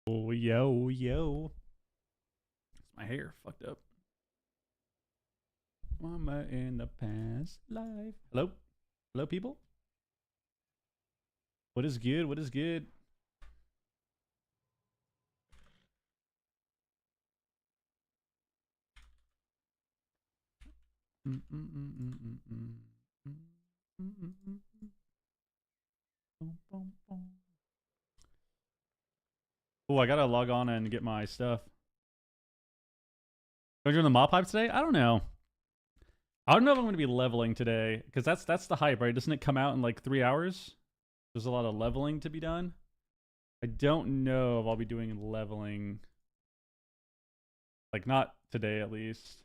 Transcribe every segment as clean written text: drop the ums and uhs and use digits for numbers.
Oh, yo, yo. My hair fucked up. Mama in the past life. Hello? Hello, people? What is good? What is good? Oh, I gotta log on and get my stuff. Going to join the mob hype today? I don't know. I don't know if I'm going to be leveling today because that's the hype, right? Doesn't it come out in like 3 hours? There's a lot of leveling to be done. I don't know if I'll be doing leveling. Like, not today, at least.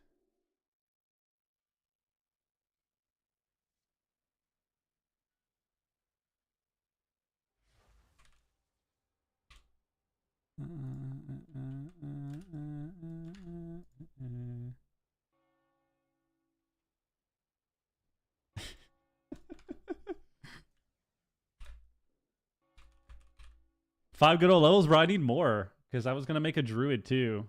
Five good old levels, bro. I need more because I was gonna make a druid too.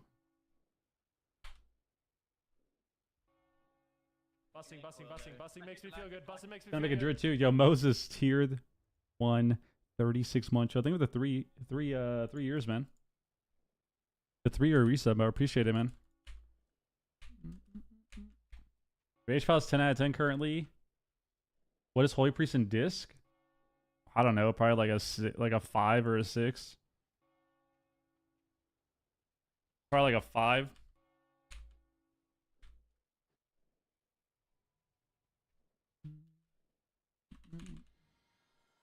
Bussing makes me feel good. Bussing makes me feel good. Gonna make a druid too. Yo, Moses tiered 1, 36 months. I think with the three years, man. The 3-year resub, I appreciate it, man. Rage Files 10 out of 10 currently. What is Holy Priest in disc? I don't know, probably like a 5 or a 6. Probably like a 5.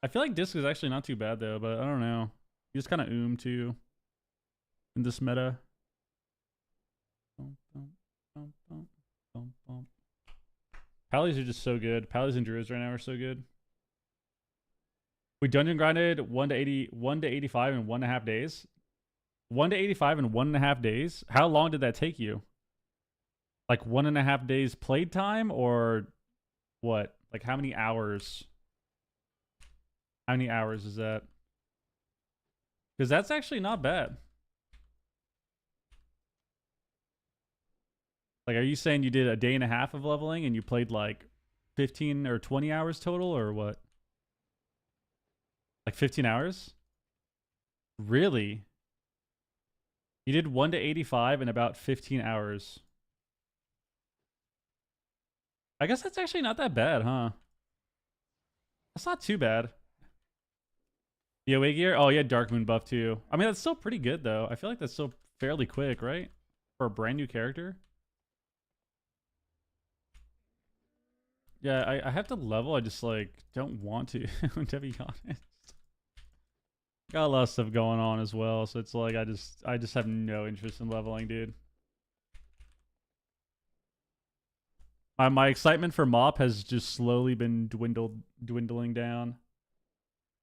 I feel like disc is actually not too bad though, but I don't know. You just kind of too in this meta. Pallies are just so good. Pallies and druids right now are so good. We dungeon grinded 1 to 85 in 1.5 days. 1 to 85 in 1.5 days. How long did that take you? Like 1.5 days played time, or what? Like how many hours? How many hours is that? Because that's actually not bad. Like, are you saying you did a day and a half of leveling and you played like 15 or 20 hours total, or what? Like 15 hours? Really? You did 1 to 85 in about 15 hours. I guess that's actually not that bad, huh? That's not too bad. Yeah, Way Gear? Oh, yeah, Dark Moon buff too. I mean, that's still pretty good, though. I feel like that's still fairly quick, right? For a brand new character. Yeah, I have to level. I just, like, don't want to be honest. Got a lot of stuff going on as well, so it's like I just have no interest in leveling, dude. My excitement for MOP has just slowly been dwindling down.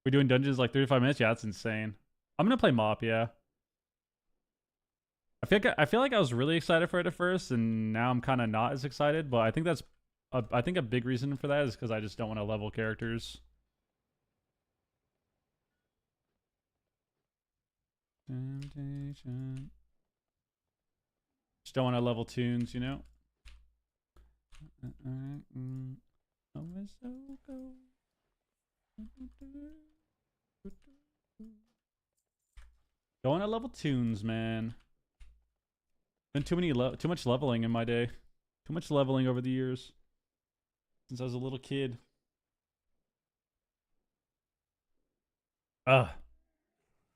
We're doing dungeons like 35 minutes. Yeah, that's insane. I'm gonna play MOP. Yeah. I feel like I was really excited for it at first, and now I'm kind of not as excited. But I think I think a big reason for that is because I just don't want to level characters. Temptation. Just don't want to level tunes, you know. Don't want to level tunes, man. Been too much leveling in my day. Too much leveling over the years. Since I was a little kid.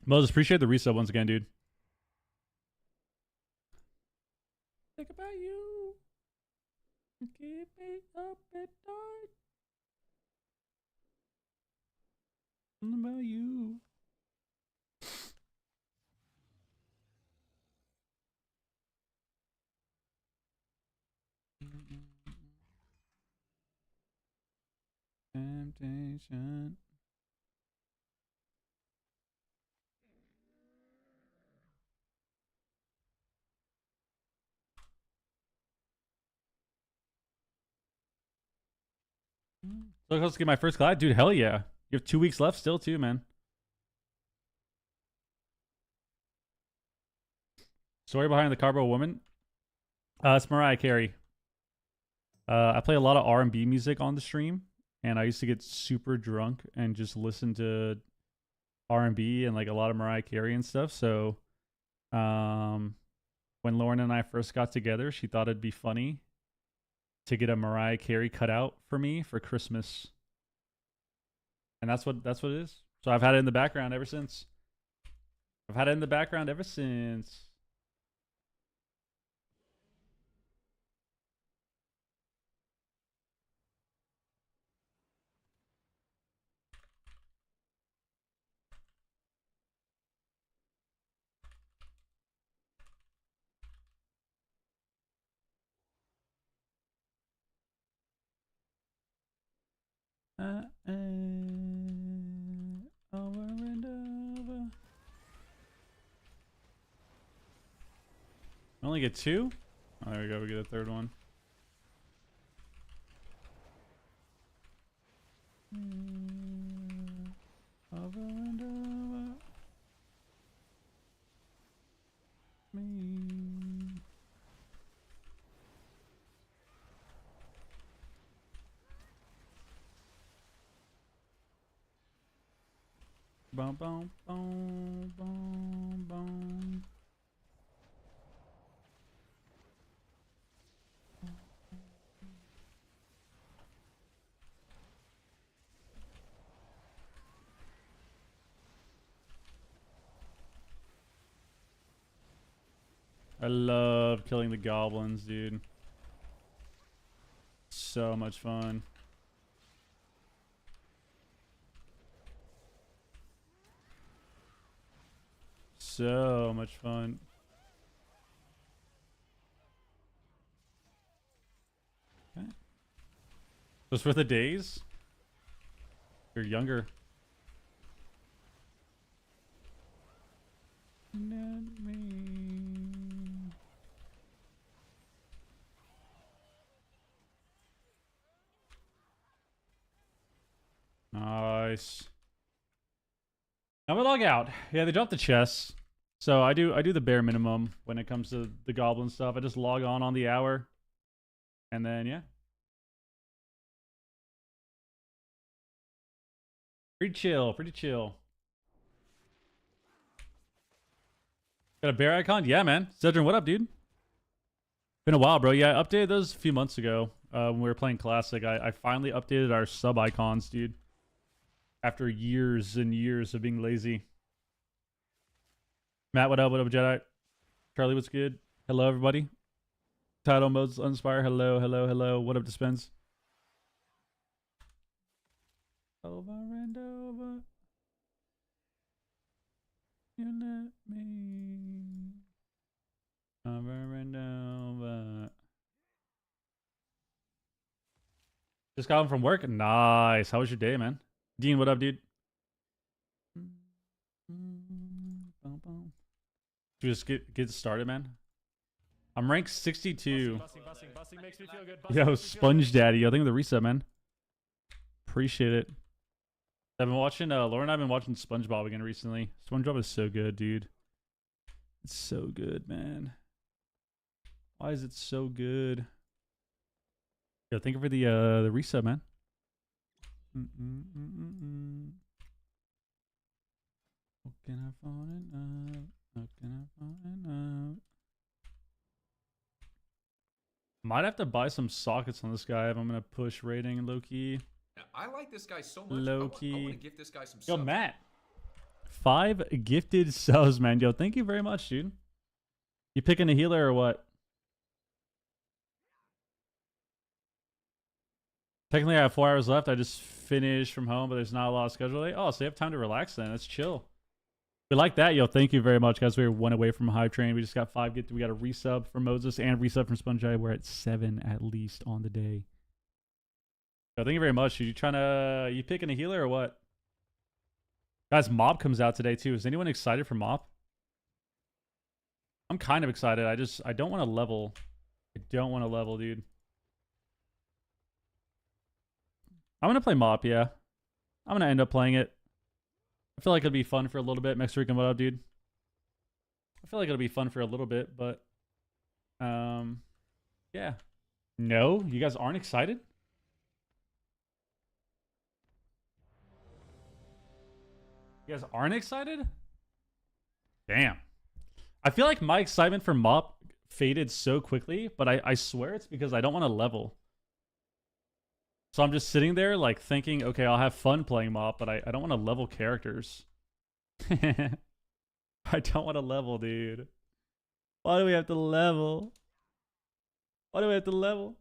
Moses, appreciate the resub once again, dude. Think about you. Keep me up at night. Think about you. Temptation. So close to get my first glide, dude. Hell yeah! You have 2 weeks left still, too, man. Story behind the Carbo Woman. It's Mariah Carey. I play a lot of R&B music on the stream, and I used to get super drunk and just listen to R&B and like a lot of Mariah Carey and stuff. So, when Lauren and I first got together, she thought it'd be funny to get a Mariah Carey cutout for me for Christmas, and that's what it is. So I've had it in the background ever since. Over and over. I only get 2? Oh, there we go. We get a third one. Over and over. Me. Boom, boom, boom, boom, boom. I love killing the goblins, dude. So much fun. So much fun. Okay. Just for the days? You're younger. Not me. Nice. Now we log out. Yeah, they dropped the chests. So I do the bare minimum when it comes to the goblin stuff. I just log on the hour. And then yeah. Pretty chill, pretty chill. Got a bear icon? Yeah, man. Zedrin, what up, dude? Been a while, bro. Yeah, I updated those a few months ago when we were playing Classic. I finally updated our sub icons, dude. After years and years of being lazy. Matt, what up? What up, Jedi? Charlie, what's good? Hello, everybody. Title modes uninspire. Hello, hello, hello. What up, Dispense? Over and over. You let me. Over and over. Just got home from work. Nice. How was your day, man? Dean, what up, dude? Should we just get started, man? I'm ranked 62. Busting makes me feel good. Yo, Sponge Daddy. Yo, thank you for the reset, man. Appreciate it. I've been watching, Laura and I have been watching SpongeBob again recently. SpongeBob is so good, dude. It's so good, man. Why is it so good? Yo, thank you for the reset, man. How can I fall in love? How can I fall in love? Might have to buy some sockets on this guy if I'm gonna push rating low key. I like this guy so much. Low key. I want to give this guy some subs. Yo, Matt. 5 gifted subs, man. Yo, thank you very much, dude. You picking a healer or what? Technically, I have 4 hours left. I just finished from home, but there's not a lot of schedule today. Oh, so you have time to relax then. That's chill. We like that. Yo, thank you very much, guys. We were 1 away from Hive Train. We just got 5 gifted. We got a resub from Moses and resub from SpongeBob. We're at 7 at least on the day. Yo, thank you very much. You picking a healer or what? Guys, Mob comes out today too. Is anyone excited for Mob? I'm kind of excited. I don't want to level. I don't want to level, dude. I'm going to play Mop, yeah. I'm going to end up playing it. I feel like it'll be fun for a little bit. Mexican, what up, dude? I feel like it'll be fun for a little bit, but yeah. No, you guys aren't excited? You guys aren't excited? Damn. I feel like my excitement for Mop faded so quickly, but I swear it's because I don't want to level. So I'm just sitting there like thinking, okay, I'll have fun playing Mop, but I don't want to level characters. I don't want to level, dude. Why do we have to level? Why do we have to level?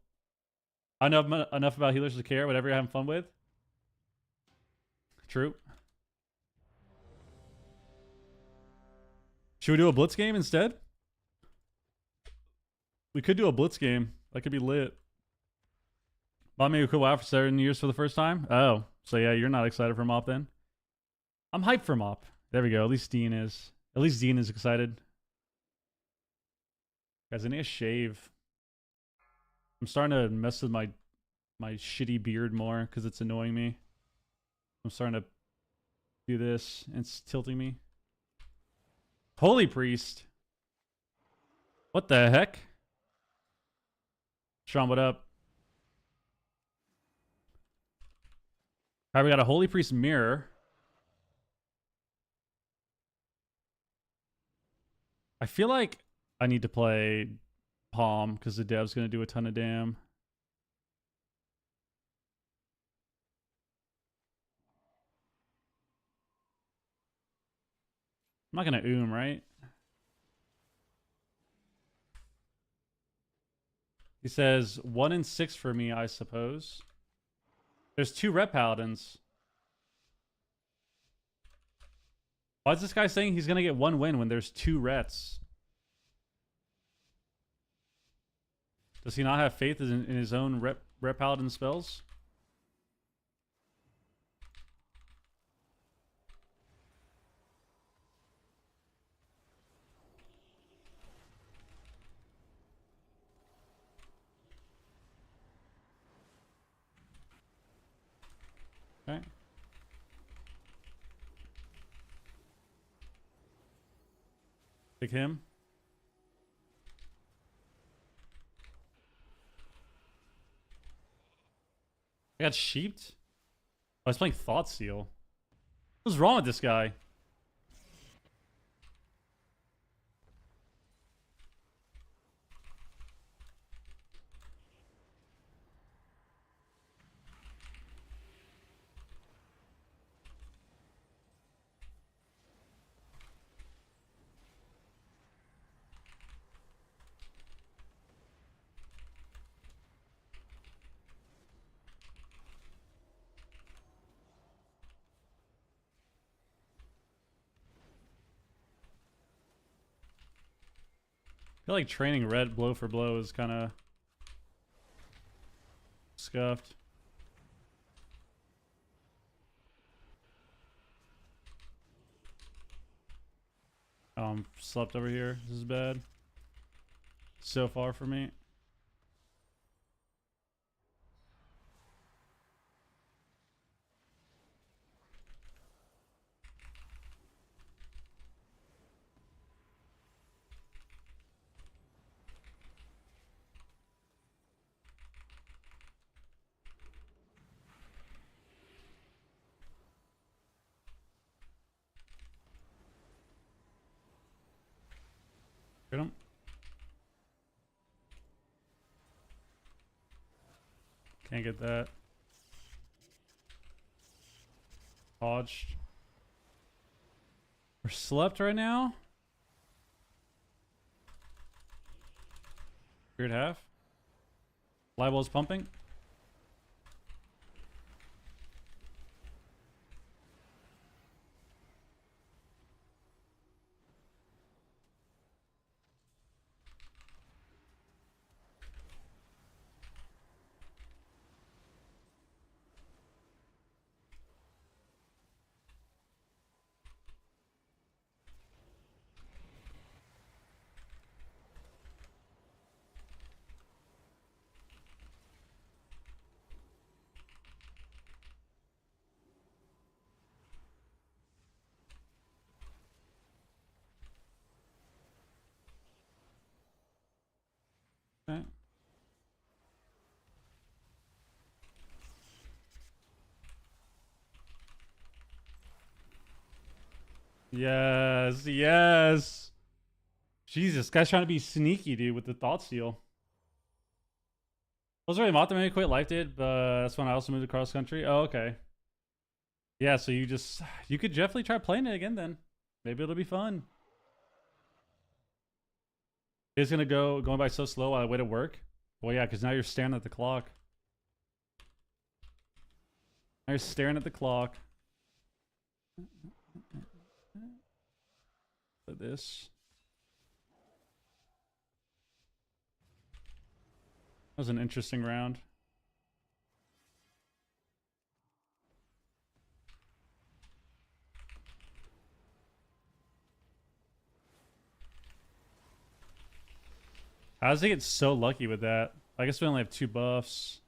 I know enough about healers to care, whatever you're having fun with. True. Should we do a blitz game instead? We could do a blitz game. That could be lit. Bought me a cool WoW for 7 years for the first time. Oh, so yeah, you're not excited for Mop then? I'm hyped for Mop. There we go. At least Dean is. At least Dean is excited. Guys, I need a shave. I'm starting to mess with my shitty beard more because it's annoying me. I'm starting to do this and it's tilting me. Holy Priest. What the heck? Sean, what up? Alright, we got a Holy Priest mirror. I feel like I need to play Palm because the dev's going to do a ton of damn. I'm not going to right? He says 1 in 6 for me, I suppose. There's 2 Ret Paladins. Why is this guy saying he's going to get 1 win when there's 2 Rets? Does he not have faith in his own Ret Paladin spells? Okay. Pick him. I got sheeped? I was playing Thought Seal. What's wrong with this guy? I feel like training red blow for blow is kind of scuffed. Slept over here. This is bad. So far for me. Get him. Can't get that. Dodged. We're slept right now. Weird half. Libel's pumping. Okay. Yes, yes. Jesus, guy's trying to be sneaky, dude, with the thought steal. I was really mocked when I quit life did, but that's when I also moved across country. Oh, okay. Yeah, so you could definitely try playing it again then. Maybe it'll be fun. It's gonna going by so slow while I wait at work. Well, yeah, because now you're staring at the clock. Now you're staring at the clock. Like this. That was an interesting round. How does he get so lucky with that? I guess we only have 2 buffs.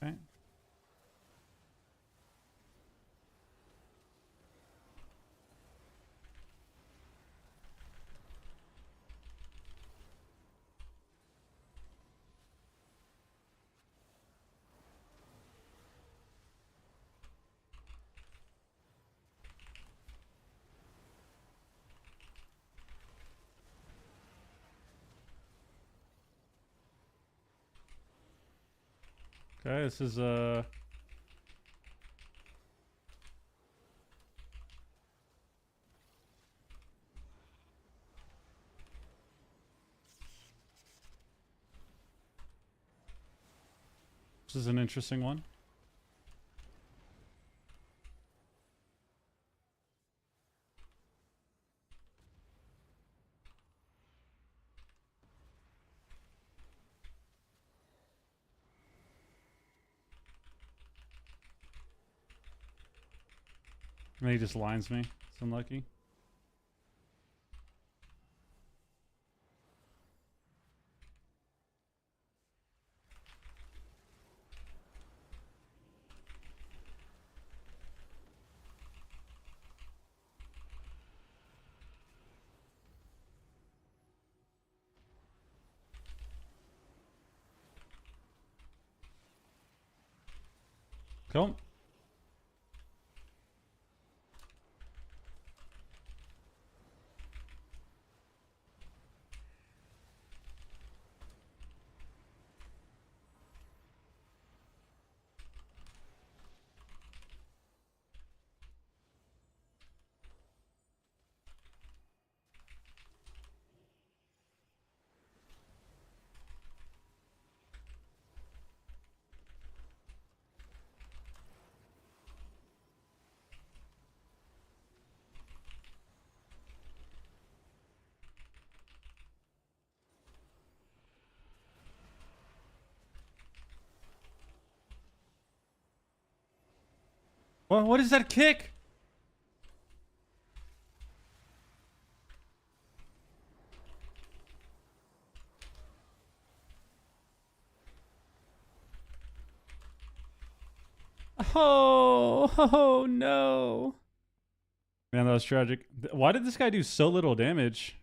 Okay. Okay, this is an interesting one. And he just lines me. It's unlucky. Cool. What is that kick? Oh no. Man, that was tragic. Why did this guy do so little damage?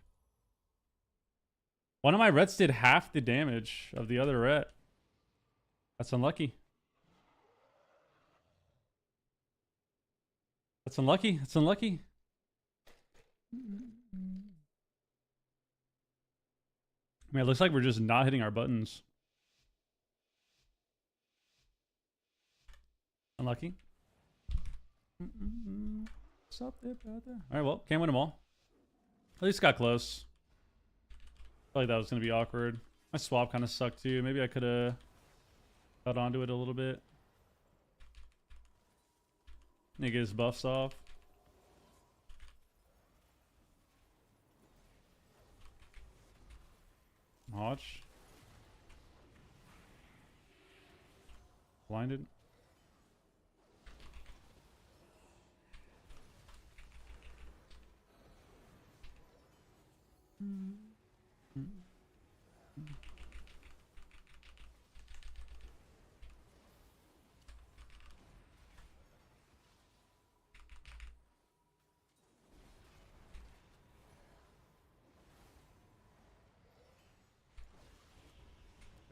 One of my rets did half the damage of the other ret. That's unlucky. That's unlucky. That's unlucky. Man, it looks like we're just not hitting our buttons. Unlucky. What's up there, brother? Alright, well, can't win them all. At least got close. I felt like that was going to be awkward. My swap kind of sucked too. Maybe I could have held onto it a little bit. Need to get his buffs off. Hodge. Blinded.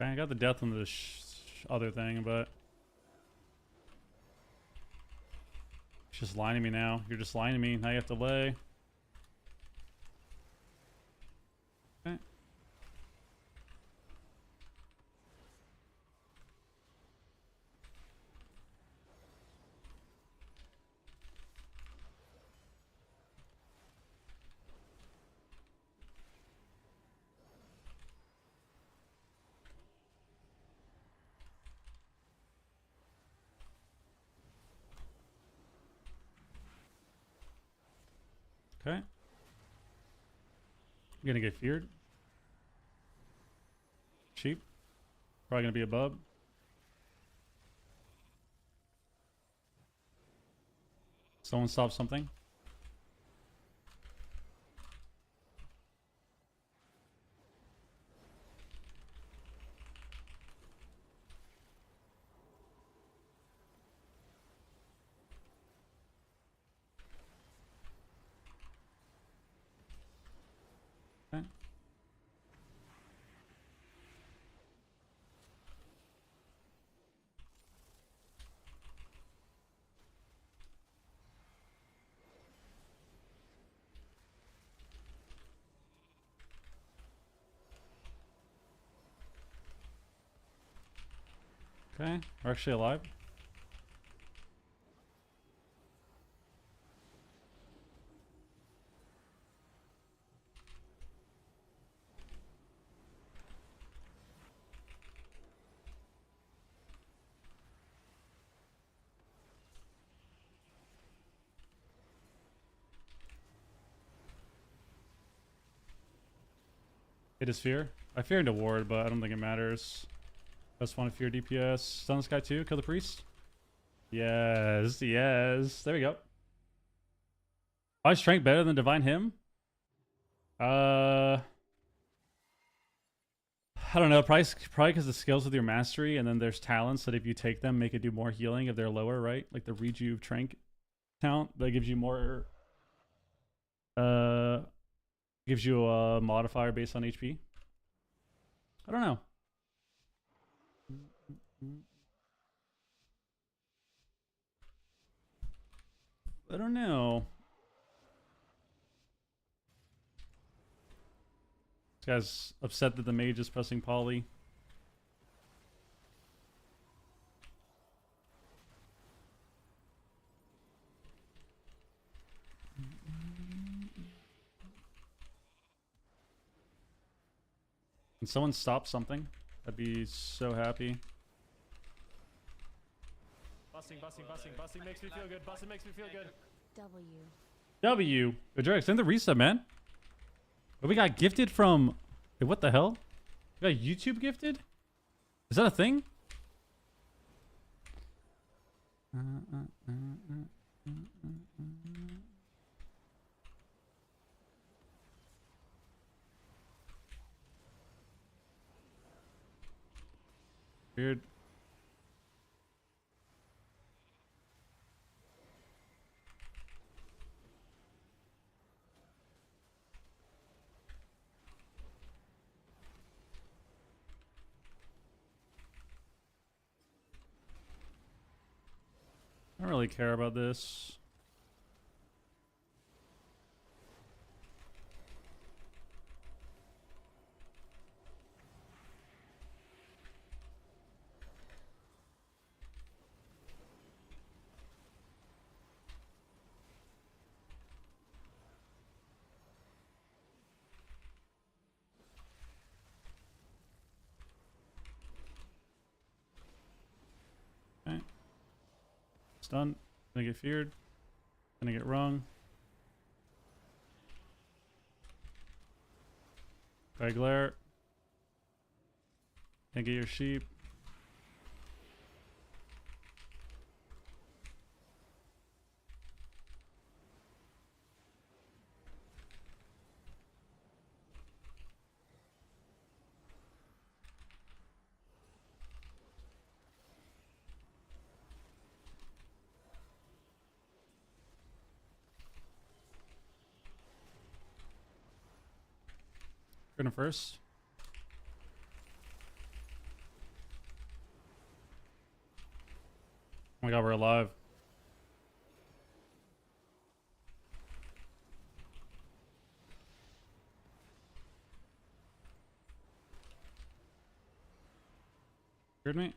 Okay, I got the death on the other thing, but it's just lying to me now. You're just lying to me. Now you have to lay. Okay. Okay. You're gonna get feared. Cheap. Probably gonna be a bub. Someone stop something. Okay. Okay, we're actually alive. It is fear. I fear into ward, but I don't think it matters. I just want to fear DPS. Stun this guy too. Kill the priest. Yes, yes. There we go. Why is strength better than divine hymn? I don't know. Probably because the skills with your mastery, and then there's talents that if you take them, make it do more healing if they're lower, right? Like the rejuve trank count that gives you more. Gives you a modifier based on HP. I don't know. I don't know. This guy's upset that the mage is pressing poly. Can someone stop something? I'd be so happy. Busting makes me feel good. Busting makes me feel good. W. Good Drex, send the reset, man. But we got gifted from... Wait, what the hell? We got YouTube gifted? Is that a thing? Weird. I don't really care about this. Okay. Stun. Gonna get feared. Gonna get rung. Okay, glare. Can't get your sheep. Gonna first. Oh my god, we're alive. Heard me?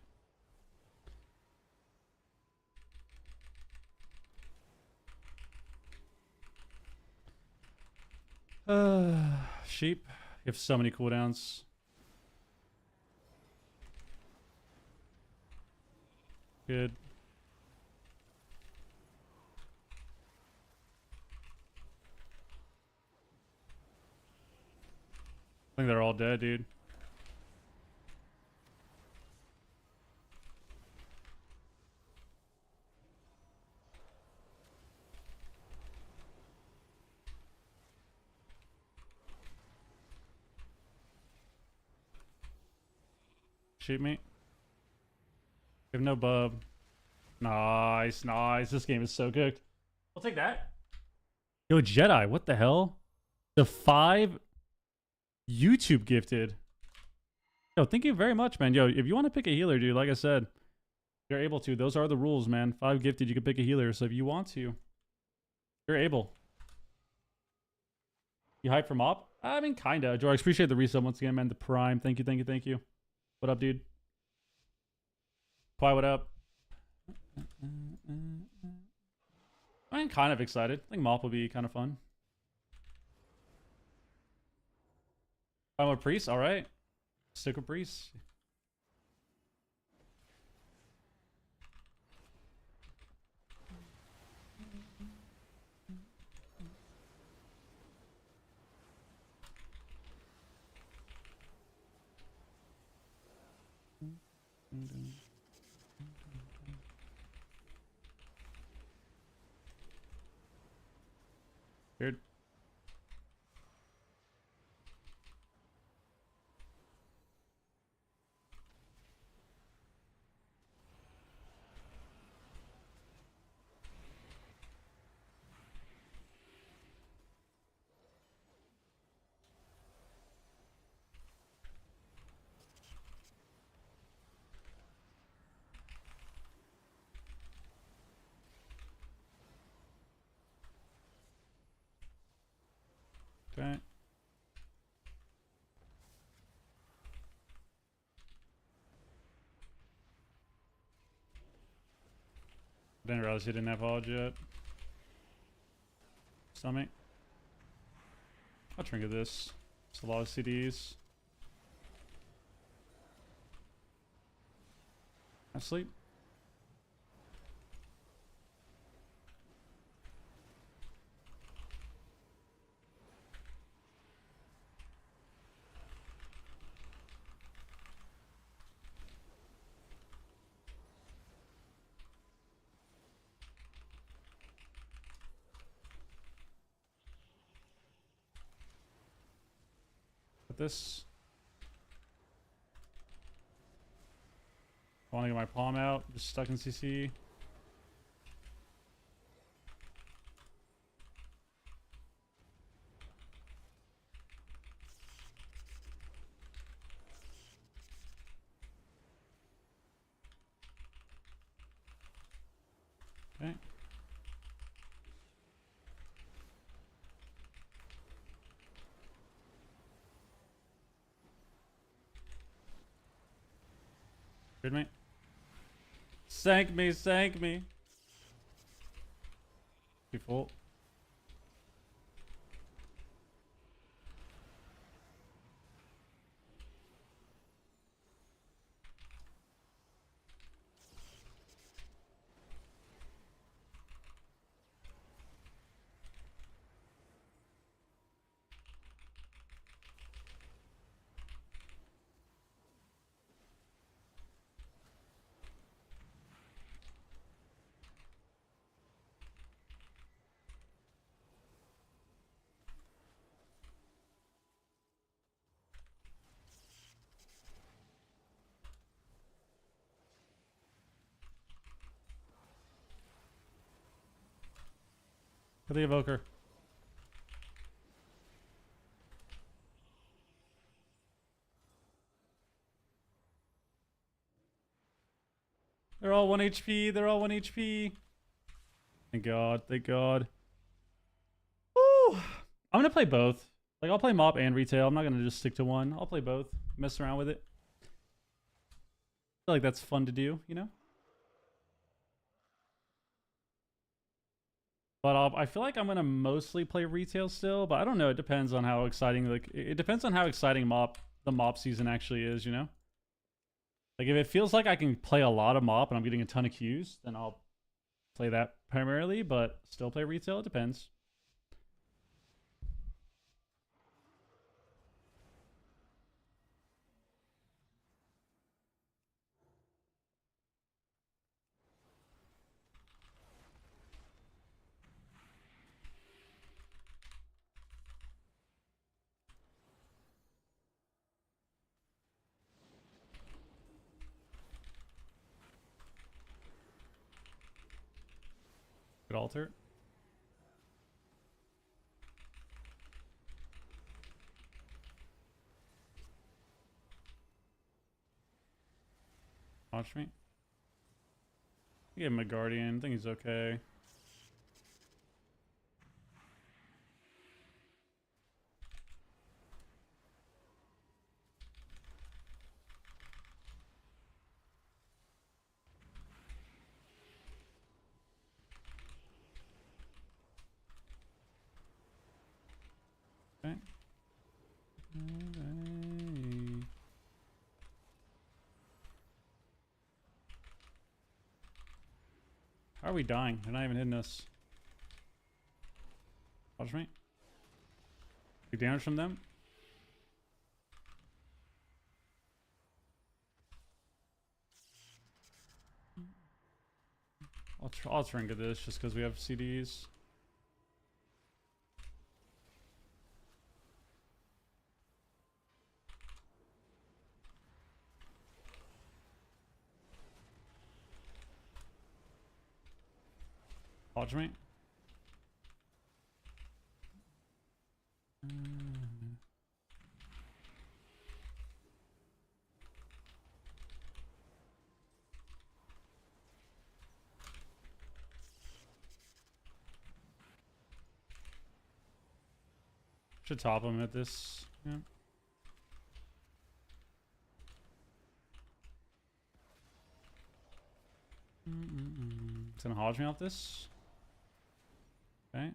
Sheep. You have so many cooldowns. Good. I think they're all dead, dude. Shoot me. We have no bub. Nice, nice. This game is so good. I'll take that. Yo, Jedi, what the hell? The 5 YouTube gifted. Yo, thank you very much, man. Yo, if you want to pick a healer, dude, like I said, you're able to. Those are the rules, man. 5 gifted, you can pick a healer. So if you want to, you're able. You hype for mop? I mean, kinda. George, appreciate the resub once again, man. The prime. Thank you, thank you, thank you. What up, dude? Why, what up? I'm kind of excited. I think mop will be kind of fun. I'm a priest, alright. Stick with priest. Weird. Okay. Didn't realize he didn't have Hodge yet. Stomach. I'll trinket this. It's a lot of CDs. I sleep. This. I want to get my palm out. Just stuck in CC. Okay. Heard me? Sank me, sank me. Be full. For the evoker. They're all 1 HP. They're all 1 HP. Thank God. Thank God. Woo! I'm gonna play both. Like, I'll play mop and retail. I'm not gonna just stick to one. I'll play both. Mess around with it. I feel like that's fun to do, you know? But I feel like I'm gonna mostly play retail still, but I don't know. It depends on how exciting, like, it depends on how exciting the mop season actually is, you know? Like, if it feels like I can play a lot of mop and I'm getting a ton of queues, then I'll play that primarily, but still play retail. It depends. Could alter it. Watch me. Give him a guardian. I think he's okay. Okay. How are we dying? They're not even hitting us. Watch me. Big damage from them. I'll try and get this just because we have CDs. Watch me. Should top him at this. Yeah. It's gonna hodge me off this. Okay.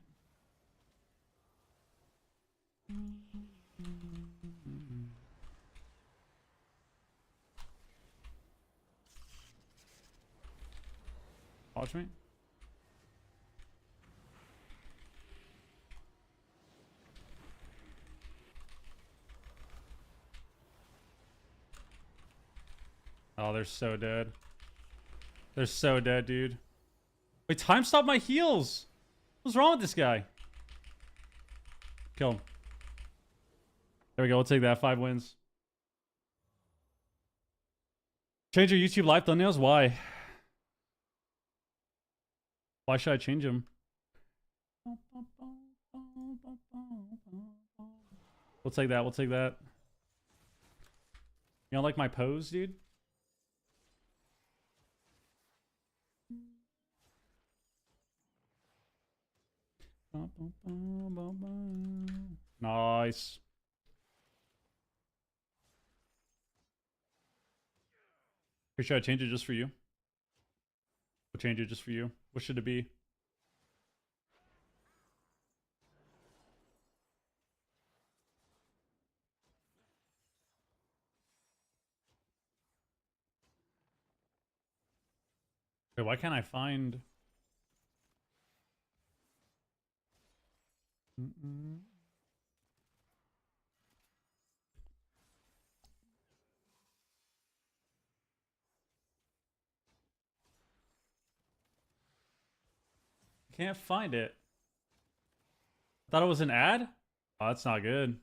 Hodge me. Oh, they're so dead. They're so dead, dude. Wait, time stopped my heals. What's wrong with this guy? Kill him. There we go. We'll take that. 5 wins. Change your YouTube live thumbnails? Why? Why should I change them? We'll take that. We'll take that. You don't like my pose, dude? Nice. Or should I change it just for you? We'll change it just for you. What should it be? Wait, why can't I find... Can't find it. Thought it was an ad? Oh, that's not good.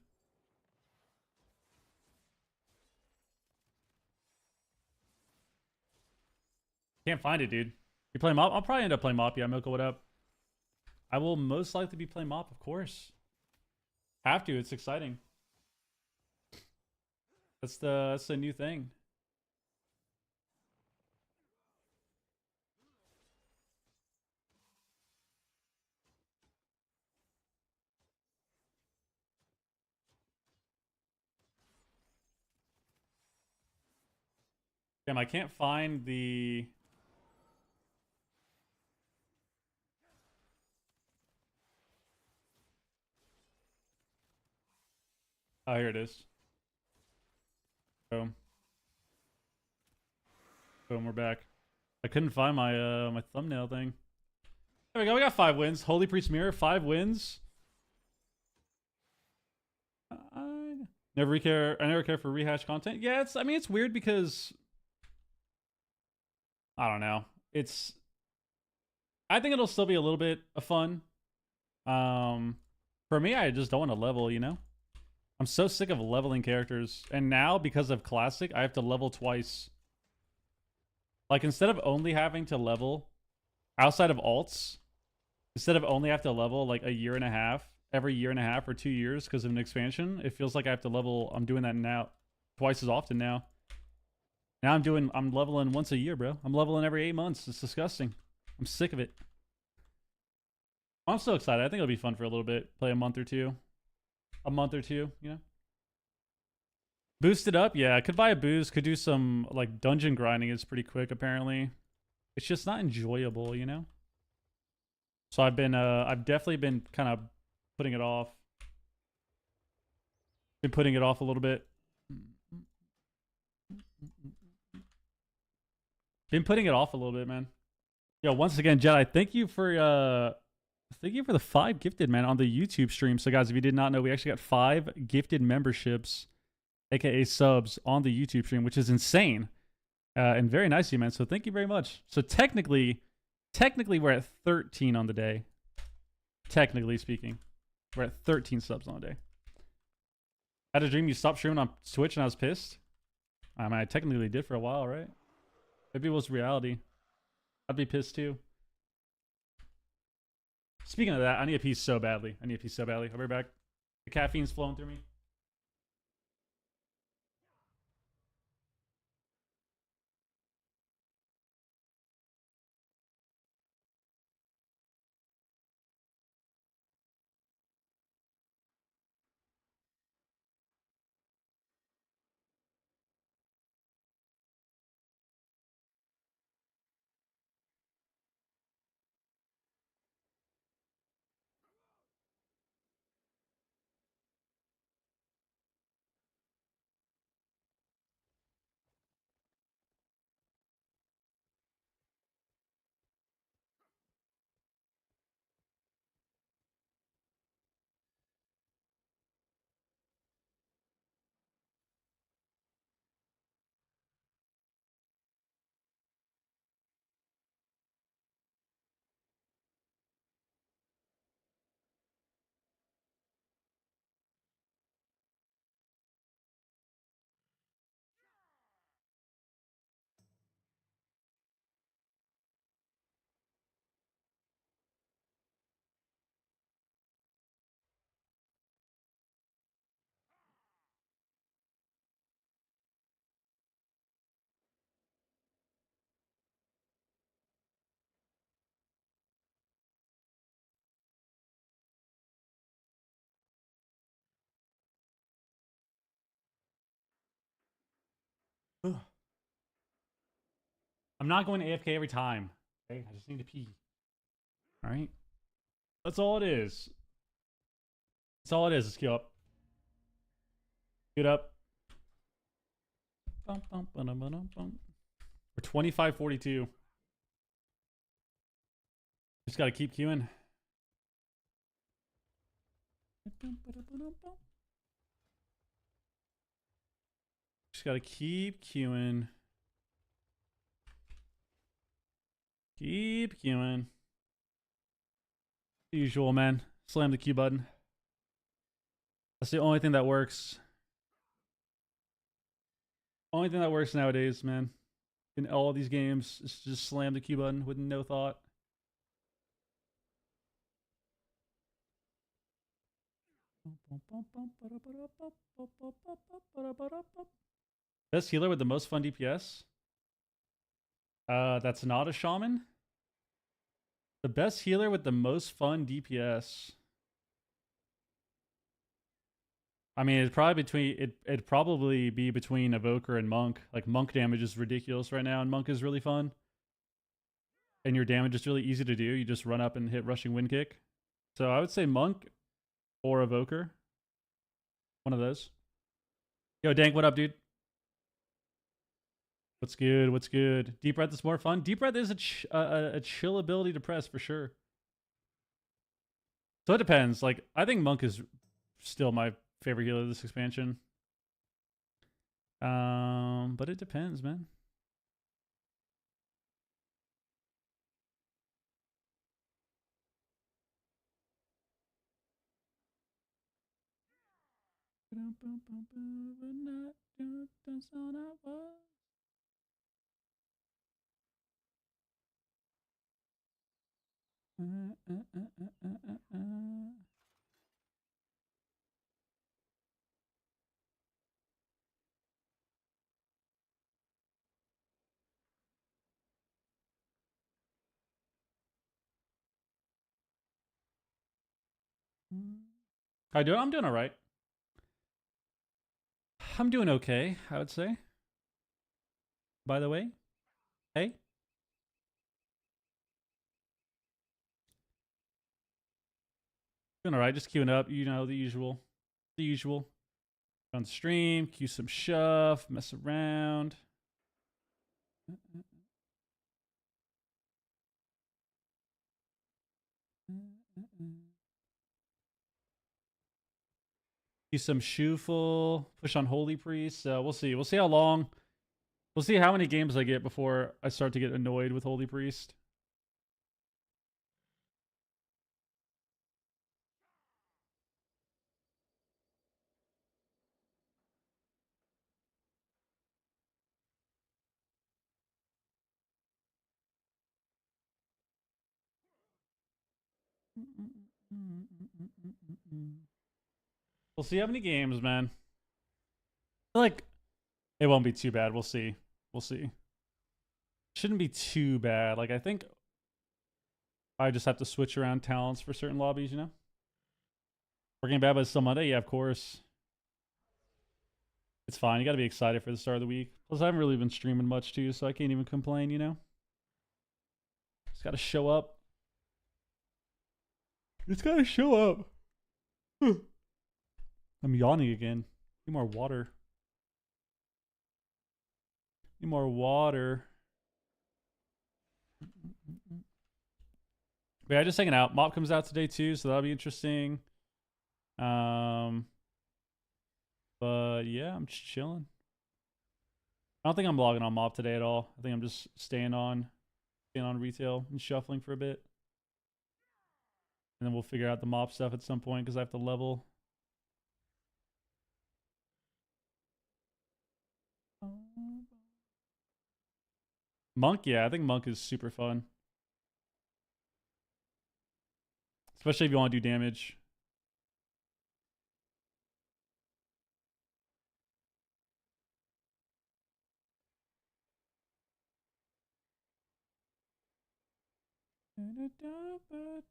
Can't find it, dude. You play mop? I'll probably end up playing mop. Yeah, Milko, what up? I will most likely be playing Mop, of course. Have to. It's exciting. That's the new thing. Damn, I can't find the. Oh, here it is. Boom. Boom, we're back. I couldn't find my my thumbnail thing. There we go. We got 5 wins. Holy Priest Mirror, 5 wins. I never care. I never care for rehash content. Yeah, it's. I mean, it's weird because I don't know. It's. I think it'll still be a little bit of fun. For me, I just don't want to level. You know, I'm so sick of leveling characters, and now because of Classic, I have to level twice. Like instead of only having to level outside of alts, instead of only have to level like a year and a half, every year and a half or 2 years because of an expansion, it feels like I have to level. I'm doing that now twice as often now. Now I'm leveling once a year, bro. I'm leveling every 8 months. It's disgusting. I'm sick of it. I'm so excited. I think it'll be fun for a little bit. Play a month or two. A month or two, you know? Boost it up? Yeah, I could buy a boost. Could do some like dungeon grinding. It's pretty quick apparently. It's just not enjoyable, you know? So I've definitely been kind of putting it off. Been putting it off a little bit. Been putting it off a little bit, man. Yo, once again, Jedi, thank you for the 5 gifted, man, on the YouTube stream. So guys, if you did not know, we actually got 5 gifted memberships, aka subs, on the YouTube stream, which is insane. And very nice of you, man. So thank you very much. So technically we're at 13 on the day. Technically speaking. We're at 13 subs on the day. I had a dream you stopped streaming on Twitch and I was pissed. I mean, I technically did for a while, right? Maybe it was reality. I'd be pissed too. Speaking of that, I need a piece so badly. I'll be right back. The caffeine's flowing through me. I'm not going to AFK every time. Okay, I just need to pee. All right. That's all it is. That's all it is. Let's queue up. Queue it up. We're 25:42. Just gotta keep queuing. Just gotta keep queuing. Keep queuing. The usual, man. Slam the Q button. That's the only thing that works. Only thing that works nowadays, man. In all these games, is just slam the Q button with no thought. Best healer with the most fun DPS? That's not a shaman. The best healer with the most fun DPS. I mean, it'd probably be between Evoker and Monk. Like Monk damage is ridiculous right now, and Monk is really fun. And your damage is really easy to do. You just run up and hit rushing wind kick. So I would say Monk or Evoker. One of those. Yo, Dank, what up, dude? What's good? What's good? Deep breath is more fun. Deep breath is a chill ability to press for sure. So it depends. Like, I think Monk is still my favorite healer of this expansion. But it depends, man. How you doing? I'm doing all right. I'm doing okay, I would say. By the way, hey. Doing all right, just queuing up, you know, the usual. The usual. On stream, queue some shuff, mess around. Queue some shuffle, push on Holy Priest. We'll see. We'll see how long. We'll see how many games I get before I start to get annoyed with Holy Priest. We'll see how many games, man. Like, it won't be too bad. We'll see. We'll see. Shouldn't be too bad. Like, I think I just have to switch around talents for certain lobbies, you know? Working bad, but it's still Monday? Yeah, of course. It's fine. You got to be excited for the start of the week. Plus, I haven't really been streaming much, too, so I can't even complain, you know? Just got to show up. It's got to show up. I'm yawning again. Need more water. Need more water. But yeah, just hanging out. Mop comes out today too, so that'll be interesting. But yeah, I'm just chilling. I don't think I'm logging on Mop today at all. I think I'm just staying on retail and shuffling for a bit. And then we'll figure out the Mop stuff at some point because I have to level. Monk, yeah, I think Monk is super fun. Especially if you want to do damage.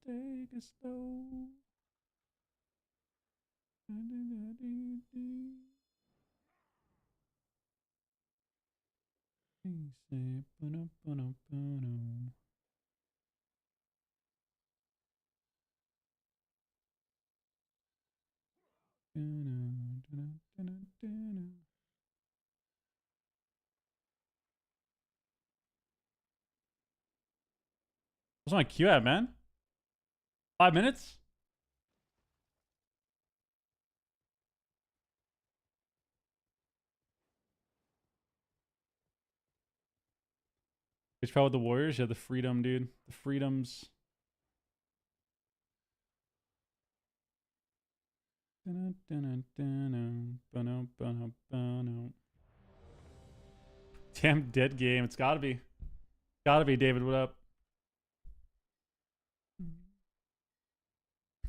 Take it slow. What's my queue at, man? 5 minutes? Which part with the Warriors? Yeah, the freedom, dude. The freedoms. Damn dead game. It's gotta be. Gotta be, David. What up?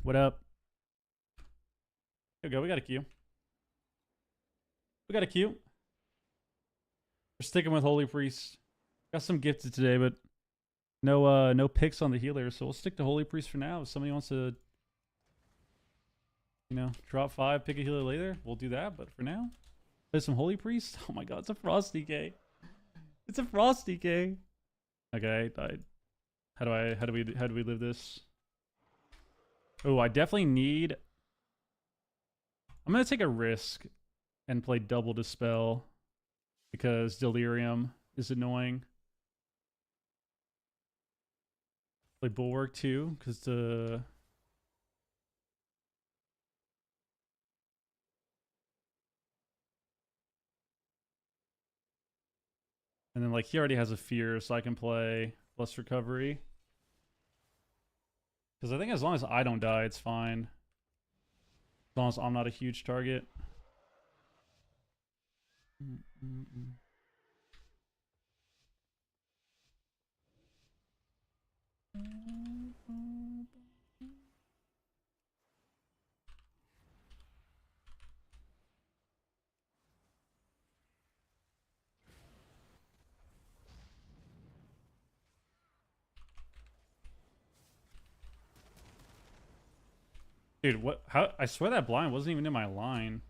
What up? There we go. We got a Q. We got a Q. We're sticking with Holy Priest. Got some gifted today, but no picks on the healer, so we'll stick to Holy Priest for now. If somebody wants to, you know, drop 5, pick a healer later, we'll do that. But for now, play some Holy Priest. Oh my god, it's a Frost DK. It's a Frost DK. Okay, I died. How do we live this? Oh, I definitely need. I'm gonna take a risk and play double Dispel because Delirium is annoying. Play Bulwark too, because the and then like he already has a fear, so I can play plus recovery. Because I think as long as I don't die, it's fine. As long as I'm not a huge target. Dude, what? How? I swear that blind wasn't even in my line.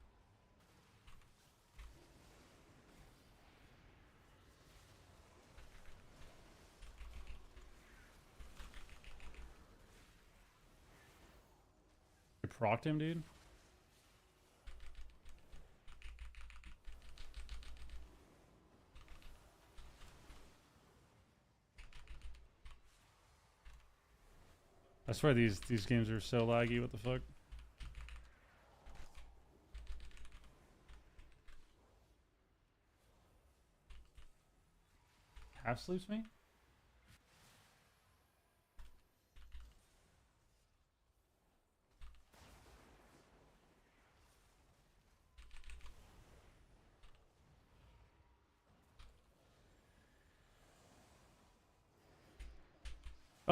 I procced him, dude. I swear these games are so laggy. What the fuck? Half sleeps me?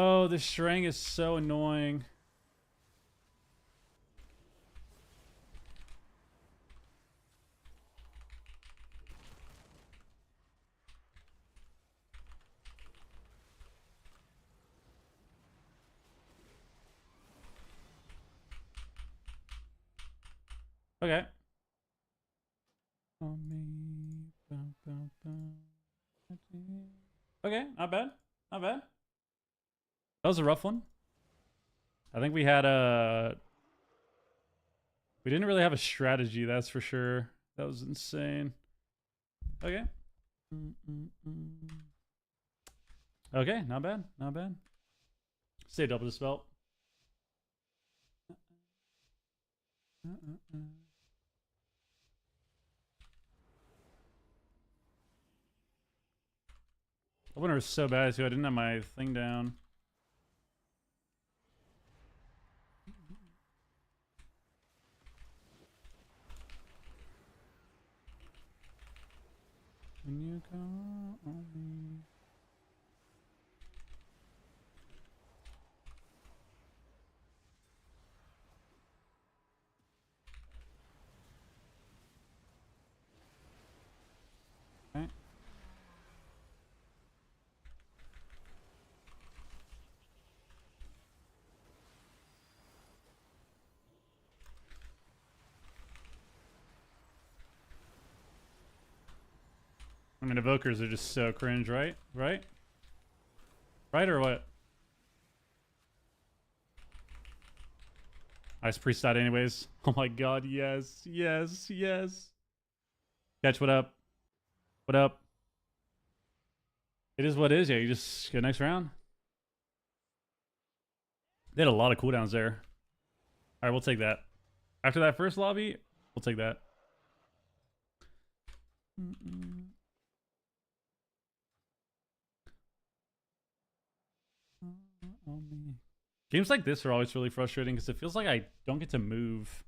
Oh, this Shrang is so annoying. Okay. Okay, not bad. Not bad. That was a rough one. I think we had a... We didn't really have a strategy, that's for sure. That was insane. Okay. Okay, not bad. Not bad. Stay double dispel. Opener was so bad too. I didn't have my thing down. When you call on me. Okay. I mean, evokers are just so cringe, right? Right? Right or what? Ice Priest died anyways. Oh my god, yes, yes, yes. Catch, what up? What up? It is what it is, yeah, you just go next round. They had a lot of cooldowns there. Alright, we'll take that. After that first lobby, we'll take that. Games like this are always really frustrating because it feels like I don't get to move.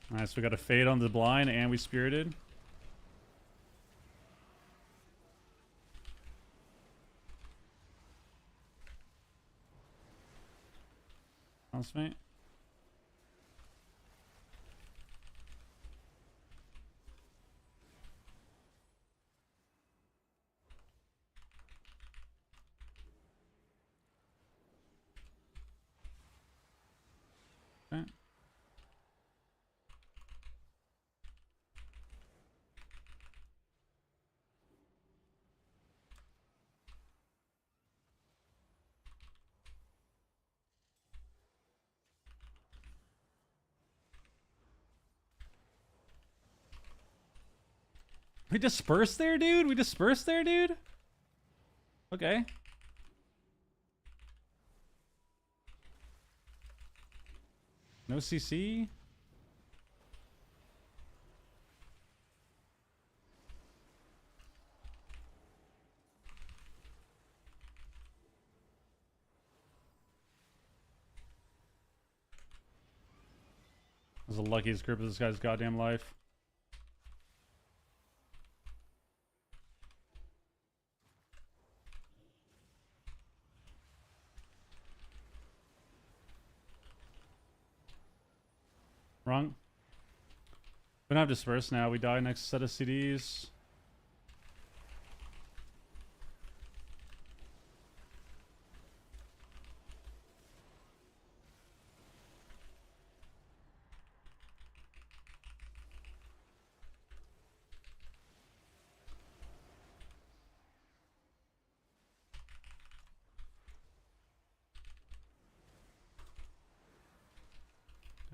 Nice, we got a fade on the blind and we spirited. Mate. Okay. We dispersed there, dude? We dispersed there, dude? Okay. No CC? That was the luckiest grip of this guy's goddamn life. Wrong. We don't have disperse now. We die next set of CDs.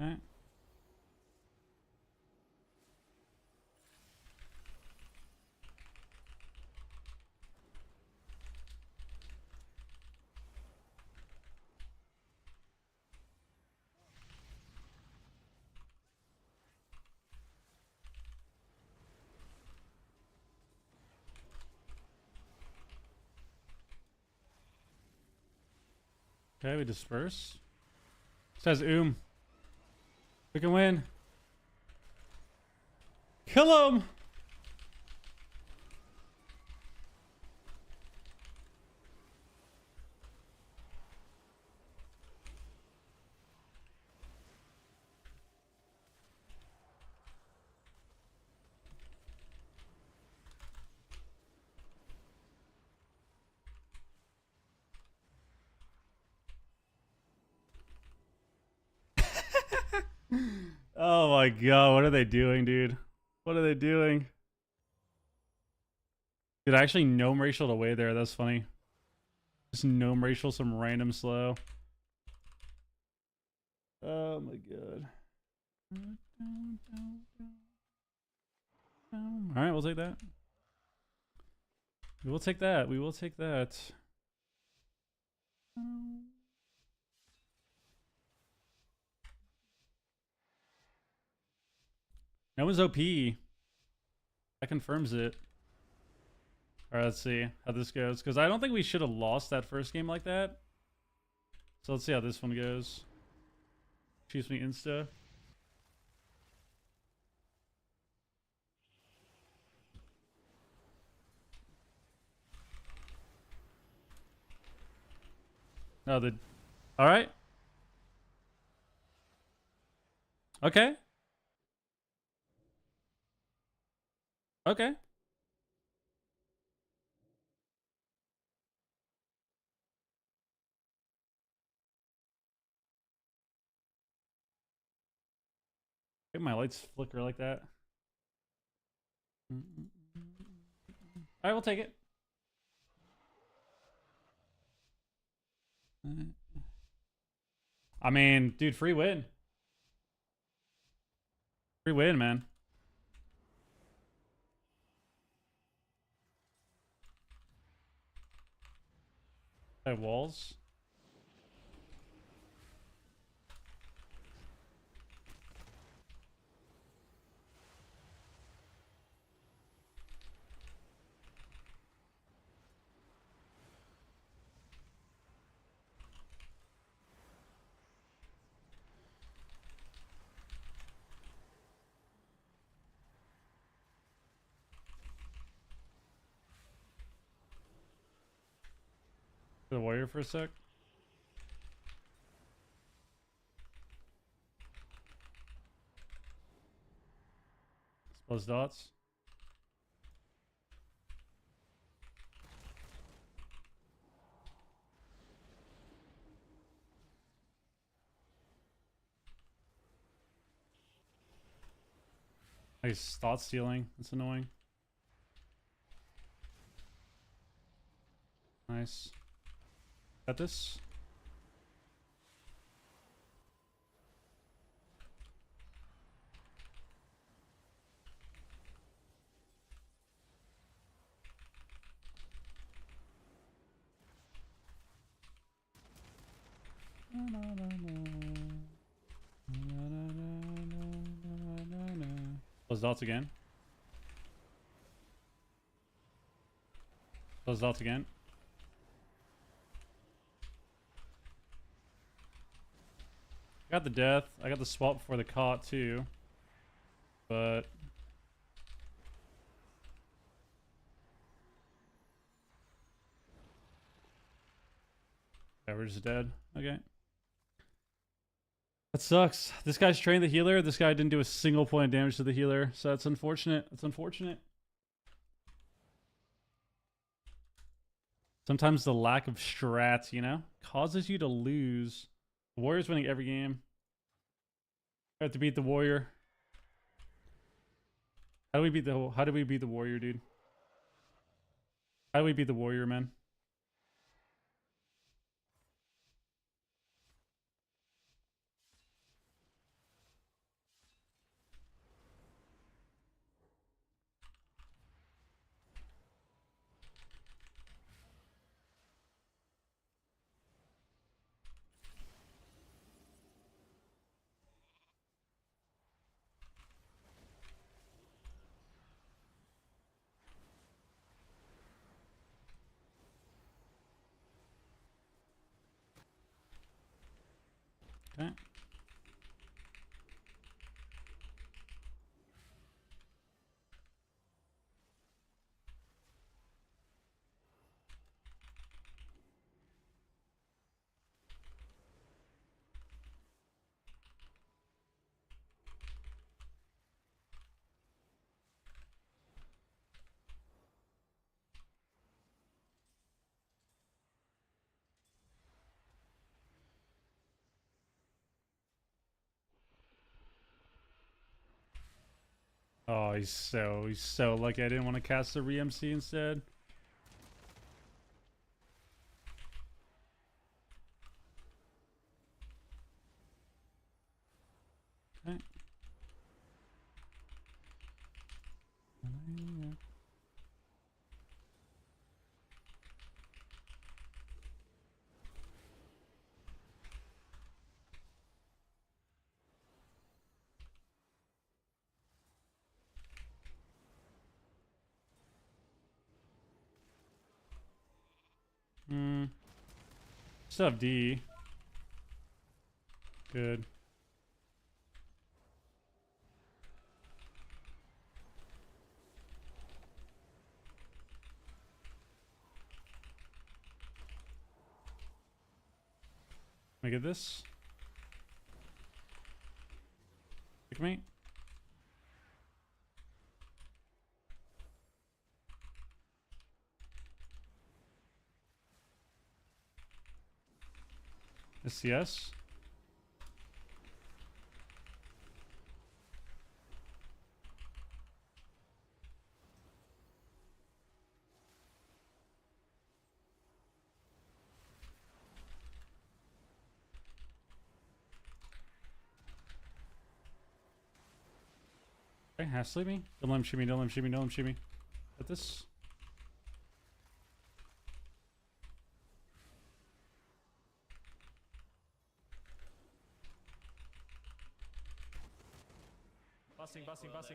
Okay. Okay, we disperse. Says we can win. Kill him! Oh my god, what are they doing, dude? What are they doing? Dude, I actually gnome racial away there. That's funny. Just gnome racial some random slow. Oh my god. Alright, we'll take that. We will take that. We will take that. No one's OP. That confirms it. Alright, let's see how this goes. Because I don't think we should have lost that first game like that. So let's see how this one goes. Choose me insta. No, the... Alright. Okay. Okay. My lights flicker like that. I will take it. I mean, dude, free win. Free win, man. I have walls. The warrior for a sec. Those dots. Nice thought stealing. That's annoying. Nice. Got this. Those dots again. Those dots again. I got the death. I got the swap before the caught too. But yeah, we're just dead. Okay. That sucks. This guy's trained the healer. This guy didn't do a single point of damage to the healer. So that's unfortunate. That's unfortunate. Sometimes the lack of strats, you know, causes you to lose. The Warrior's winning every game. I have to beat the Warrior. How do we beat the Warrior, dude? How do we beat the Warrior, man? Okay. Oh, he's so lucky I didn't want to cast the re-MC instead. Okay. Still have D. Good. Can I get this? Pick me. SCS. Okay, half sleep me. Don't let him shoot me, don't let him shoot me, don't let him shoot me. Get this.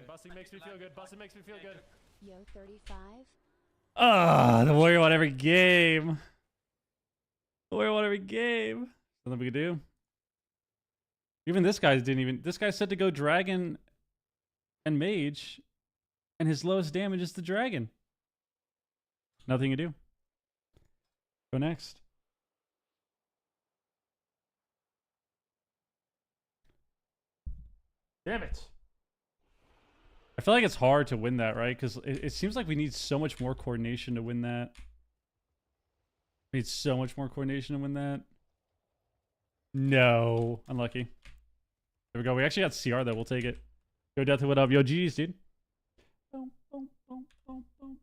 Busting makes me feel good. Busting makes me feel good. Yo, 35. Ah, the Warrior won every game. The Warrior won every game. Nothing we could do. Even this guy didn't even. This guy said to go dragon and mage, and his lowest damage is the dragon. Nothing to do. Go next. Damn it. I feel like it's hard to win that, right? Because it seems like we need so much more coordination to win that. We need so much more coordination to win that. No. Unlucky. There we go. We actually got CR though. We'll take it. Yo, Death, what up? Yo, GG's, dude. Boom, boom, boom, boom, boom.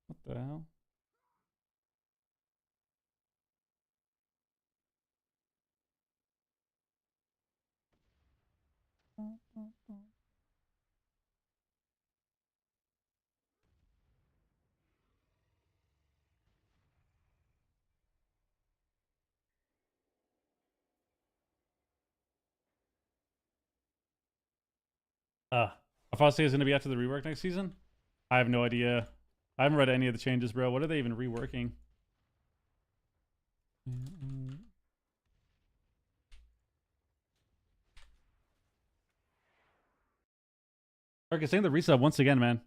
What the hell? Apostate is going to be after the rework next season? I have no idea. I haven't read any of the changes, bro. What are they even reworking? Okay, saying the reset once again, man.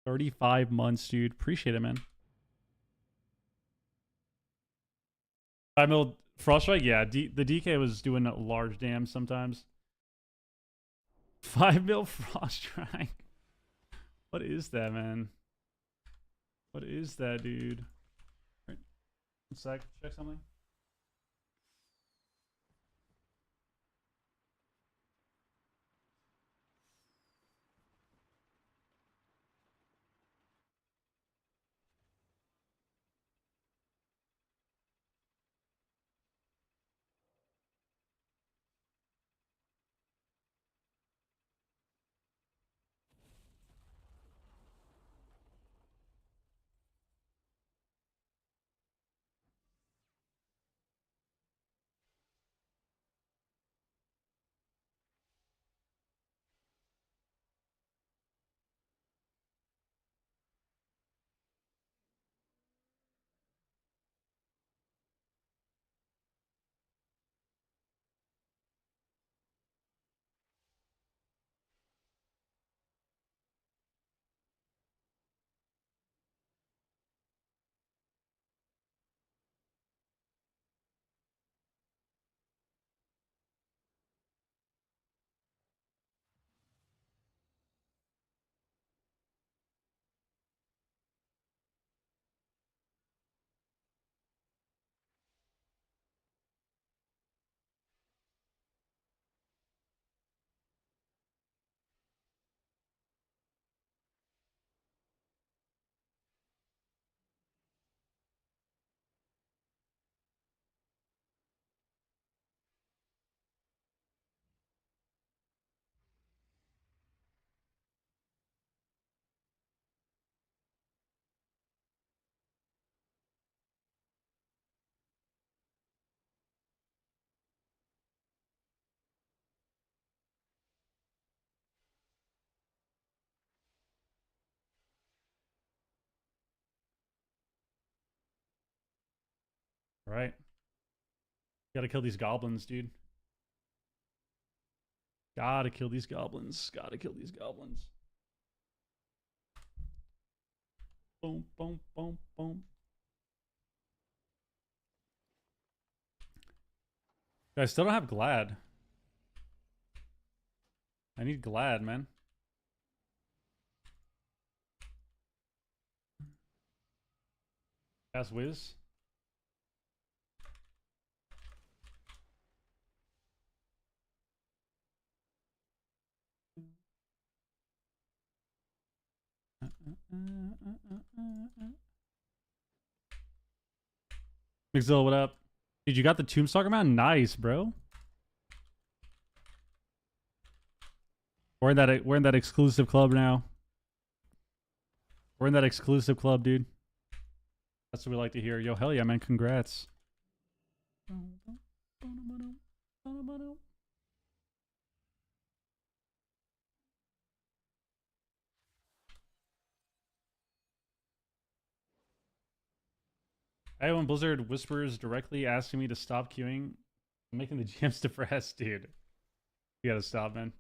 35 months, dude. Appreciate it, man. 5 mil Frost Strike? Yeah, the DK was doing a large damage sometimes. 5 mil Frost Strike. What is that, man? What is that, dude? Right. 1 sec. Check something. Right. Gotta kill these goblins, dude. Gotta kill these goblins. Gotta kill these goblins. Boom, boom, boom, boom. I still don't have Glad. I need Glad, man. Pass Wiz. McZilla, what up? Dude, you got the Tombstalker mount? Nice, bro. We're in that exclusive club now. We're in that exclusive club, dude. That's what we like to hear. Yo, hell yeah, man. Congrats. Hey, when Blizzard whispers directly asking me to stop queuing, I'm making the GMs depressed, dude. You gotta stop, man.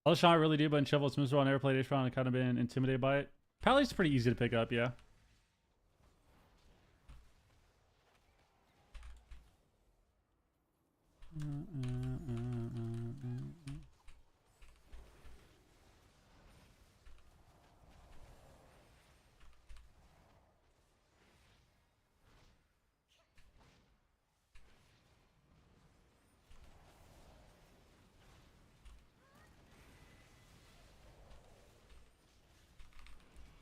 All the shot I really do, but in Shovel, it's miserable. I never played H-Round and kind of been intimidated by it. Pally's pretty easy to pick up, yeah.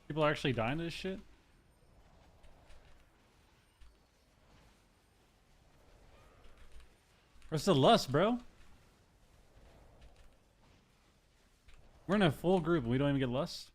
People are actually dying to this shit? Where's the lust, bro? We're in a full group and we don't even get lust.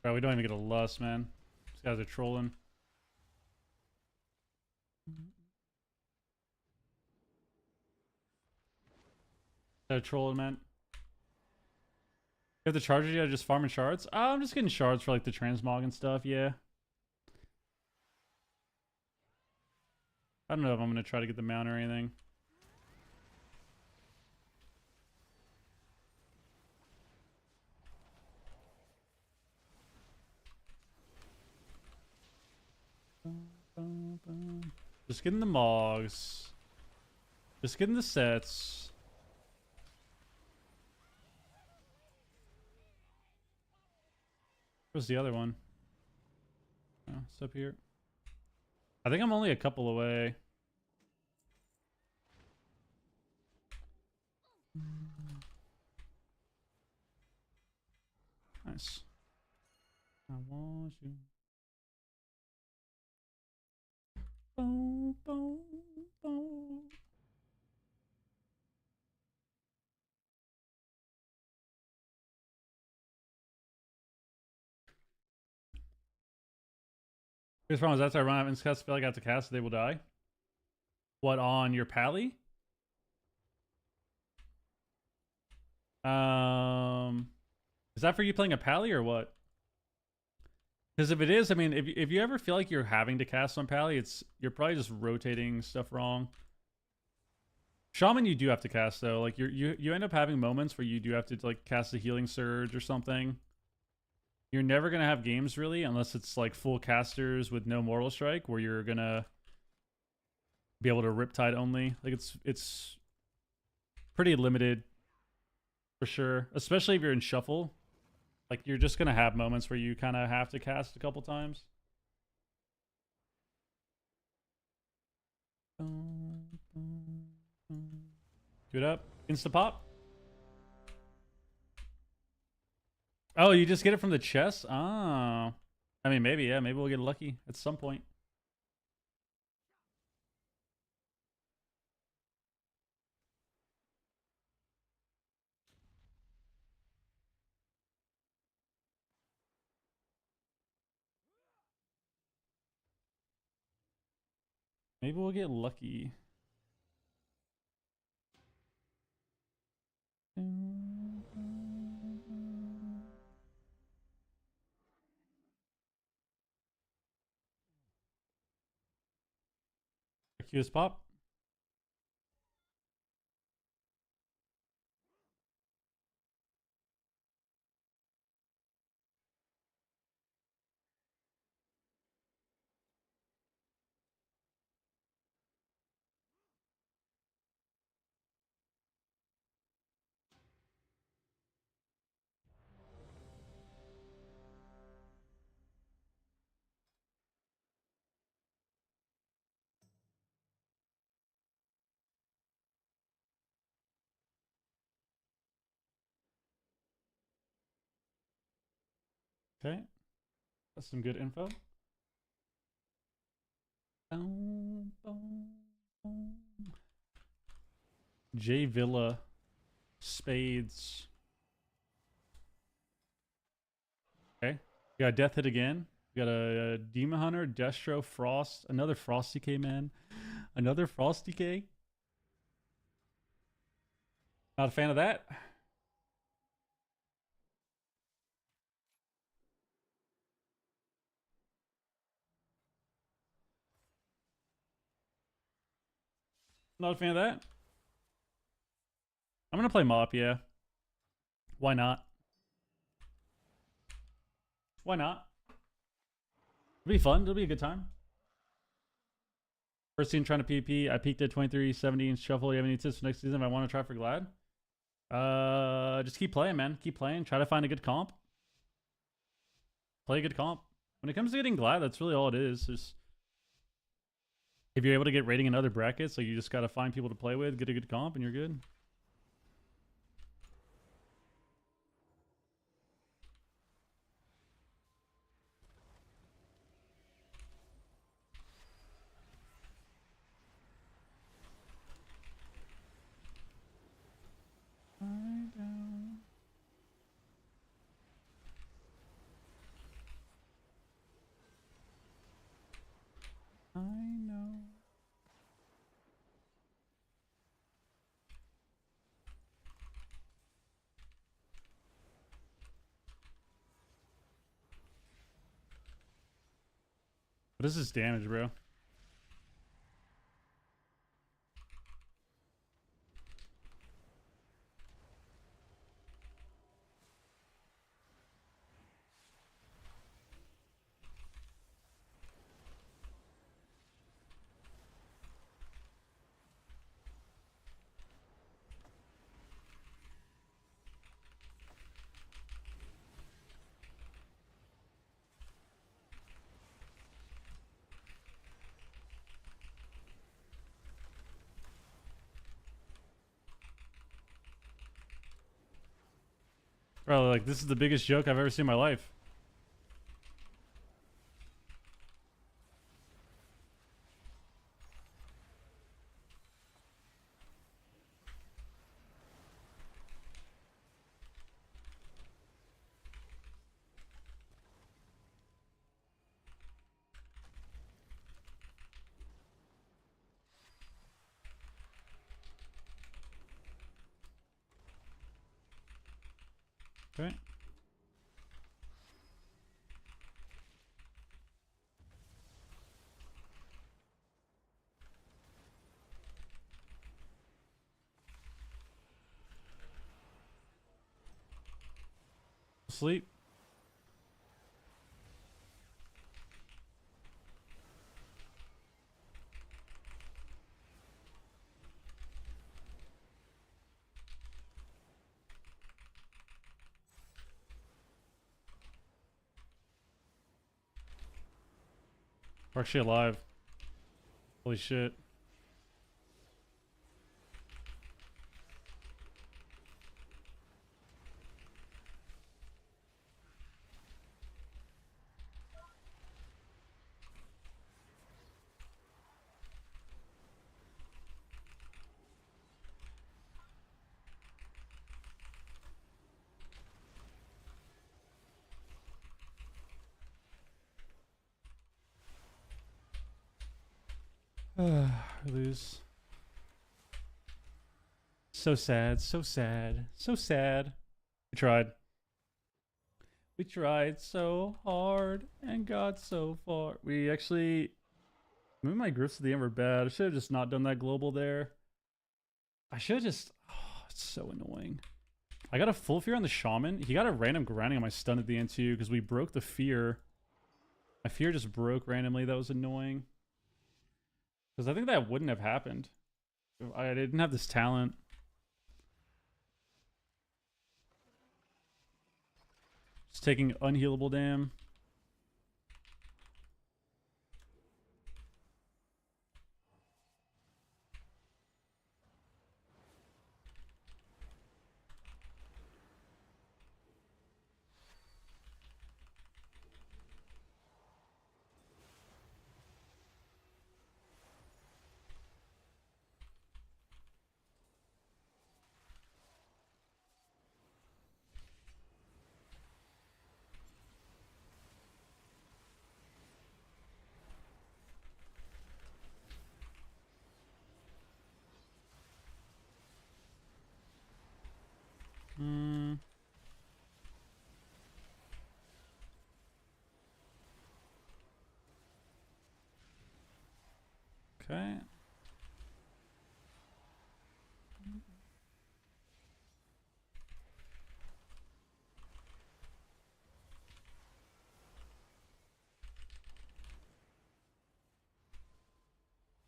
Bro, we don't even get a lust, man. These guys are trolling. They're trolling, man. You have the charges yet? Just farming shards? I'm just getting shards for like the transmog and stuff, yeah. I don't know if I'm gonna try to get the mount or anything. Just getting the mogs. Just getting the sets. Where's the other one? Oh, it's up here. I think I'm only a couple away. Nice. I want you. Boom, boom, boom. Biggest problem is after I run out of instance cast, feel like I have to cast, they will die. What, on your pally? Is that for you playing a pally or what? Because if it is, I mean, if you ever feel like you're having to cast on pally, you're probably just rotating stuff wrong. Shaman, you do have to cast though. Like you end up having moments where you do have to like cast a healing surge or something. You're never gonna have games really unless it's like full casters with no mortal strike, where you're gonna be able to riptide only. Like it's pretty limited for sure, especially if you're in shuffle. Like you're just gonna have moments where you kind of have to cast a couple times. Do it up. Insta pop. Oh, you just get it from the chest? Oh. I mean, maybe, yeah. Maybe we'll get lucky at some point. Maybe we'll get lucky. Q's pop. Okay. That's some good info. J Villa. Spades. Okay. We got Death Hit again. We got a Demon Hunter, Destro, Frost, another Frosty K, man. Another Frosty K. Not a fan of that. Not a fan of that. I'm gonna play Mop, yeah. Why not? Why not? It'll be fun. It'll be a good time. First team trying to PvP. I peaked at 2370 in Shuffle. You have any tips for next season if I want to try for Glad? Just keep playing, man. Keep playing. Try to find a good comp. Play a good comp. When it comes to getting Glad, that's really all it is. Just if you're able to get rating in other brackets, like you just gotta find people to play with, get a good comp, and you're good. I know. What is this damage, bro? Bro, like, this is the biggest joke I've ever seen in my life. Okay. Sleep. We're actually alive. Holy shit. Lose. So sad, so sad, so sad. We tried. We tried so hard and got so far. We actually... Maybe my grips at the end were bad. I should have just not done that global there. I should have just... Oh, it's so annoying. I got a full fear on the shaman. He got a random grinding on my stun at the end too because we broke the fear. My fear just broke randomly. That was annoying. Because I think that wouldn't have happened if I didn't have this talent. Just taking unhealable damn. Okay.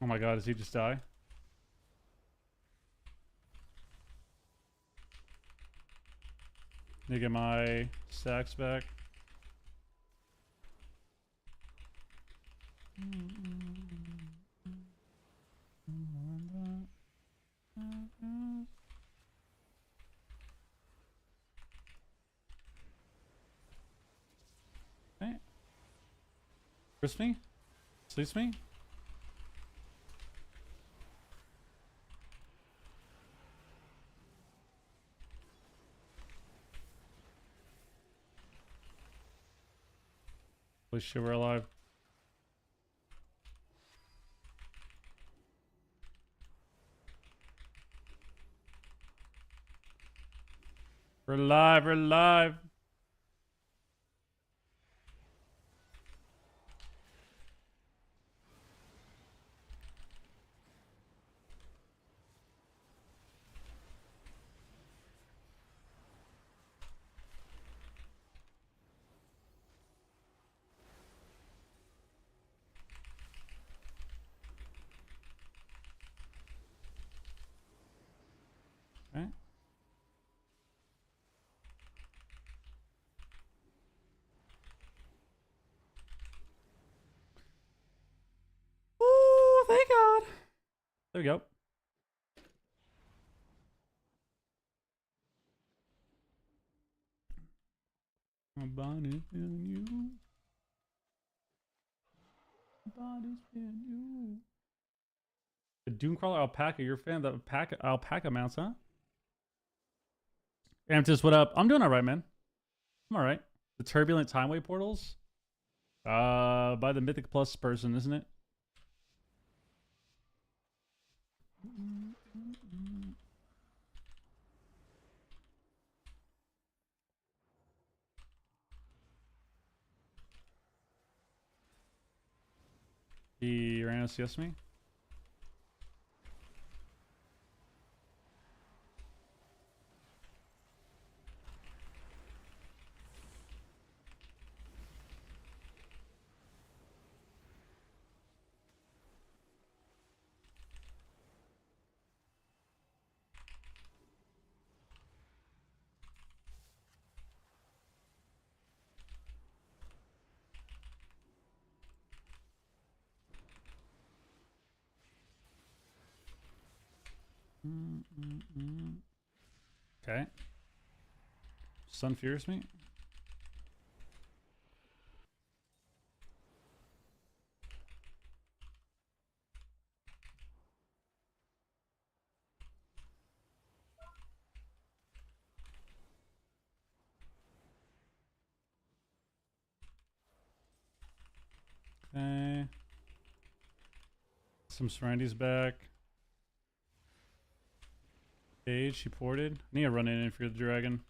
Oh my god, does he just die? Need to get my stacks back. Okay. Crisp me? Sleeps me? Holy shit, we're alive. We're alive, we're alive. Okay. Oh, thank God. There we go. My body's feeling you. My body's feeling you. The Doomcrawler alpaca. You're a fan of the alpaca mounts, huh? Amtis, what up? I'm doing alright, man. I'm alright. The turbulent timeway portals? By the Mythic Plus person, isn't it? He ran OCS me? Okay. Sun fears me. Okay. Some Serendity's back. Cage, she ported. I need to run in for the dragon.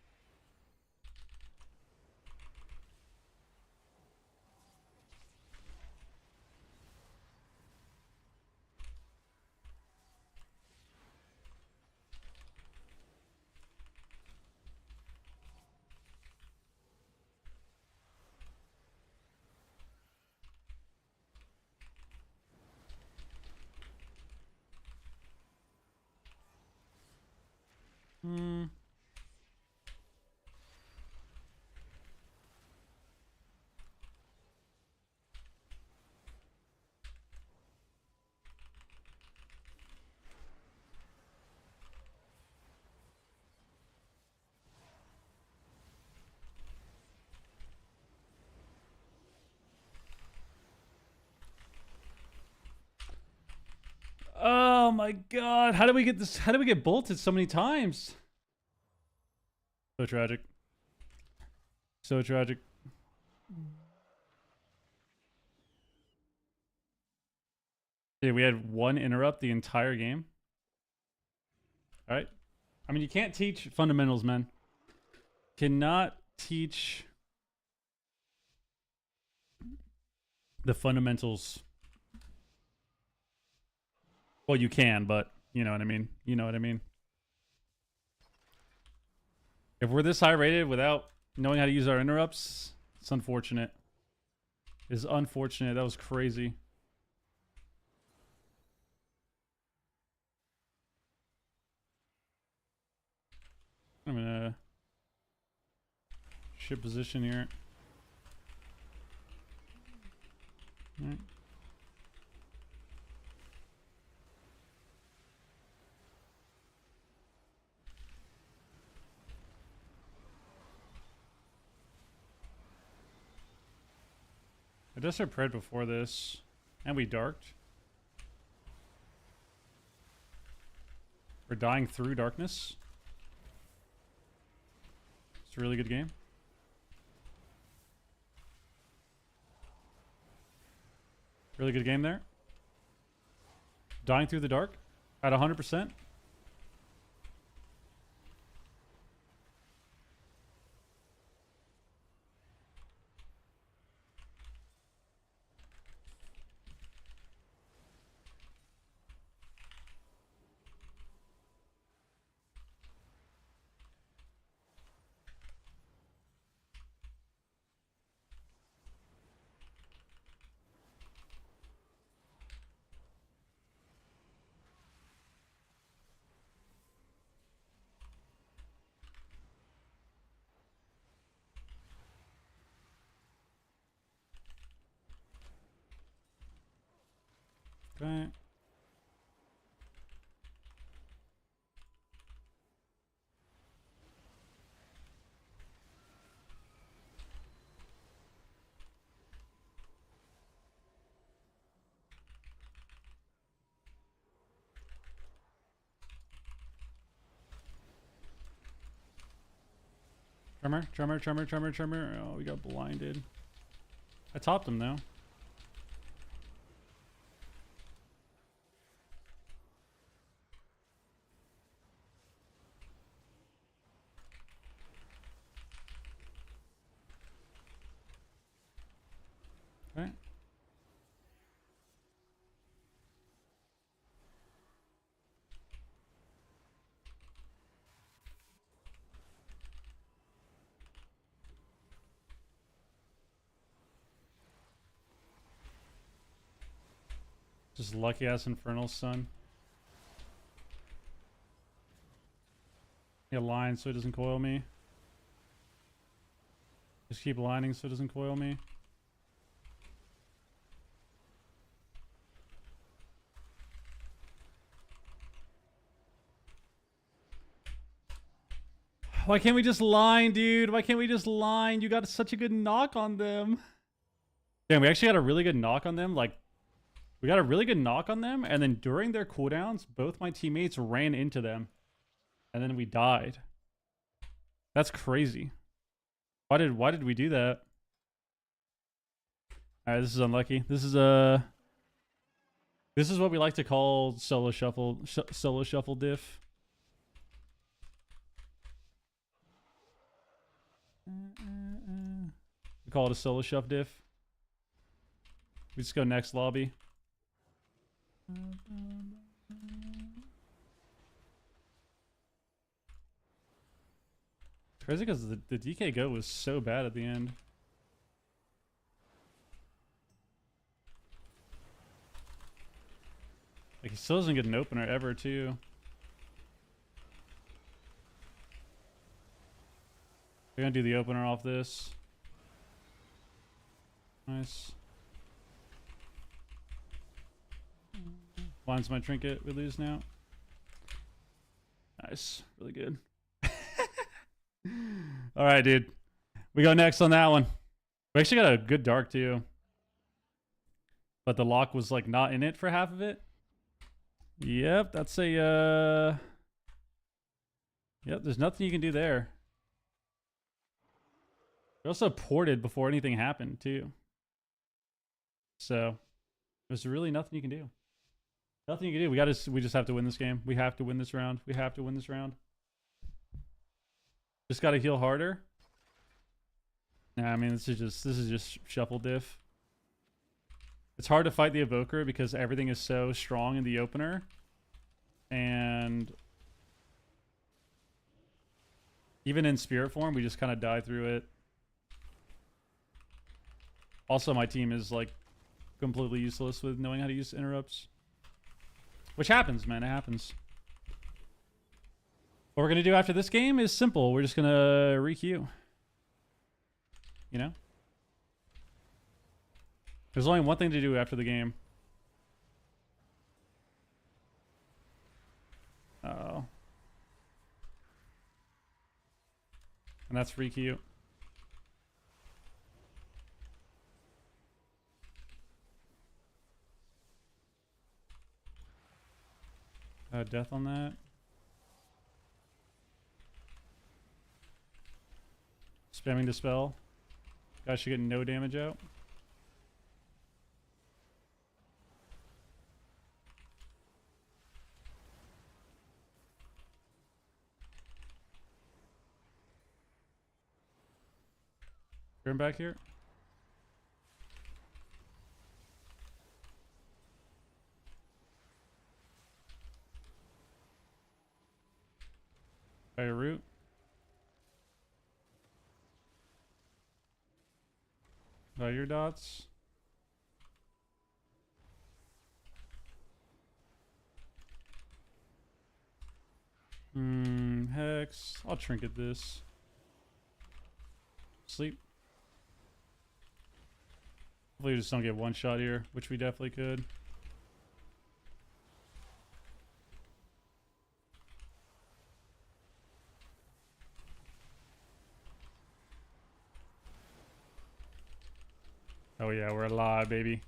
Oh my god. How did we get this? How did we get bolted so many times? So tragic. So tragic. Yeah, we had one interrupt the entire game. Alright. I mean, you can't teach fundamentals, man. Cannot teach the fundamentals. Well, you can, but you know what I mean. You know what I mean. If we're this high rated without knowing how to use our interrupts, it's unfortunate. It's unfortunate. That was crazy. Shit position here. Alright. I just our pred before this, and we darked. We're dying through darkness. It's a really good game. Really good game there. Dying through the dark at 100%. Okay. Tremor. Oh, we got blinded. I topped him though. Okay. Just lucky ass Infernal Sun. He lines so it doesn't coil me. Just keep lining so it doesn't coil me. Why can't we just line, dude? Why can't we just line? You got such a good knock on them. Damn, we actually got a really good knock on them. Like, we got a really good knock on them, and then during their cooldowns, both my teammates ran into them. And then we died. That's crazy. Why did we do that? Alright, this is unlucky. This is what we like to call solo shuffle diff. We call it a solo shuff diff. We just go next lobby. Crazy because the DK go was so bad at the end. Like, he still doesn't get an opener ever, too. We're gonna do the opener off this. Nice. Lines my trinket. We lose now. Nice. Really good. Alright, dude. We go next on that one. We actually got a good dark, too. But the lock was, like, not in it for half of it. Yep, that's a, Yep, there's nothing you can do there. We also ported before anything happened, too. So, there's really nothing you can do. Nothing you can do. We just have to win this game. We have to win this round. We have to win this round. Just got to heal harder. Nah, I mean, this is just shuffle diff. It's hard to fight the Evoker because everything is so strong in the opener. And even in spirit form, we just kind of die through it. Also, my team is like completely useless with knowing how to use interrupts. Which happens, man. It happens. What we're going to do after this game is simple. We're just going to re-queue. you know? There's only one thing to do after the game. Oh. And that's free Q. Death on that. Spamming Dispel. Guys should get no damage out. Turn back here. Fire root. Your dots. Hex. I'll trinket this. Sleep. Hopefully we just don't get one shot here, which we definitely could. Oh yeah, we're alive, baby.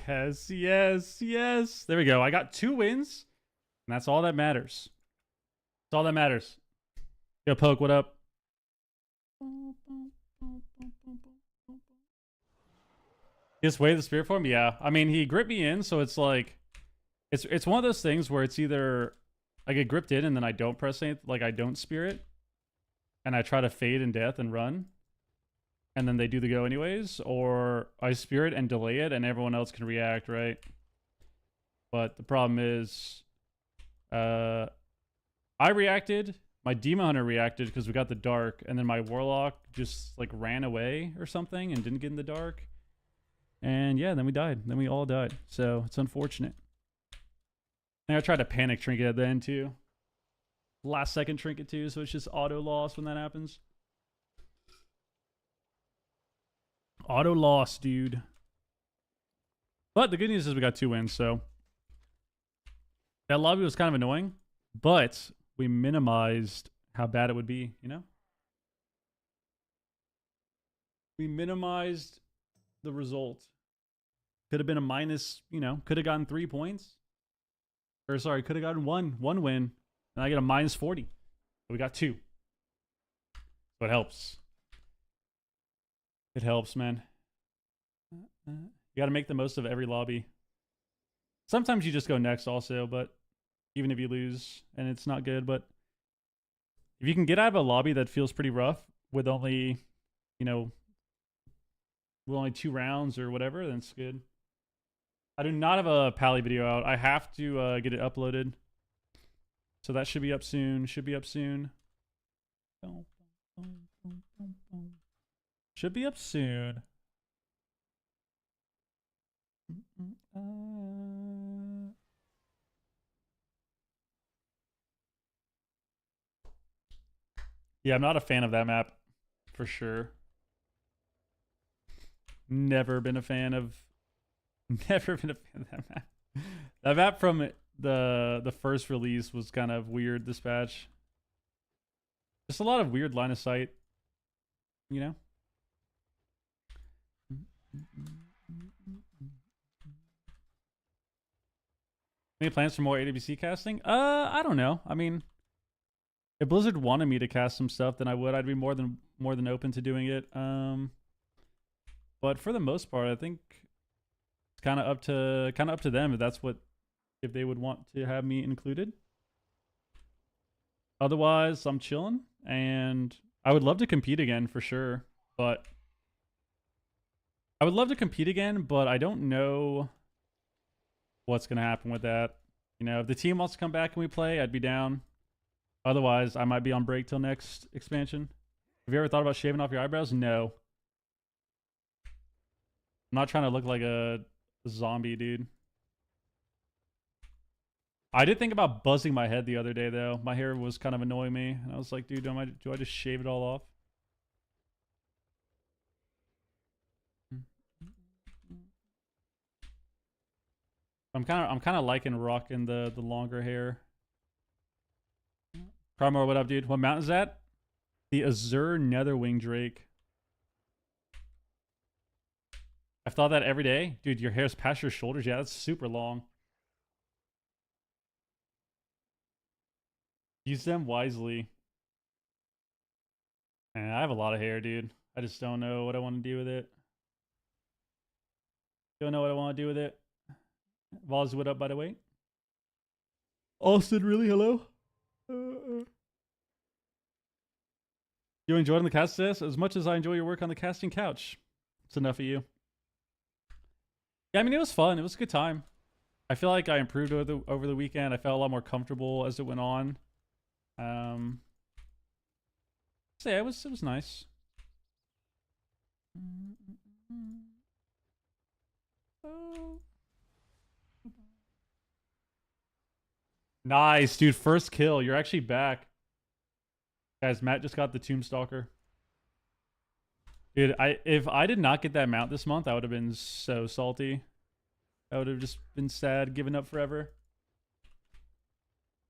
Yes, yes, yes. There we go. I got 2 wins, and that's all that matters. That's all that matters. Yo, Poke, what up? Just wave the spirit form? Yeah. I mean, he gripped me in, so it's like... It's one of those things where it's either I get gripped in and then I don't press anything, like I don't spirit, and I try to fade in death and run, and then they do the go anyways, or I spirit and delay it and everyone else can react, right? But the problem is I reacted, my Demon Hunter reacted because we got the dark, and then my Warlock just like ran away or something and didn't get in the dark. And yeah, then we died. Then we all died. So it's unfortunate. I think I tried to panic trinket at the end too. Last second trinket too, so it's just auto loss when that happens. Auto loss, dude. But the good news is we got 2 wins, so that lobby was kind of annoying, but we minimized how bad it would be, you know? We minimized the result. Could have been a minus, you know, could have gotten 3 points. Or sorry, could have gotten one win, and I get a minus 40. But we got 2. So it helps. It helps, man. You got to make the most of every lobby. Sometimes you just go next also, but even if you lose and it's not good, but if you can get out of a lobby that feels pretty rough with only, you know, with only 2 rounds or whatever, then it's good. I do not have a Pally video out. I have to get it uploaded. So that should be up soon. Should be up soon. Should be up soon. Yeah, I'm not a fan of that map, for sure. Never been a fan of that map. That map from the first release was kind of weird, this patch. Just a lot of weird line of sight, you know? Any plans for more AWC casting? I don't know. I mean, if Blizzard wanted me to cast some stuff, then I would. I'd be more than open to doing it. But for the most part, I think it's kind of up to them if that's what if they would want to have me included. Otherwise, I'm chilling, and I would love to compete again for sure. But I would love to compete again, but I don't know what's gonna happen with that. You know, if the team wants to come back and we play, I'd be down. Otherwise, I might be on break till next expansion. Have you ever thought about shaving off your eyebrows? No. I'm not trying to look like a zombie, dude. I did think about buzzing my head the other day, though. My hair was kind of annoying me, and I was like, dude, do I just shave it all off? I'm kind of liking rocking the longer hair. Primor, what up, dude? What mount is that? The Azure Netherwing Drake. I've thought that every day. Dude, your hair's past your shoulders. Yeah, that's super long. Use them wisely. And I have a lot of hair, dude. I just don't know what I want to do with it. Don't know what I want to do with it. Voz, what up, by the way? Austin, really? Hello? You enjoying the cast test as much as I enjoy your work on the casting couch? It's enough of you. Yeah, I mean, it was fun. It was a good time. I feel like I improved over the weekend. I felt a lot more comfortable as it went on. So yeah, it was nice. Nice, dude. First kill. You're actually back. Guys, Matt just got the Tombstalker. Dude, if I did not get that mount this month, I would have been so salty. I would have just been sad, giving up forever.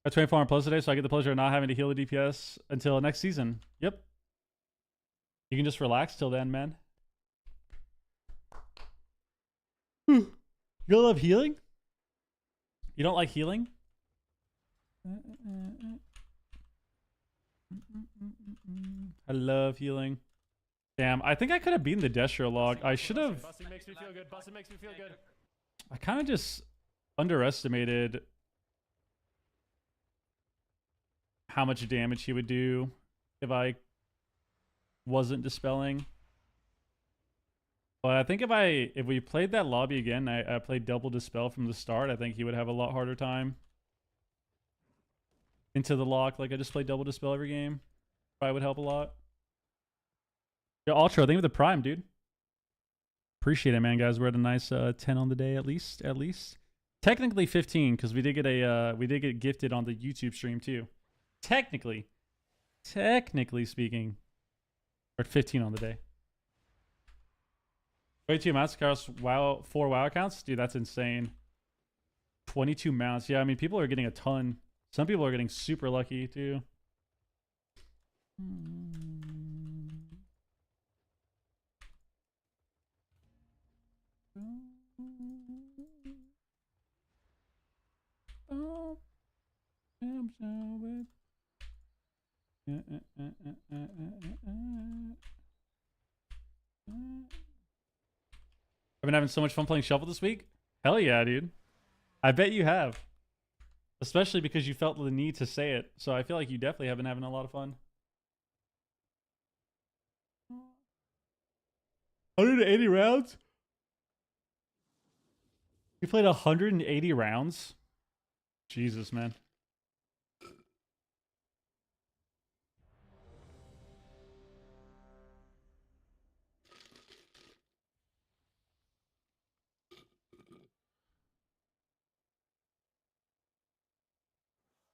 I 24 on plus today, so I get the pleasure of not having to heal the DPS until next season. Yep. You can just relax till then, man. You don't love healing? You don't like healing? I love healing. Damn, I think I could have beaten the Destro log. I should have. Busting makes me feel good. Busting makes me feel good. I kind of just underestimated how much damage he would do if I wasn't dispelling. But I think if we played that lobby again, I played double dispel from the start, I think he would have a lot harder time into the lock. Like I just played double dispel every game. Probably would help a lot. Yo, Ultra, thank you for the prime, dude. Appreciate it, man, guys. We're at a nice 10 on the day at least. Technically 15 because we did get gifted on the YouTube stream too. Technically speaking, we're at 15 on the day. 22 mounts across WoW, 4 WoW accounts, dude. That's insane. 22 mounts. Yeah, I mean, people are getting a ton. Some people are getting super lucky too. I've been having so much fun playing Shovel this week. Hell yeah, dude. I bet you have. Especially because you felt the need to say it. So I feel like you definitely have been having a lot of fun. 180 rounds? You played 180 rounds? Jesus, man.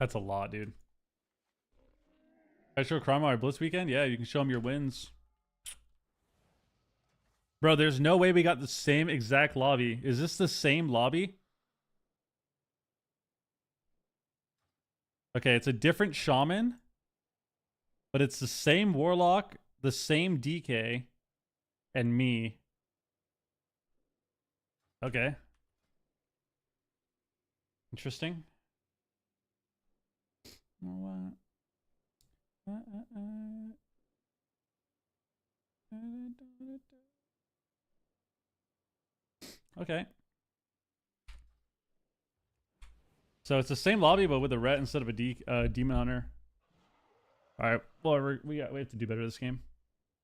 That's a lot, dude. I show Cromwell Blitz weekend? Yeah, you can show him your wins. Bro, there's no way we got the same exact lobby. Is this the same lobby? Okay, it's a different shaman. But it's the same warlock, the same DK, and me. Okay. Interesting. Okay. So it's the same lobby, but with a ret instead of a demon hunter. All right. Well, we have to do better this game.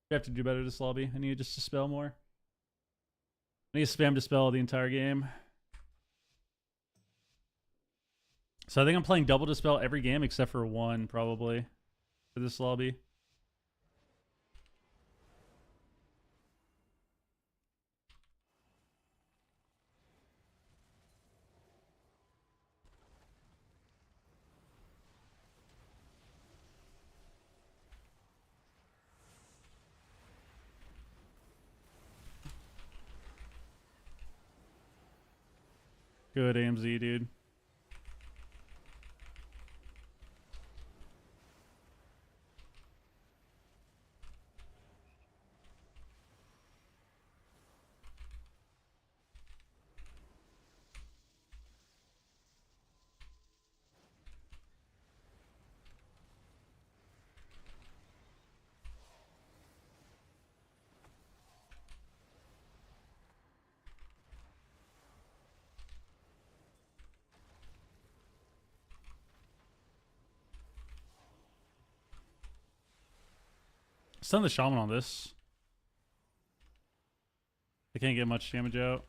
We have to do better this lobby. I need to just dispel more. I need to spam dispel the entire game. So I think I'm playing double dispel every game except for one, probably, for this lobby. Good AMZ, dude. Stun the shaman on this. I can't get much damage out.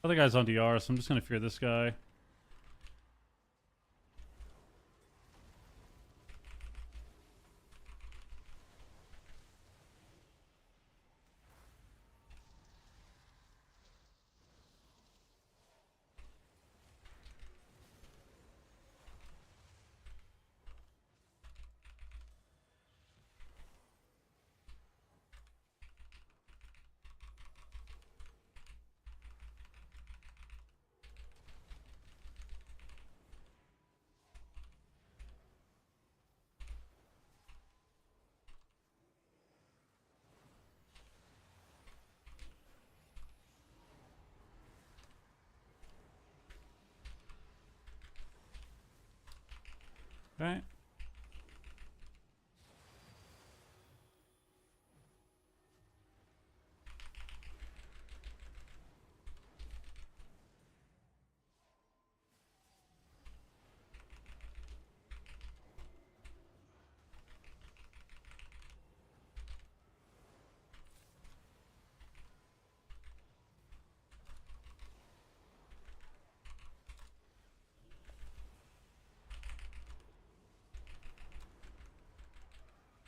Other guy's on DR, so I'm just gonna fear this guy. Right.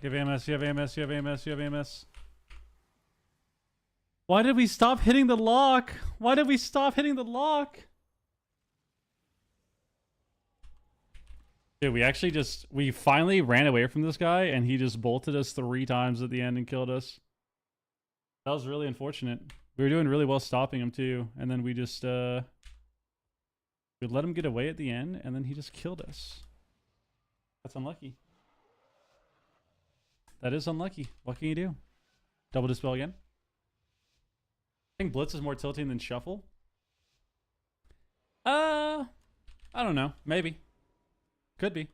You have AMS, you have AMS, you have AMS, you have AMS. Why did we stop hitting the lock? Why did we stop hitting the lock? Dude, we finally ran away from this guy and he just bolted us 3 times at the end and killed us. That was really unfortunate. We were doing really well stopping him too. And then we just, we let him get away at the end and then he just killed us. That's unlucky. That is unlucky. What can you do? Double dispel again? I think Blitz is more tilting than Shuffle. I don't know. Maybe. Could be.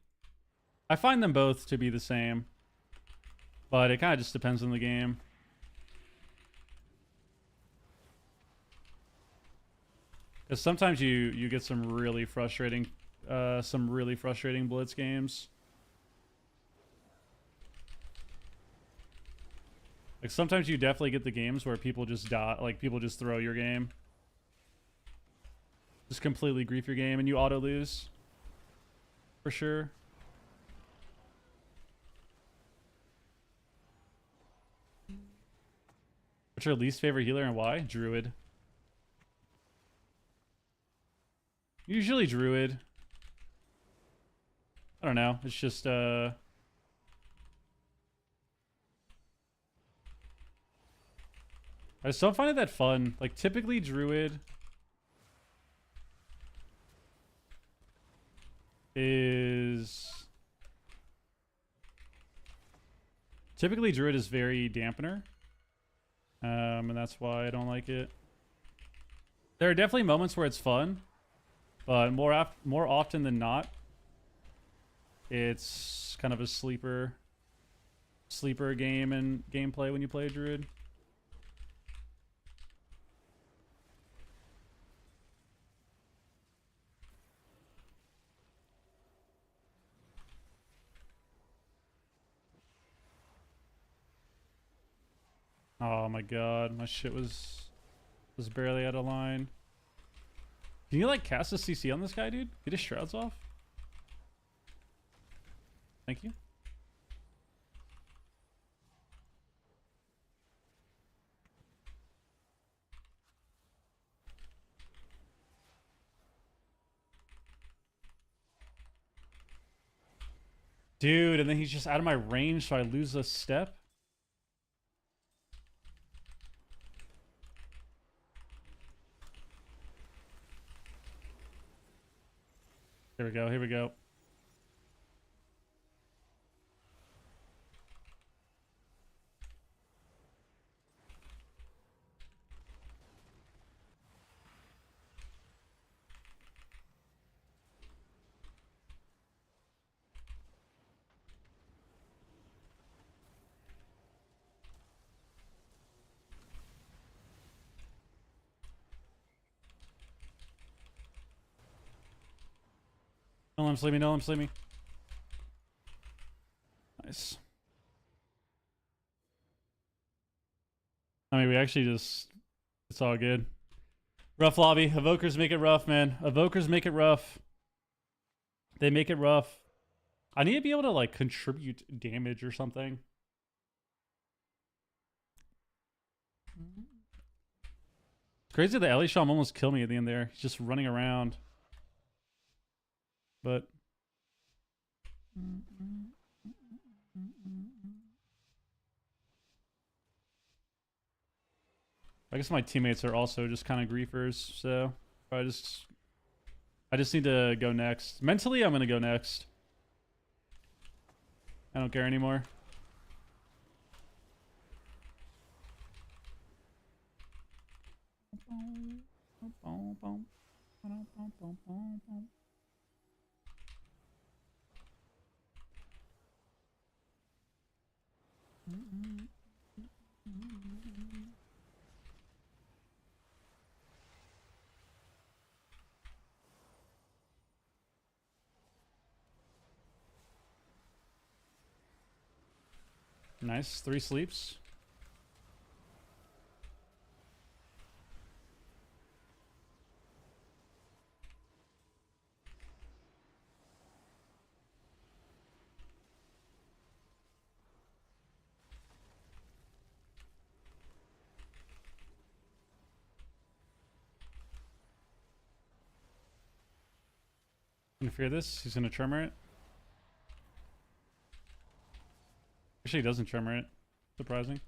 I find them both to be the same. But it kind of just depends on the game. Because sometimes you get some really frustrating Blitz games. Like sometimes you definitely get the games where people just die, like people just throw your game. Just completely grief your game and you auto lose. For sure. What's your least favorite healer and why? Druid. Usually Druid. I don't know. It's just I just don't find it that fun. Like, typically Druid is... Typically Druid is very dampener. And that's why I don't like it. There are definitely moments where it's fun. But more often than not, it's kind of a sleeper game and gameplay when you play a druid. Oh my god, my shit was barely out of line. Can you like cast a CC on this guy, dude? Get his shrouds off. Thank you. Dude, and then he's just out of my range, so I lose a step. Here we go, here we go. No, let him sleep me, no, let him sleep me. Nice. I mean, we actually just... It's all good. Rough lobby. Evokers make it rough, man. Evokers make it rough. They make it rough. I need to be able to, like, contribute damage or something. It's crazy that Elisham almost killed me at the end there. He's just running around. But... I guess my teammates are also just kind of griefers, so I just need to go next. Mentally, I'm gonna go next. I don't care anymore. Nice, 3 sleeps. Gonna fear this. He's gonna tremor it. Actually, he doesn't tremor it. Surprising.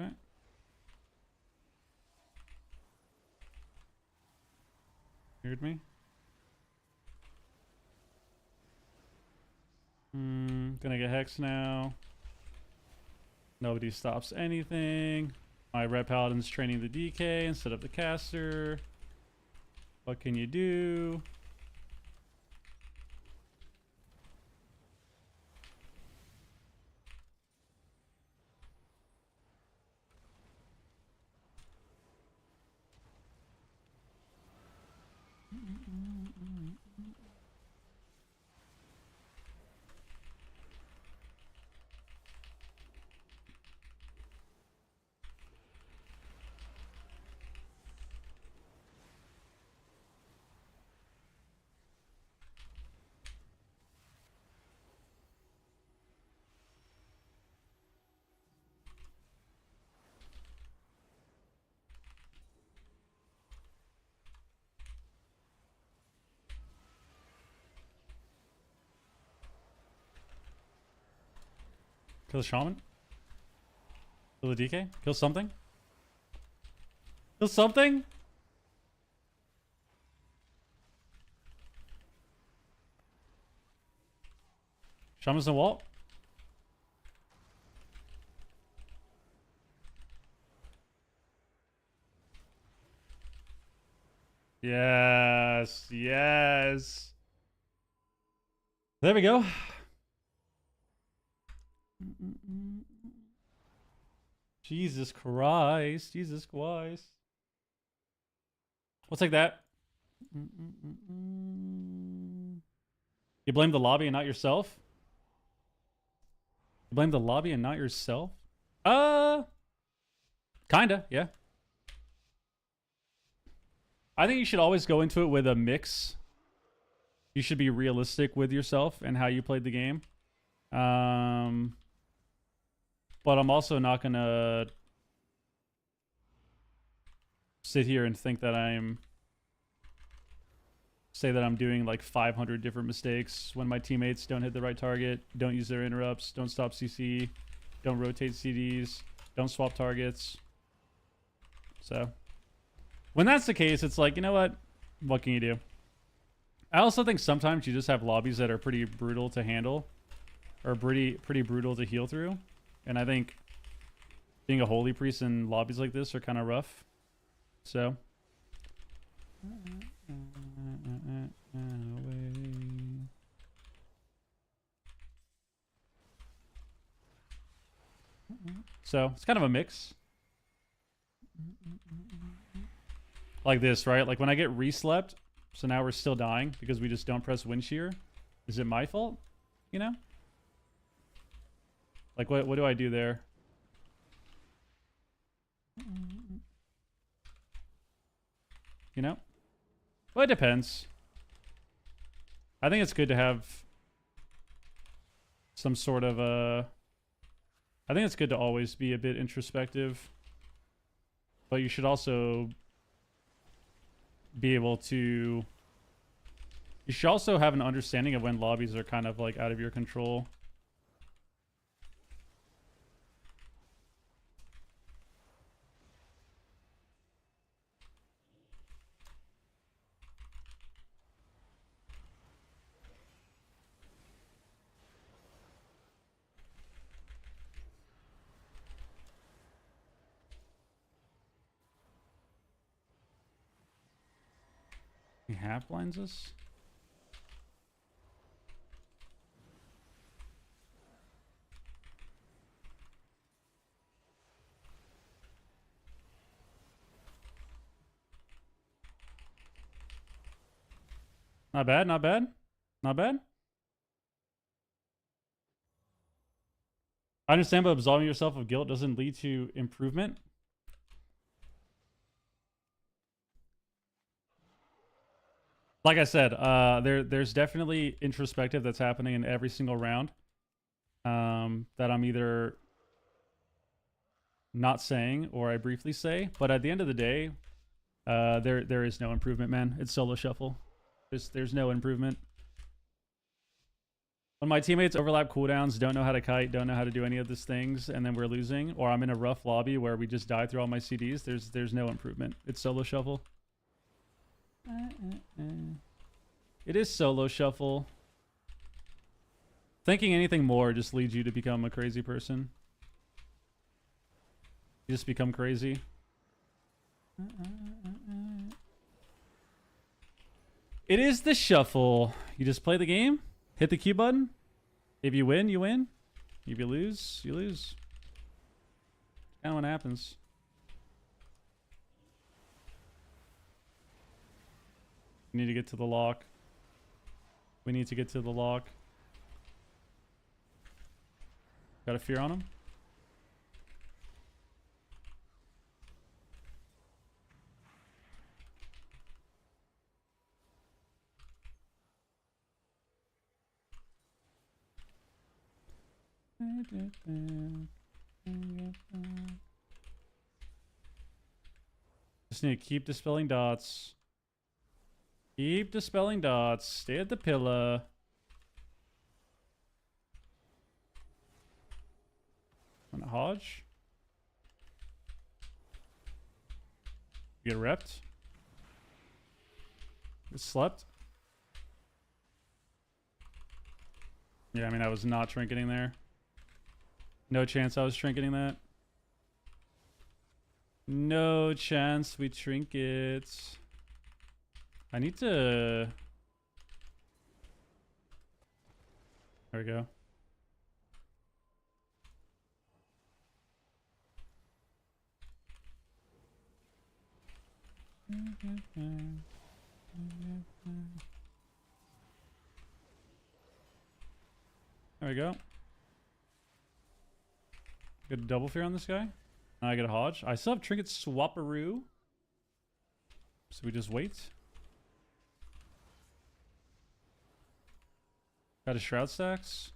Okay. Heard me? Gonna get Hex now. Nobody stops anything. My Red Paladin's training the DK instead of the caster. What can you do? Kill the shaman. Kill the DK. Kill something. Kill something? Shaman's in the wall. Yes, yes. There we go. Jesus Christ. Jesus Christ. We'll take that. You blame the lobby and not yourself? You blame the lobby and not yourself? Kinda, yeah. I think you should always go into it with a mix. You should be realistic with yourself and how you played the game. But I'm also not gonna sit here and think that say that I'm doing like 500 different mistakes when my teammates don't hit the right target, don't use their interrupts, don't stop CC, don't rotate CDs, don't swap targets. So when that's the case, it's like, you know what can you do? I also think sometimes you just have lobbies that are pretty brutal to handle, or pretty brutal to heal through. And I think being a holy priest in lobbies like this are kind of rough. So it's kind of a mix. Like this, right? Like when I get reslept, so now we're still dying because we just don't press wind shear. Is it my fault? You know? Like what do I do there? You know? Well, it depends. I think it's good to have some sort of I think it's good to always be a bit introspective. But you should also be able to... You should also have an understanding of when lobbies are kind of like out of your control. He half blinds us? Not bad, not bad. Not bad. I understand, but absolving yourself of guilt doesn't lead to improvement. Like I said, there's definitely introspective that's happening in every single round. That I'm either not saying or I briefly say. But at the end of the day, there is no improvement, man. It's solo shuffle. There's no improvement. When my teammates overlap cooldowns, don't know how to kite, don't know how to do any of these things, and then we're losing, or I'm in a rough lobby where we just die through all my CDs, there's no improvement. It's solo shuffle. It is solo shuffle. Thinking anything more just leads you to become a crazy person. You just become crazy. It is the shuffle. You just play the game, hit the Q button. If you win, you win. If you lose, you lose. Kind of what happens. We need to get to the lock. We need to get to the lock. Got a fear on him? Just need to keep dispelling dots. Keep dispelling dots. Stay at the pillar. Want a Hodge? You get repped. It slept. Yeah, I mean, I was not trinketing there. No chance I was trinketing that. No chance we trinket. I need to... There we go. There we go. Get a double fear on this guy. Now I get a Hodge. I still have Trinket Swapperoo. So we just wait. Got a Shroud Stacks.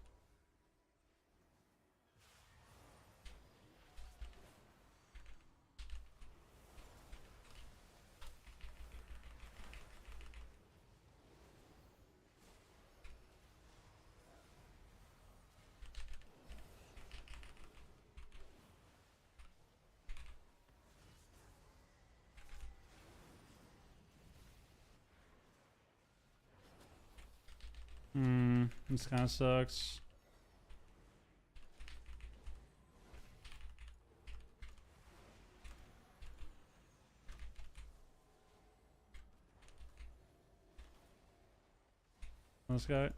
This kind of sucks. This guy.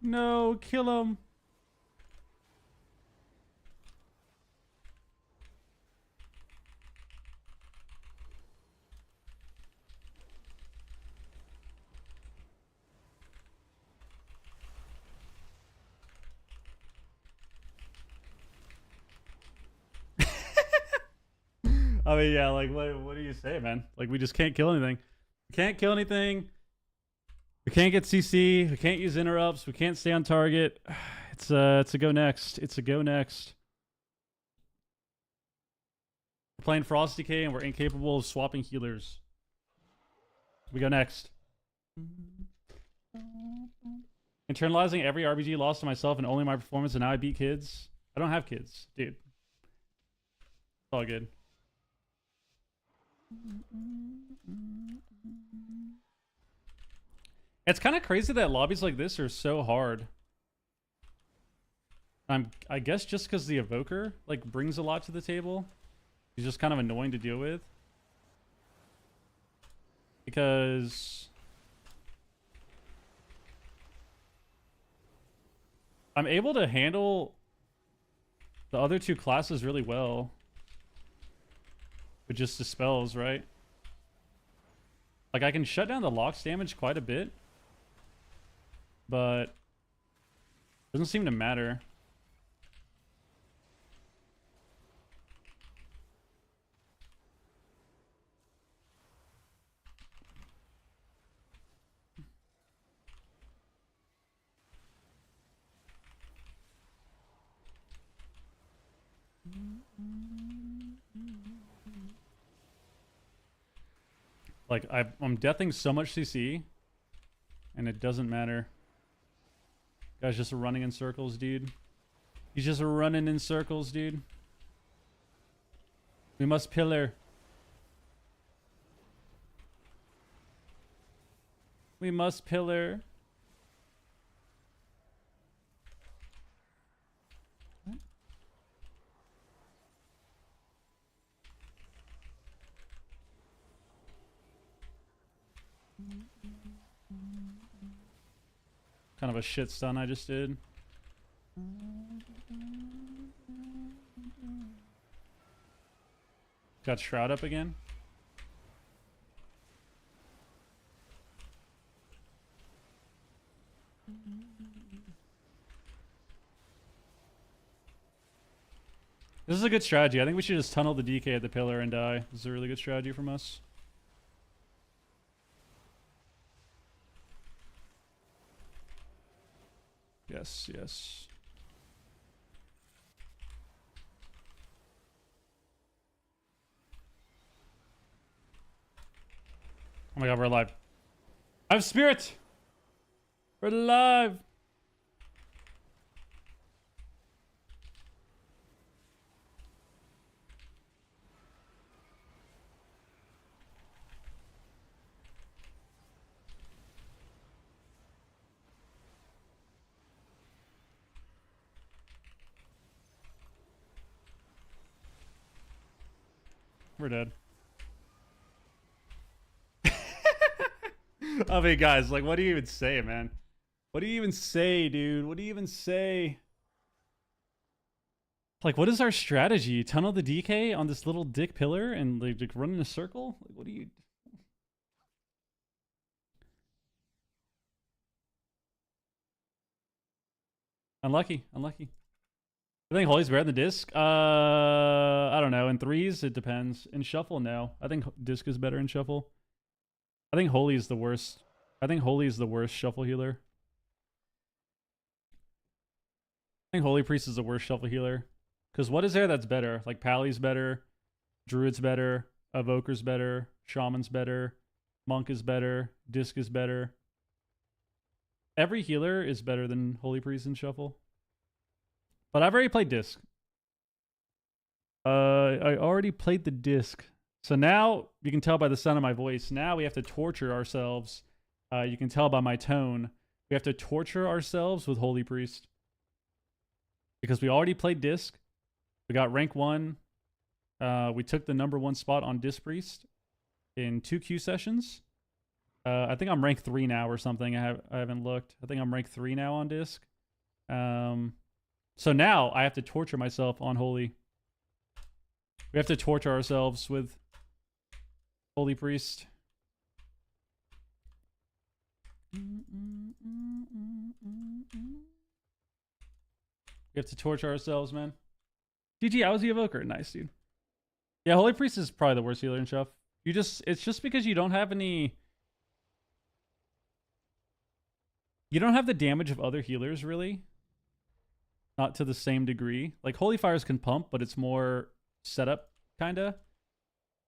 No, kill him. I mean, yeah, like, what do you say, man? Like, we just can't kill anything. We can't kill anything. We can't get CC. We can't use interrupts. We can't stay on target. It's a go next. It's a go next. We're playing Frost Decay and we're incapable of swapping healers. We go next. Internalizing every RBG loss to myself and only my performance, and now I beat kids. I don't have kids, dude. It's all good. It's kind of crazy that lobbies like this are so hard. I guess just because the evoker like brings a lot to the table. He's just kind of annoying to deal with. Because I'm able to handle the other two classes really well. With just dispels, right? Like I can shut down the locks damage quite a bit. But it doesn't seem to matter. Like I'm deathing so much CC and it doesn't matter. Guy's just running in circles, dude. He's just running in circles, dude. We must pillar. We must pillar. Kind of a shit stun I just did. Got Shroud up again. This is a good strategy. I think we should just tunnel the DK at the pillar and die. This is a really good strategy from us. Yes, yes. Oh my god, we're alive. I have spirit! We're alive! We're dead. I mean, guys, like, what do you even say, man? What do you even say, dude? What do you even say? Like, what is our strategy? Tunnel the DK on this little dick pillar and like run in a circle? Like, what do you... Unlucky, unlucky. I think Holy's better than Disc. I don't know. In threes, it depends. In Shuffle, no. I think Disc is better in Shuffle. I think Holy is the worst. I think Holy is the worst Shuffle healer. I think Holy Priest is the worst Shuffle healer. Because what is there that's better? Like, Pally's better. Druid's better. Evoker's better. Shaman's better. Monk is better. Disc is better. Every healer is better than Holy Priest in Shuffle. But I've already played Disc. I already played the Disc. So now, you can tell by the sound of my voice, now we have to torture ourselves. You can tell by my tone. We have to torture ourselves with Holy Priest. Because we already played Disc. We got rank 1. We took the #1 spot on Disc Priest in 2 Q sessions. I think I'm rank 3 now or something. I haven't looked. I think I'm rank 3 now on Disc. So now I have to torture myself on Holy. We have to torture ourselves with Holy Priest. We have to torture ourselves, man. GG, I was the Evoker. Nice, dude. Yeah, Holy Priest is probably the worst healer in Shuff. It's just because you don't have any... You don't have the damage of other healers, really. Not to the same degree. Like, Holy Fires can pump, but it's more setup, kinda.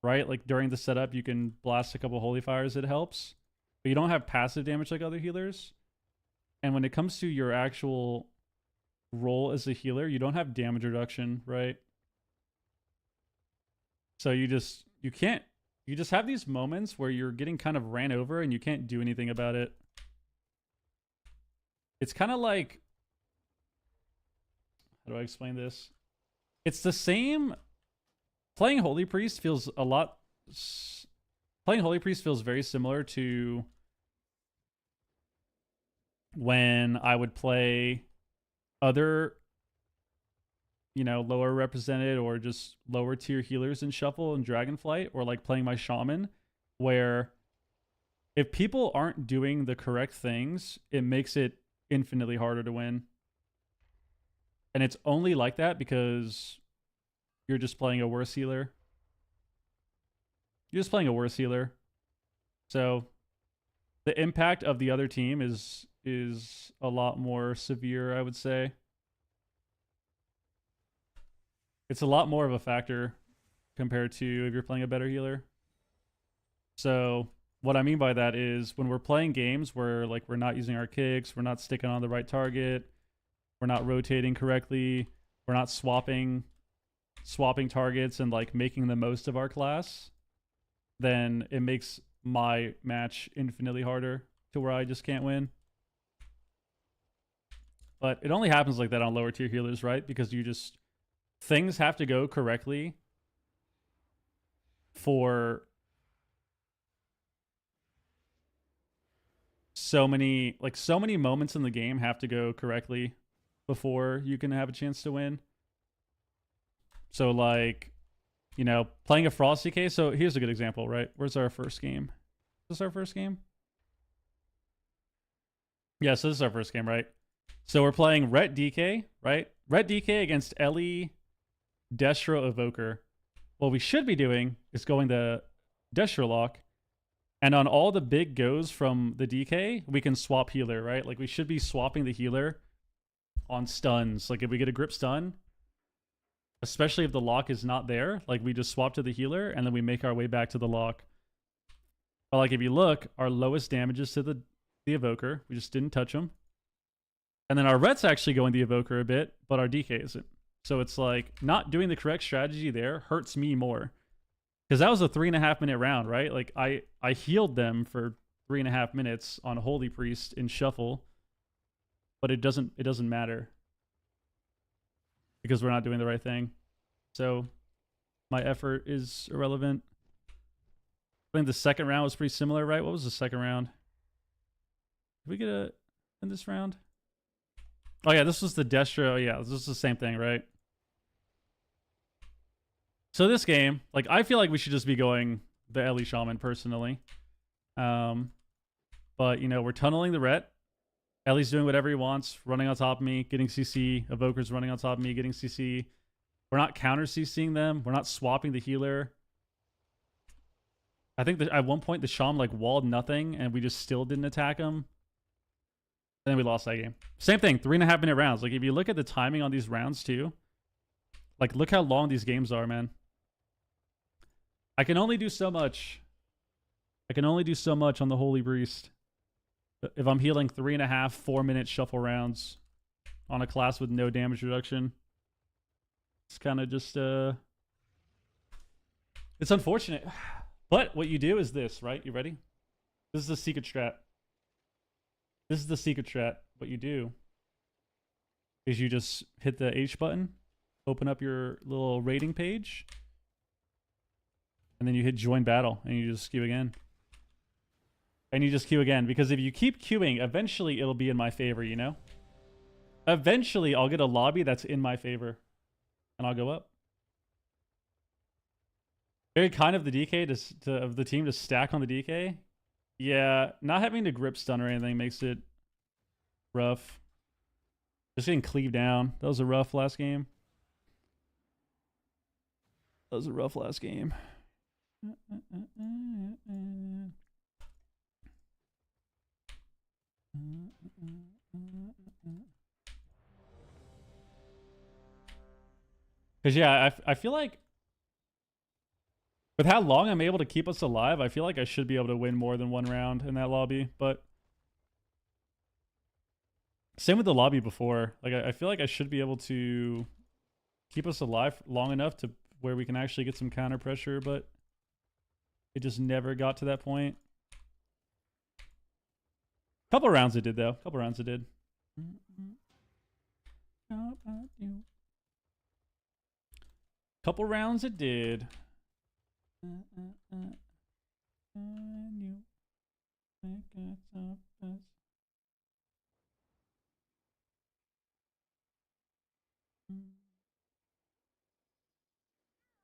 Right? Like, during the setup, you can blast a couple Holy Fires, it helps. But you don't have passive damage like other healers. And when it comes to your actual role as a healer, you don't have damage reduction, right? So you just have these moments where you're getting kind of ran over and you can't do anything about it. It's kind of like, how do I explain this? It's the same. Playing Holy Priest feels a lot. Playing Holy Priest feels very similar to when I would play other, you know, lower represented or just lower tier healers in Shuffle and Dragonflight, or like playing my Shaman, where if people aren't doing the correct things, it makes it infinitely harder to win. And it's only like that because you're just playing a worse healer. You're just playing a worse healer. So the impact of the other team is a lot more severe, I would say. It's a lot more of a factor compared to if you're playing a better healer. So what I mean by that is when we're playing games where like we're not using our kicks, we're not sticking on the right target, we're not rotating correctly, we're not swapping targets and like making the most of our class, then it makes my match infinitely harder to where I just can't win. But it only happens like that on lower tier healers, right? Because things have to go correctly for so many moments in the game have to go correctly before you can have a chance to win. So like, you know, playing a Frosty case. So here's a good example, right? Where's our first game? Is this our first game? Yeah, so this is our first game, right? So we're playing Ret DK, right? Ret DK against Ellie Destro Evoker. What we should be doing is going the Destro lock. And on all the big goes from the DK, we can swap healer, right? Like we should be swapping the healer on stuns. Like if we get a grip stun, especially if the lock is not there, like we just swap to the healer and then we make our way back to the lock. But like if you look, our lowest damage is to the evoker. We just didn't touch him. And then our ret's actually going the evoker a bit, but our DK isn't. So it's like not doing the correct strategy there hurts me more. Because that was a 3.5 minute round, right? Like I healed them for 3.5 minutes on Holy Priest in Shuffle, but it doesn't matter because we're not doing the right thing. So my effort is irrelevant. I think the second round was pretty similar, right? What was the second round? Did we get a in this round? Oh yeah, this was the Destro. Oh, yeah, this is the same thing, right? So this game, like I feel like we should just be going the Ellie Shaman personally. But you know, we're tunneling the Ret. Ellie's doing whatever he wants, running on top of me, getting CC. Evoker's running on top of me, getting CC. We're not counter CCing them. We're not swapping the healer. I think that at one point the Shaman like walled nothing and we just still didn't attack him. And then we lost that game. Same thing, 3.5 minute rounds. Like if you look at the timing on these rounds too, like look how long these games are, man. I can only do so much. I can only do so much on the Holy Priest. If I'm healing 3.5, 4 minute shuffle rounds on a class with no damage reduction, it's kind of just it's unfortunate. But what you do is this, right? You ready? This is the secret strat. This is the secret strat. What you do is you just hit the H button, open up your little rating page, and then you hit join battle and you just queue again. And you just queue again, because if you keep queuing, eventually it'll be in my favor, you know? Eventually I'll get a lobby that's in my favor and I'll go up. Very kind of the DK of the team to stack on the DK. Yeah, not having to grip stun or anything makes it rough. Just getting cleaved down. That was a rough last game. That was a rough last game. Because yeah, I feel like with how long I'm able to keep us alive, I feel like I should be able to win more than one round in that lobby. But same with the lobby before. Like I feel like I should be able to keep us alive long enough to where we can actually get some counter pressure, but it just never got to that point. Couple rounds it did though. Couple rounds it did. Couple rounds it did.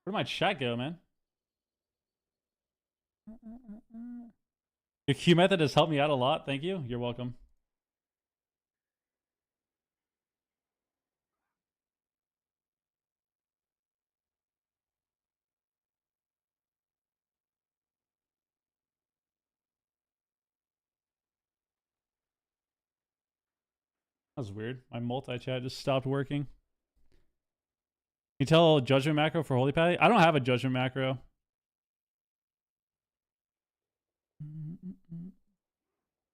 Where'd my chat go, man? Your Q method has helped me out a lot. Thank you. You're welcome. That was weird. My multi-chat just stopped working. You tell judgment macro for Holy Pally? I don't have a judgment macro.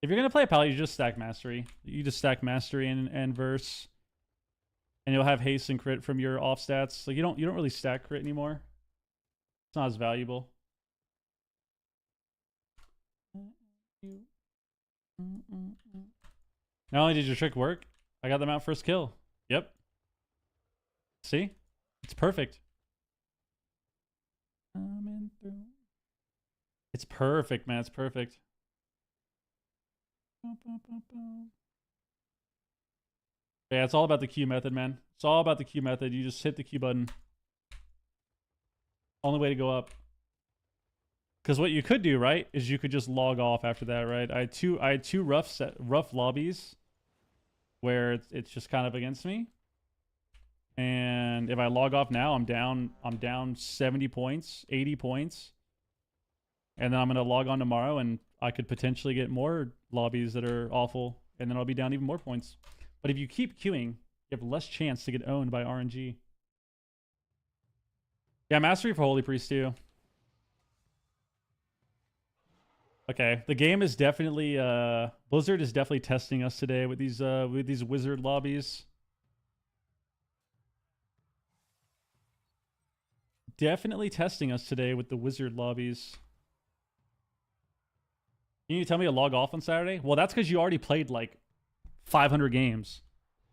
If you're gonna play a Pally, you just stack mastery. You just stack mastery and verse, and you'll have haste and crit from your off stats. Like you don't really stack crit anymore. It's not as valuable. Not only did your trick work, I got them out first kill. Yep. See? It's perfect. It's perfect, man. It's perfect. Yeah, it's all about the Q method, man. It's all about the Q method. You just hit the Q button. Only way to go up. Because what you could do, right, is you could just log off after that, right? I had two rough lobbies where it's just kind of against me. And if I log off now, I'm down 70 points, 80 points. And then I'm gonna log on tomorrow and I could potentially get more lobbies that are awful, and then I'll be down even more points. But if you keep queuing, you have less chance to get owned by RNG. Yeah, mastery for Holy Priest too. Okay, the game is definitely Blizzard is definitely testing us today with these wizard lobbies. Definitely testing us today with the wizard lobbies. Can you tell me to log off on Saturday? Well, that's because you already played like 500 games.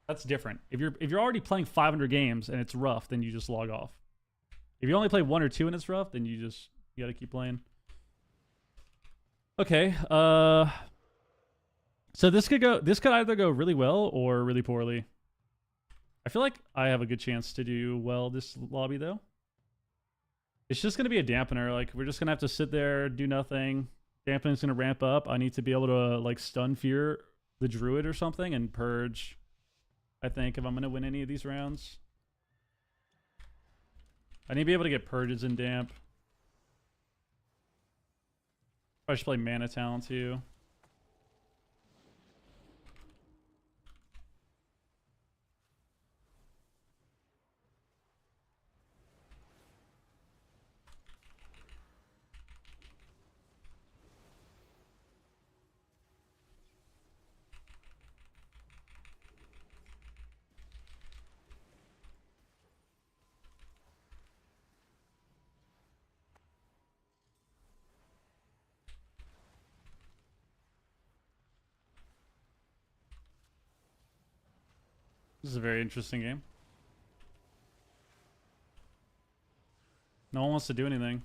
That's different. If you're already playing 500 games and it's rough, then you just log off. If you only play 1 or 2 and it's rough, then you gotta keep playing. Okay. So this could either go really well or really poorly. I feel like I have a good chance to do well this lobby though. It's just gonna be a dampener. Like we're just gonna have to sit there, do nothing. Dampening's gonna ramp up. I need to be able to like stun fear the druid or something and purge. I think if I'm gonna win any of these rounds, I need to be able to get purges in damp. I should play mana talent too. This is a very interesting game. No one wants to do anything.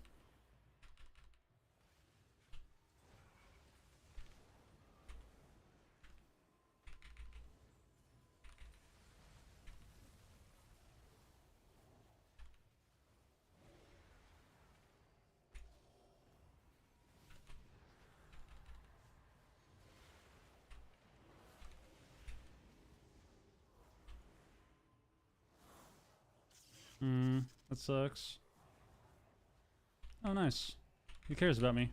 That sucks. Oh, nice. Who cares about me?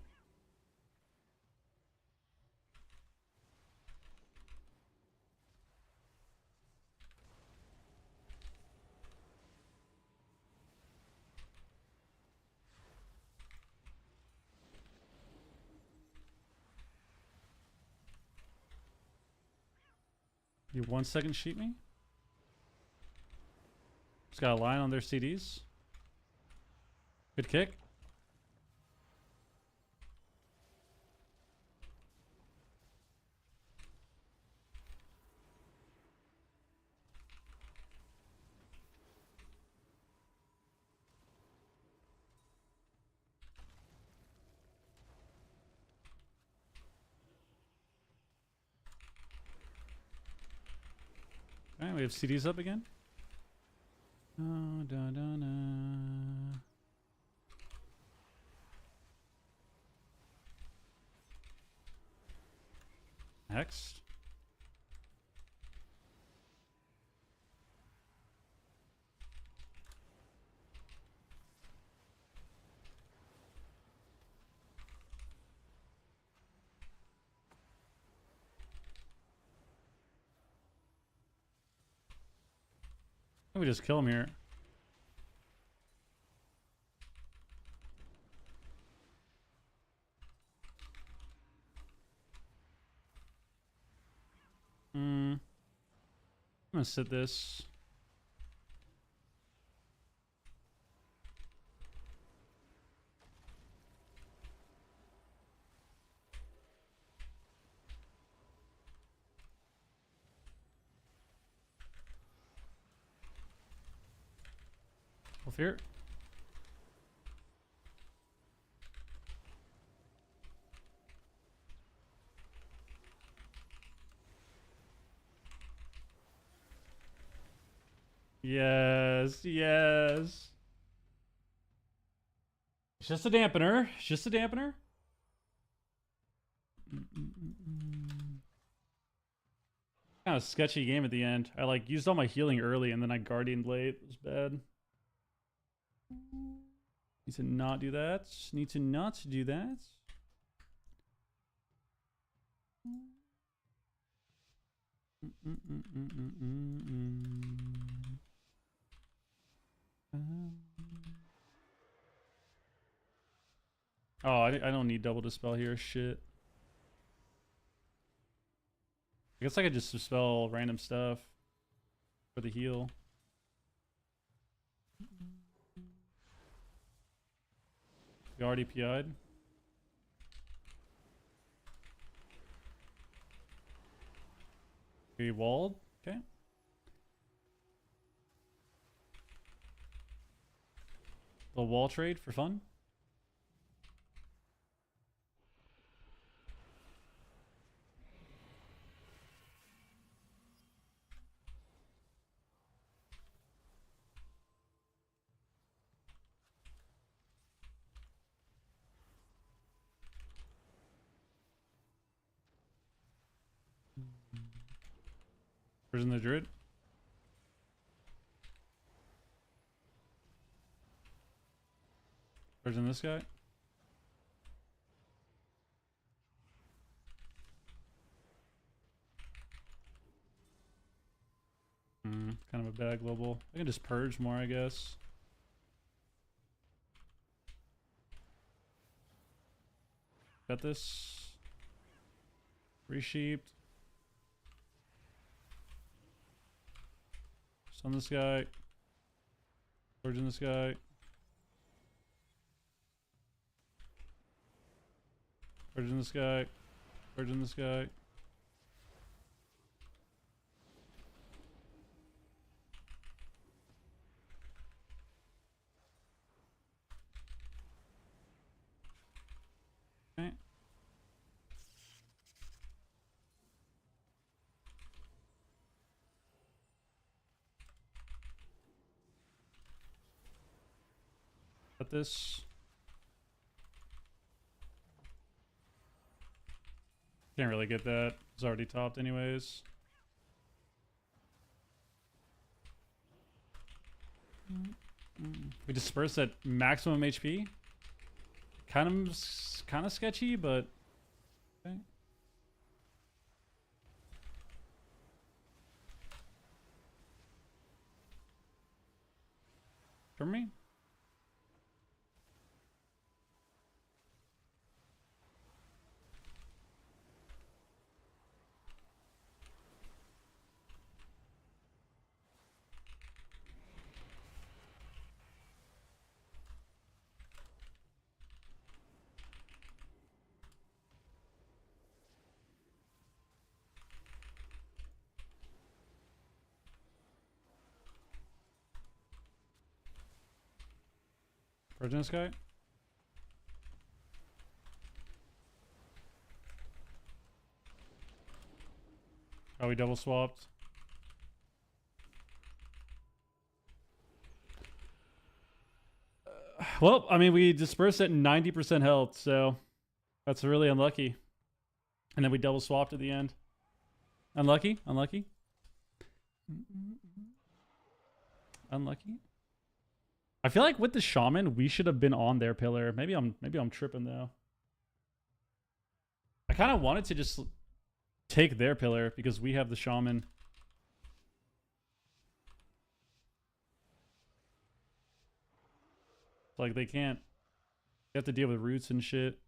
You 1 second sheet me? Just got a line on their CDs. Good kick. Alright, we have CDs up again. Oh, da, da, da. Next. We just kill him here. I'm gonna sit this. Off here. Yes, yes. It's just a dampener. It's just a dampener. Kind of sketchy game at the end. I like used all my healing early and then I guardianed late. It was bad. Need to not do that. Need to not do that. Oh, I don't need double dispel here. Shit. I guess I could just dispel random stuff for the heal. You already PI'd? We walled? Okay. The wall trade for fun? Prison the Druid? Prison this guy? Kind of a bad global. I can just purge more, I guess. Got this. Resheeped. Stun this guy. Purging this guy. Purging this guy. Purging this guy. Okay. Got this. Can't really get that. It's already topped anyways. We disperse at maximum HP. Kind of sketchy, but okay. For me. Purging this guy. Oh, we double swapped. Well, I mean, we dispersed at 90% health, so that's really unlucky. And then we double swapped at the end. Unlucky? Unlucky? Unlucky? I feel like with the shaman, we should have been on their pillar. Maybe I'm tripping though. I kind of wanted to just take their pillar because we have the shaman. Like they can't. They have to deal with roots and shit.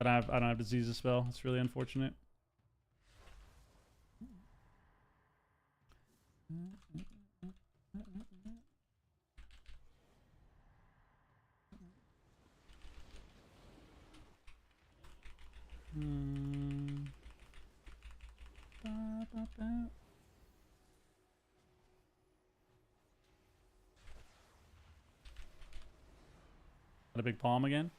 I don't have disease to spell. It's really unfortunate. Got a big palm again.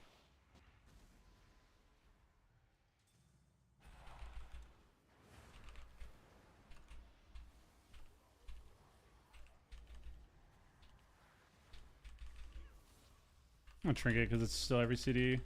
I'm gonna trinket because it's still every CD.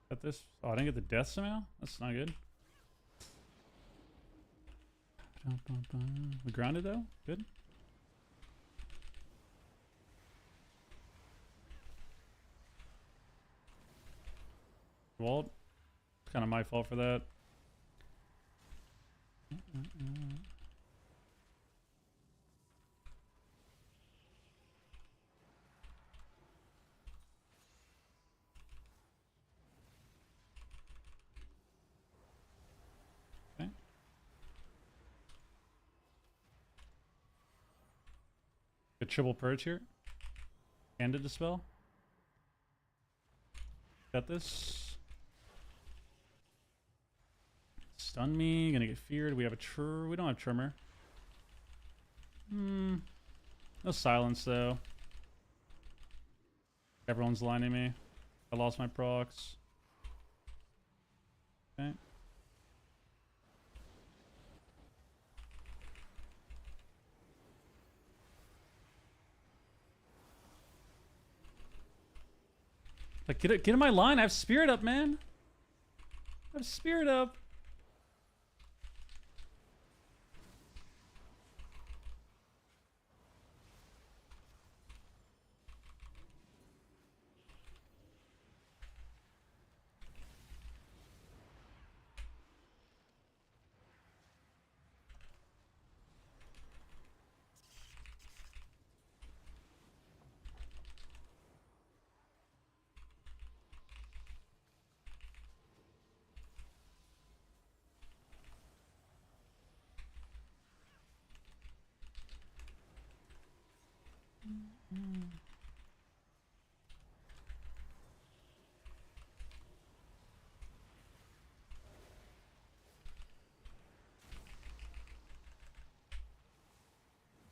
Got this. Oh, I didn't get the death somehow? That's not good. We grounded though? Good. Walt. It's kind of my fault for that. Okay. Good triple purge here. And a dispel. Got this. Stun me. Gonna get feared. We have a we don't have tremor. No silence though. Everyone's lining me. I lost my procs. Okay. Like, get in my line. I have spirit up, man. I have spirit up.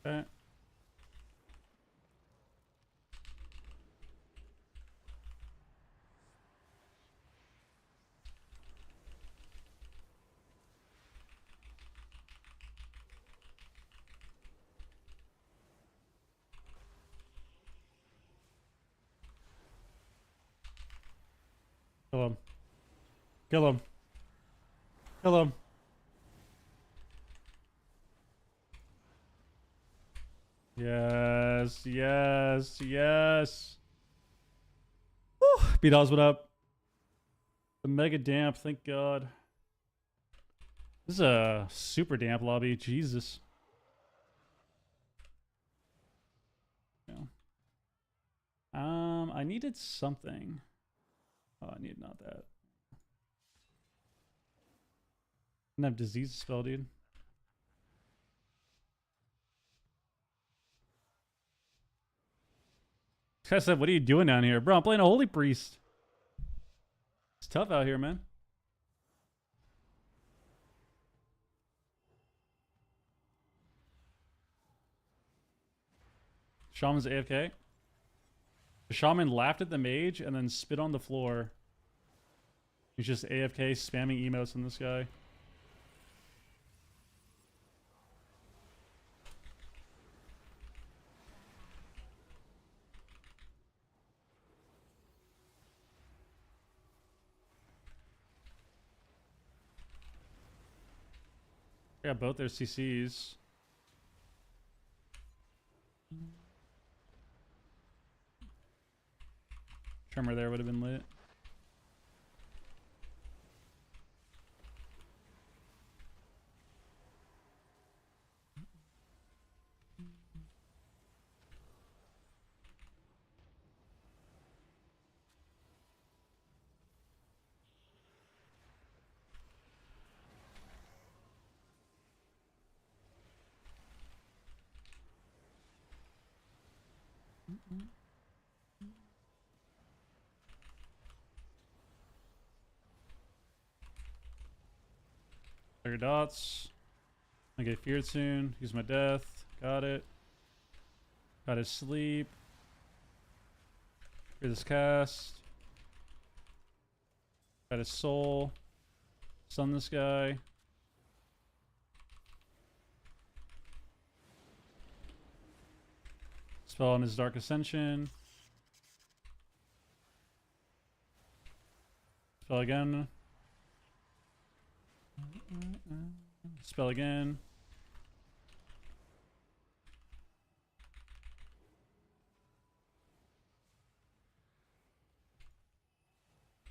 Okay. Kill him. Kill him. Kill him. Yes, yes, yes. Woo! B-Dawes, what up? The mega damp, thank God. This is a super damp lobby, Jesus. Yeah. I needed something. Oh, I need not that. Didn't have disease spell, dude. This guy said, what are you doing down here? Bro, I'm playing a holy priest. It's tough out here, man. Shaman's AFK. The shaman laughed at the mage and then spit on the floor. He's just AFK spamming emotes on this guy. Yeah, both their CCs. Tremor there would have been lit. Clear dots. I get feared soon. Use my death. Got it. Got his sleep. Clear this cast. Got his soul. Stun this guy. Spell on his Dark Ascension. Spell Spell again. Spell again.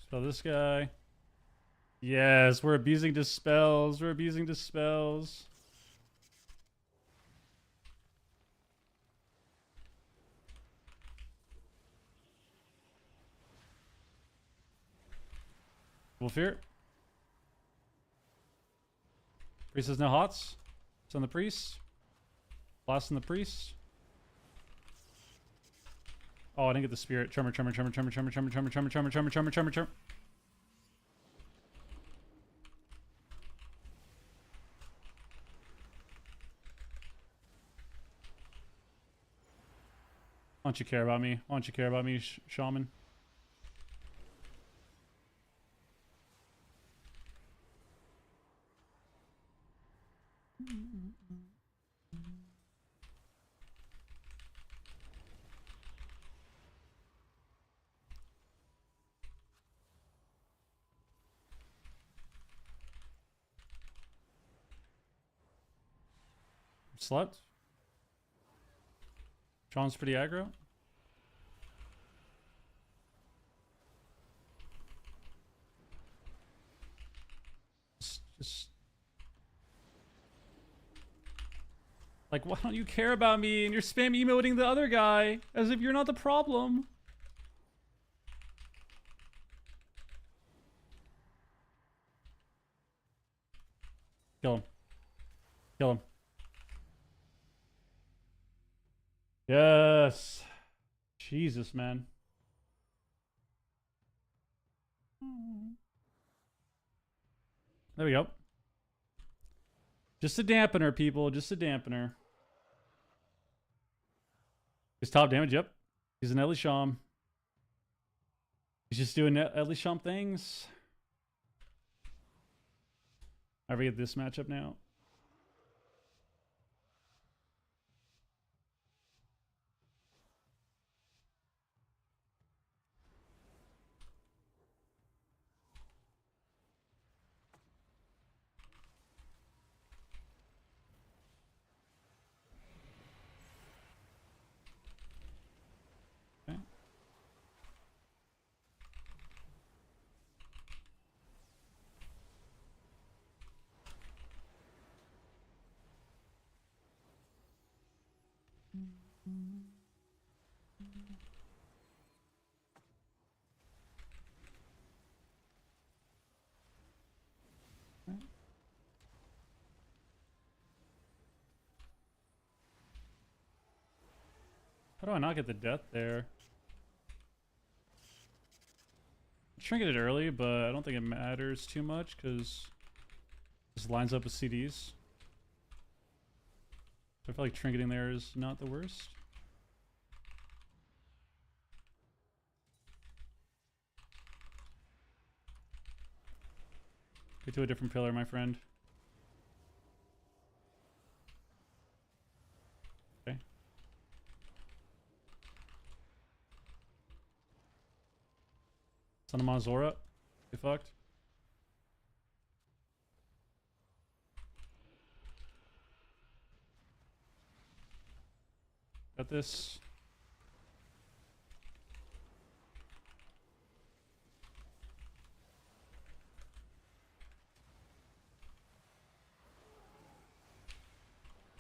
Spell this guy. Yes, we're abusing dispels. We're abusing dispels. Wolfear. Priest has no hots. It's on the priest. Blast on the priest. Oh, I didn't get the spirit. Tremor. Why don't you care about me? Why don't you care about me, shaman? Slept. Sean's pretty aggro. Just like, why don't you care about me? And you're spam emoting the other guy as if you're not the problem. Kill him. Kill him. Yes. Jesus, man. There we go. Just a dampener, people. Just a dampener. He's top damage, yep. He's an Elisham. He's just doing Elisham things. I forget this matchup now. Okay. How do I not get the death there? Trinket it early, but I don't think it matters too much because this lines up with CDs. So I feel like trinketing there is not the worst. Get to a different pillar, my friend. Okay. Son of Mazora. Get fucked. Got this.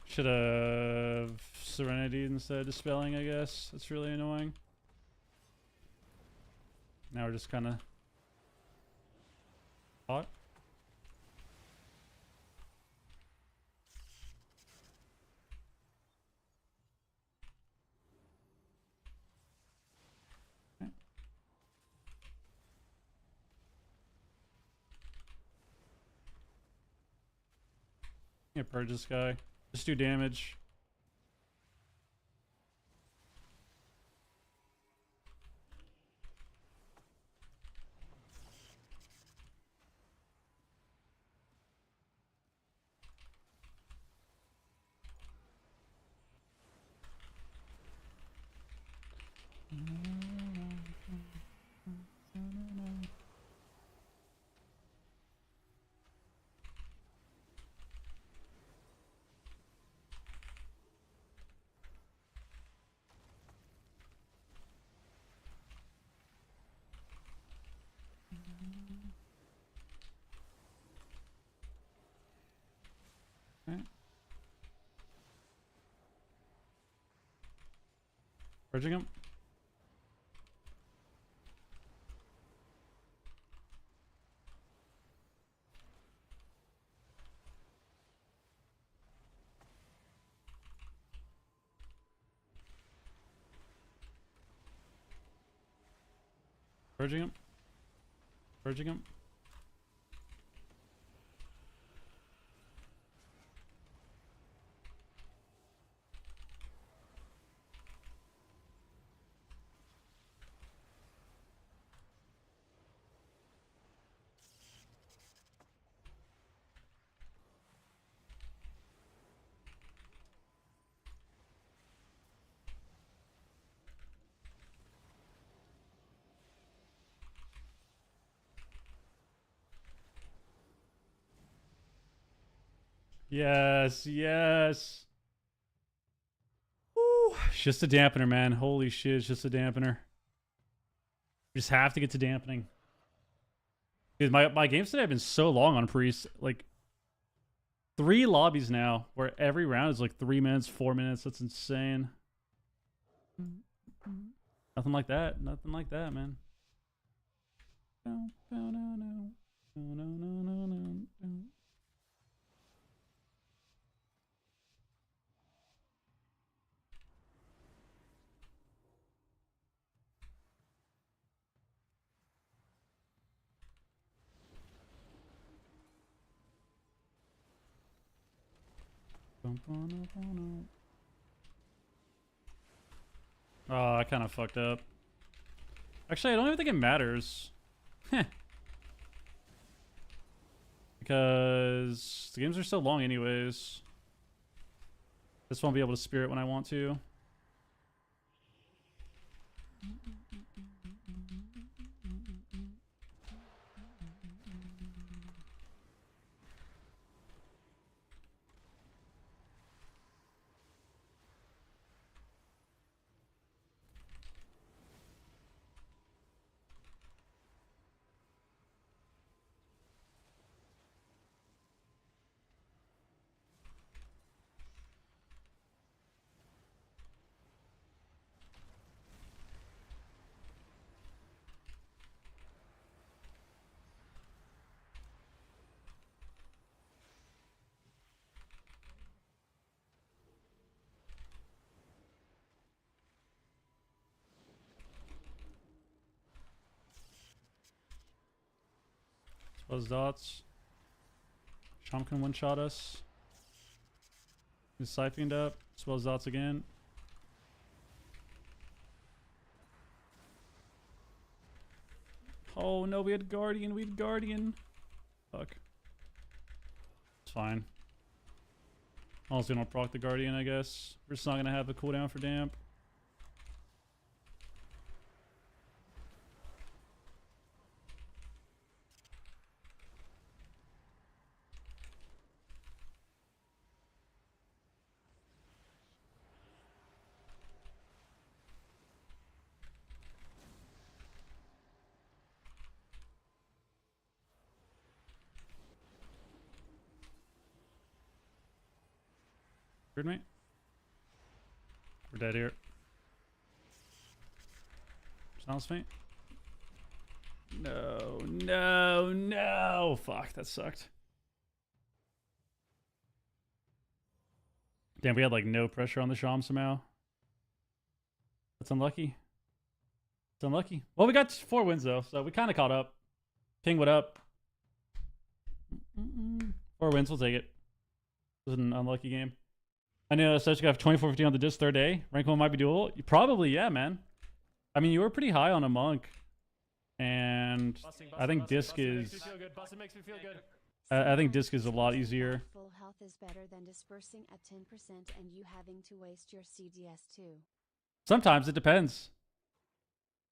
Should have Serenity instead of Dispelling, I guess. That's really annoying. Now we're just kind of hot. Okay. Yeah, purge this guy. Just do damage. Purging him. Purging him. Purging him. Yes, yes. Ooh, it's just a dampener, man. Holy shit, it's just a dampener. We just have to get to dampening. Dude, my games today have been so long on Priest. Like, 3 lobbies now, where every round is like 3 minutes, 4 minutes. That's insane. Nothing like that. Nothing like that, man. No, no, no, no. No, no, no, no, no, no. Oh, I kind of fucked up. Actually, I don't even think it matters. Because the games are so long anyways. Just won't be able to spirit when I want to. Those dots. Chom can one-shot us. He's siphoned up. Swells dots again. Oh no, we had Guardian. We had Guardian. Fuck. It's fine. Also gonna proc the Guardian, I guess. We're just not gonna have a cooldown for damp. Heard me? We're dead here. Sounds faint. No, no, no. Fuck, that sucked. Damn, we had like no pressure on the Sham somehow. That's unlucky. It's unlucky. Well, we got 4 wins though, so we kind of caught up. Ping, what up? 4 wins, we'll take it. It was an unlucky game. I know such guy have 2450 on the disc 3rd day. Rank 1 might be doable. Probably, yeah, man. I mean, you were pretty high on a monk. And I think disc is... I think disc is a lot easier. Full health is better than dispersing at 10% and you having to waste your CDS too. Sometimes it depends.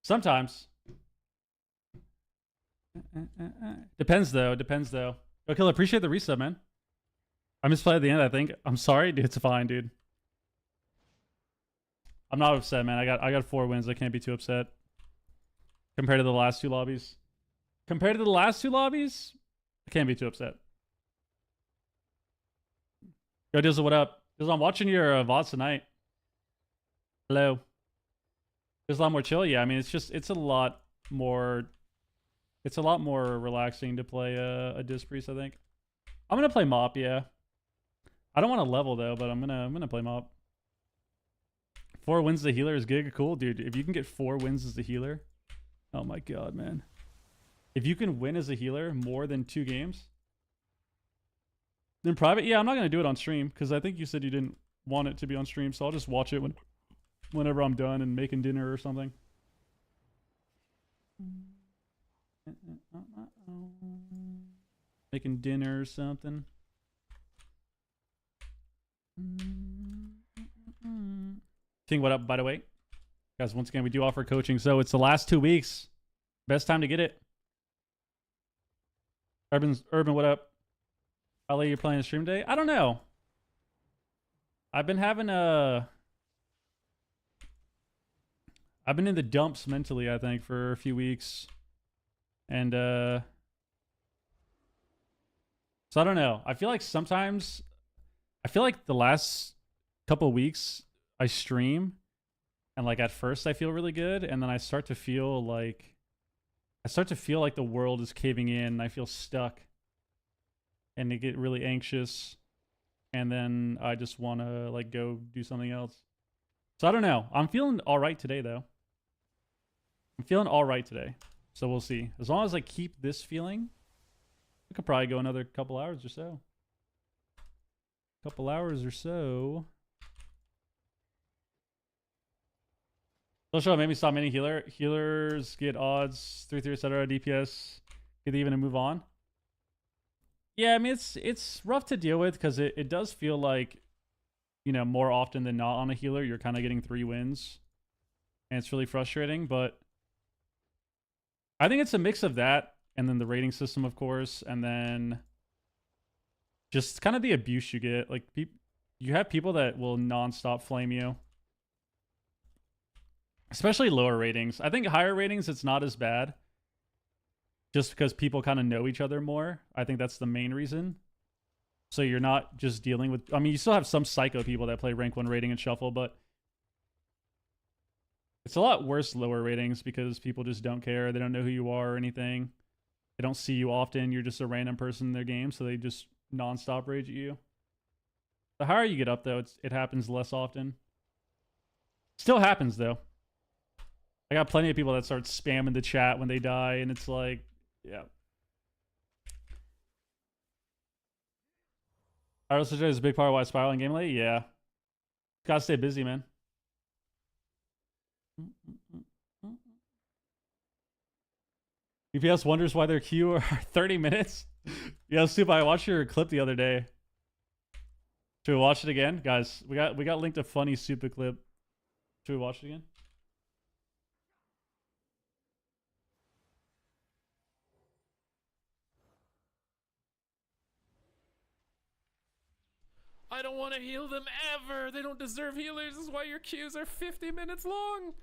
Sometimes. Depends though. Depends though. Okay, I appreciate the resub, man. I misplayed at the end, I think. I'm sorry, dude. It's fine, dude. I'm not upset, man. I got 4 wins. I can't be too upset. Compared to the last 2 lobbies. Compared to the last 2 lobbies, I can't be too upset. Yo, Dizzle, what up? Dizzle, I'm watching your VODs tonight. Hello. There's a lot more chill. Yeah, I mean, it's a lot more relaxing to play a Disc Priest, I think. I'm gonna play Mop, yeah. I don't want to level though, but I'm gonna play Mop. 4 wins as a healer is good. Cool, dude. If you can get 4 wins as a healer, oh my god, man. If you can win as a healer more than 2 games, then private, yeah, I'm not gonna do it on stream because I think you said you didn't want it to be on stream, so I'll just watch it whenever I'm done and making dinner or something. Making dinner or something. King, what up, by the way? Guys, once again, we do offer coaching, so it's the last 2 weeks. Best time to get it. Urban, what up? Ali, you're playing stream day? I don't know. I've been having I've been in the dumps mentally, I think, for a few weeks. And so I don't know. I feel like sometimes the last couple weeks I stream and like at first I feel really good, and then I start to feel like the world is caving in and I feel stuck. And I get really anxious, and then I just want to like go do something else. So I don't know. I'm feeling all right today, though. I'm feeling all right today. So we'll see. As long as I keep this feeling, I could probably go another couple hours or so. Social made me stop many healers get odds 3-3 etc. DPS get even and move on. Yeah, I mean it's rough to deal with because it does feel like, you know, more often than not on a healer you're kind of getting 3 wins, and it's really frustrating. But I think it's a mix of that, and then the rating system, of course, and then just kind of the abuse you get. Like you have people that will nonstop flame you, especially lower ratings. I think higher ratings it's not as bad, just because people kind of know each other more. I think that's the main reason. So you're not just dealing with... I mean, you still have some psycho people that play rank 1 rating and shuffle, but it's a lot worse lower ratings because people just don't care. They don't know who you are or anything. They don't see you often. You're just a random person in their game, so they just nonstop rage at you. The higher you get up, though, it happens less often. Still happens, though. I got plenty of people that start spamming the chat when they die, and it's like... Yeah. Iris is a big part of why spiraling game late. Yeah. Gotta stay busy, man. UPS wonders why their queue are 30 minutes. Yeah, Soup, I watched your clip the other day. Should we watch it again? Guys, we got linked a funny Super clip. Should we watch it again? I don't want to heal them ever. They don't deserve healers. This is why your queues are 50 minutes long.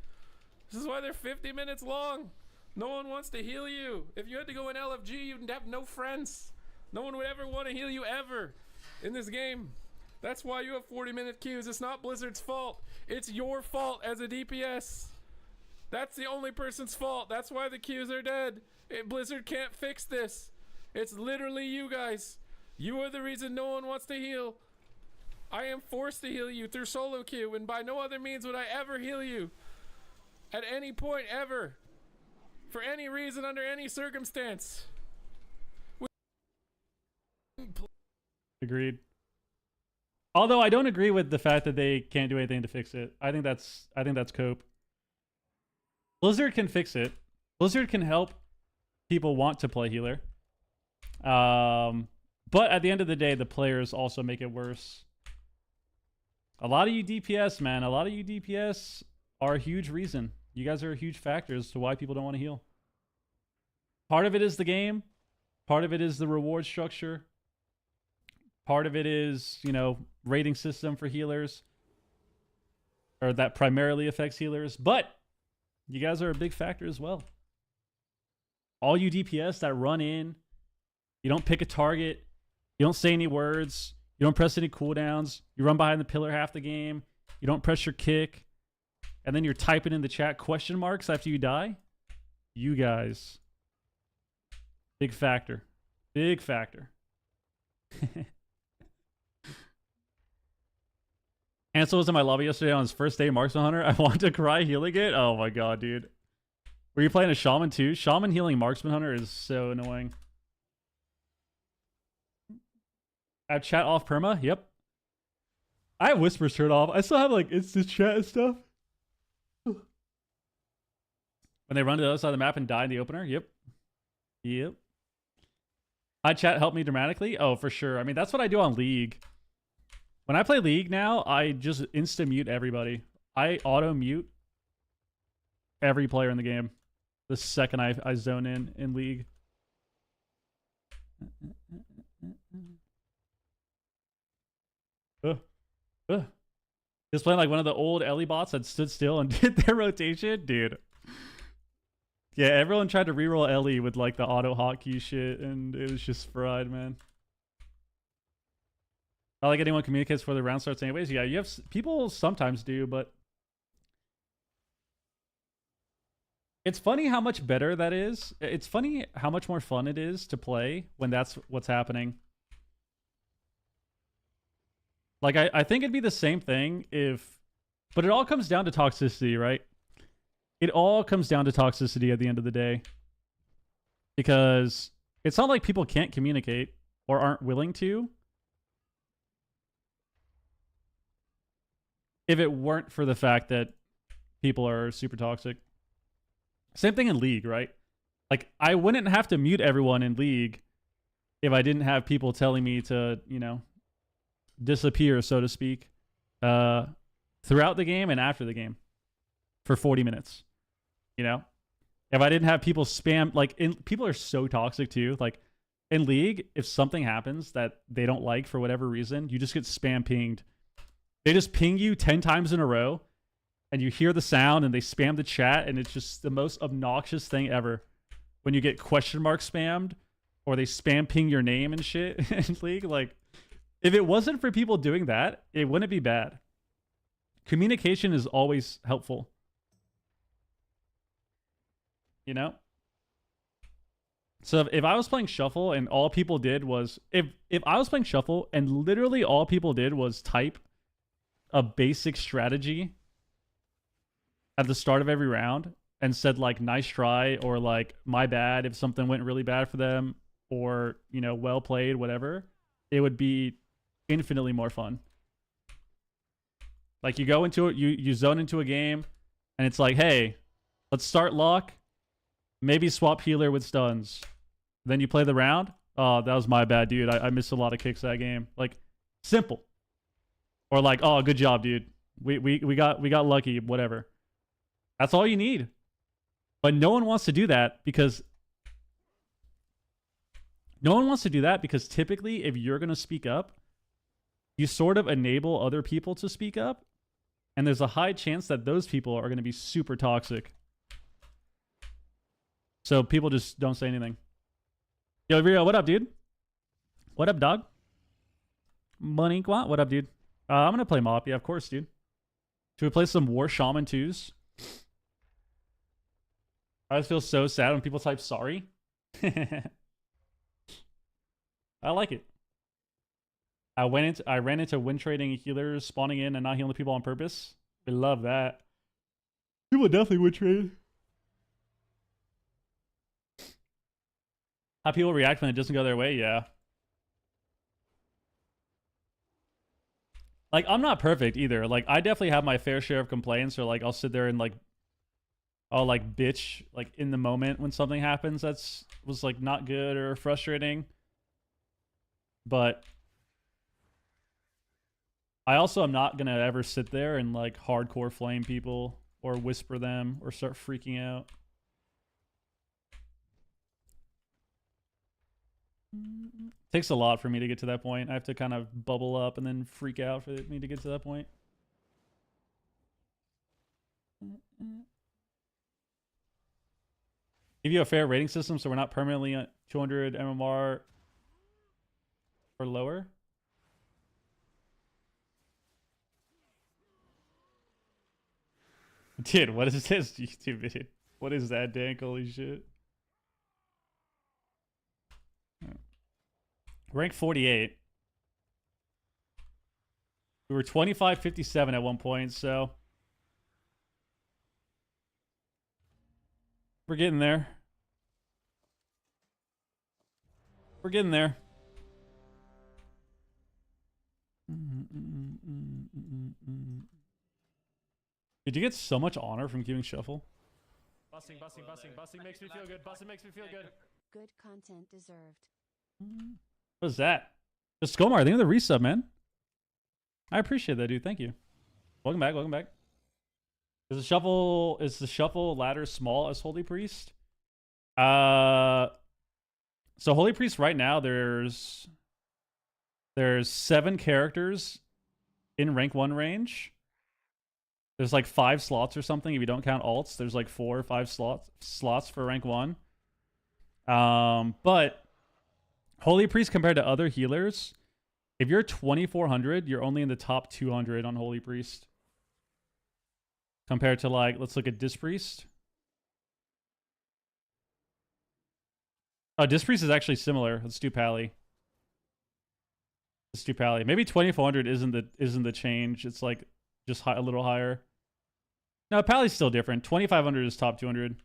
This is why they're 50 minutes long. No one wants to heal you. If you had to go in LFG, you'd have no friends. No one would ever want to heal you ever in this game. That's why you have 40-minute queues. It's not Blizzard's fault. It's your fault as a DPS. That's the only person's fault. That's why the queues are dead. Blizzard can't fix this. It's literally you guys. You are the reason no one wants to heal. I am forced to heal you through solo queue, and by no other means would I ever heal you. At any point ever. For any reason, under any circumstance. Agreed. Although I don't agree with the fact that they can't do anything to fix it. I think that's cope. Blizzard can fix it. Blizzard can help people want to play healer. But at the end of the day, the players also make it worse. A lot of you DPS, man, a lot of you DPS are a huge reason. You guys are a huge factor as to why people don't want to heal. Part of it is the game. Part of it is the reward structure. Part of it is, you know, rating system for healers. Or that primarily affects healers. But you guys are a big factor as well. All you DPS that run in, you don't pick a target, you don't say any words, you don't press any cooldowns, you run behind the pillar half the game, you don't press your kick, and then you're typing in the chat question marks after you die. You guys. Big factor. Big factor. Ansel was in my lobby yesterday on his first day Marksman Hunter. I want to cry healing it. Oh my god, dude. Were you playing a Shaman too? Shaman healing Marksman Hunter is so annoying. I have chat off perma? Yep. I have whispers turned off. I still have like instant chat and stuff. When they run to the other side of the map and die in the opener? Yep. Yep. Hi chat helped me dramatically? Oh, for sure. I mean, that's what I do on League. When I play League now, I just insta-mute everybody. I auto-mute every player in the game the second I zone in League. Just playing like one of the old Ellie bots that stood still and did their rotation. Dude. Yeah, everyone tried to reroll Ellie with like the auto hotkey shit, and it was just fried, man. Not like anyone communicates before the round starts anyways. Yeah, you have people sometimes do, but it's funny how much better that is. It's funny how much more fun it is to play when that's what's happening. Like, I think it'd be the same thing if... But it all comes down to toxicity, right? It all comes down to toxicity at the end of the day. Because it's not like people can't communicate or aren't willing to. If it weren't for the fact that people are super toxic. Same thing in League, right? Like, I wouldn't have to mute everyone in League if I didn't have people telling me to, you know, disappear, so to speak, throughout the game and after the game for 40 minutes. You know? If I didn't have people spam, like, people are so toxic too. Like, in League, if something happens that they don't like for whatever reason, you just get spam pinged. They just ping you 10 times in a row, and you hear the sound, and they spam the chat, and it's just the most obnoxious thing ever. When you get question mark spammed, or they spam ping your name and shit in League, like, if it wasn't for people doing that, it wouldn't be bad. Communication is always helpful. You know? So if I was playing Shuffle and all people did was... If I was playing Shuffle and literally all people did was type a basic strategy at the start of every round and said, like, nice try, or, like, my bad if something went really bad for them, or, you know, well played, whatever, it would be infinitely more fun. Like, you go into it, you zone into a game, and it's like, hey, let's start lock, maybe swap healer with stuns. Then you play the round. Oh, that was my bad, dude. I missed a lot of kicks that game. Like, simple. Or like, oh, good job, dude. We got lucky, whatever. That's all you need. But no one wants to do that because typically if you're going to speak up, you sort of enable other people to speak up, and there's a high chance that those people are going to be super toxic. So people just don't say anything. Yo, Rio, what up, dude? What up, dog? Moniqua, what up, dude? I'm going to play Mop. Yeah, of course, dude. Should we play some War Shaman 2s? I always feel so sad when people type sorry. I like it. I ran into win trading healers spawning in and not healing people on purpose. I love that. People definitely win trade. How people react when it doesn't go their way, yeah. Like, I'm not perfect either. Like, I definitely have my fair share of complaints, or like I'll sit there and like I'll like bitch like in the moment when something happens was like not good or frustrating. But I also am not gonna ever sit there and like hardcore flame people or whisper them or start freaking out. Takes a lot for me to get to that point. I have to kind of bubble up and then freak out for me to get to that point. Give you a fair rating system so we're not permanently at 200 MMR or lower. Dude, what is this YouTube video? What is that, Dank? Holy shit. Rank 48. We were 25-57 at one point, so we're getting there. We're getting there. Did you get so much honor from giving shuffle? Busting makes me feel good. Busting makes me feel good. Good content deserved. What is that? The Skomar, I think of the resub, man. I appreciate that, dude. Thank you. Welcome back. Welcome back. Is the shuffle ladder small as Holy Priest? So Holy Priest right now, there's 7 characters in rank 1 range. There's like 5 slots or something if you don't count alts. There's like 4 or 5 slots for rank 1. But Holy Priest compared to other healers, if you're 2400, you're only in the top 200 on Holy Priest. Compared to, like, let's look at Disc Priest. Oh, Disc Priest is actually similar. Let's do Pally. Let's do Pally. Maybe 2400 isn't the change. It's like just a little higher. No, Pally's still different. 2500 is top 200.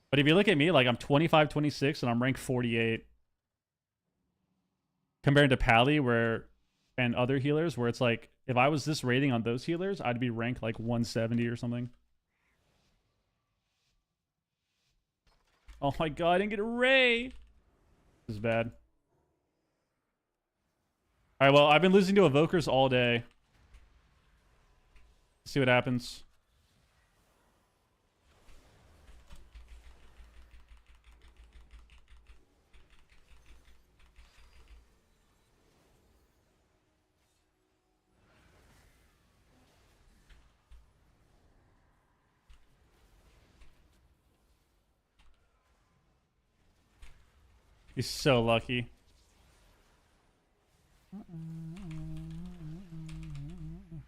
But if you look at me, like, I'm 25-26 and I'm ranked 48. Compared to Pally and other healers, where it's like, if I was this rating on those healers, I'd be ranked like 170 or something. Oh my god, I didn't get a Ray. This is bad. Alright, well, I've been losing to Evokers all day. Let's see what happens. He's so lucky.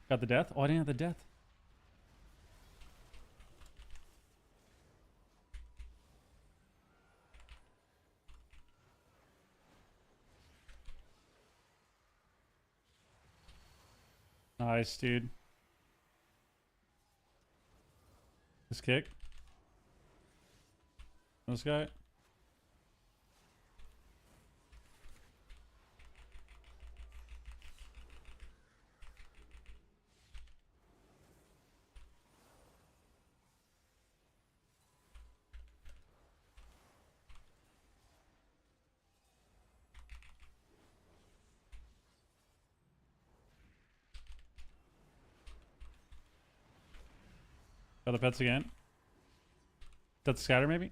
Got the death? Oh, I didn't have the death. Nice, dude. This kick. This guy. Got the pets again. That's scatter, maybe?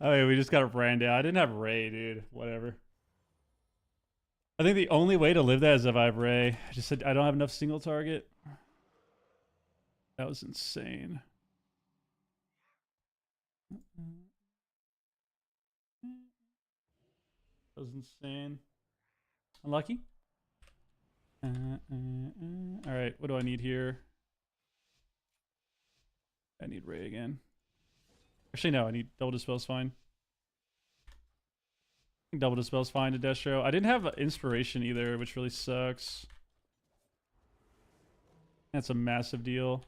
Oh, yeah, we just got a brand down. I didn't have Ray, dude. Whatever. I think the only way to live that is if I have Ray. I just said I don't have enough single target. That was insane. That was insane. Unlucky. All right, what do I need here? I need Ray again. Actually, no, I need double dispel's fine. I think double dispel's fine to Destro. I didn't have inspiration either, which really sucks. That's a massive deal.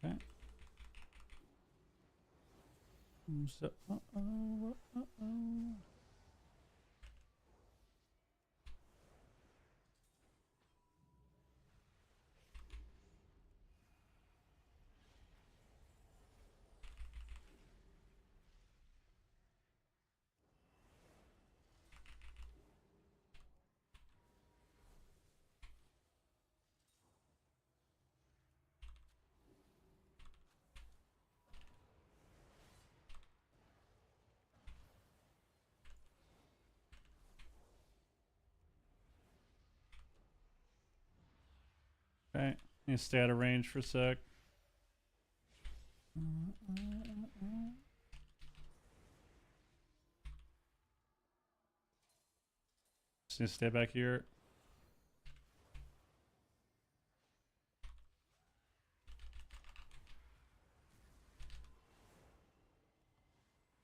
Okay. So, Okay. Need to stay out of range for a sec. Just need to stay back here.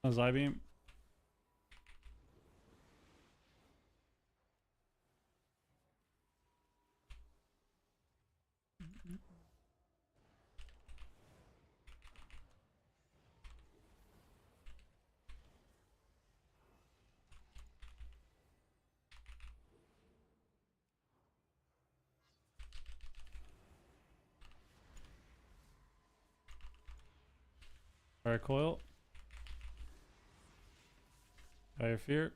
How's I-beam? Fire coil. Fire fear.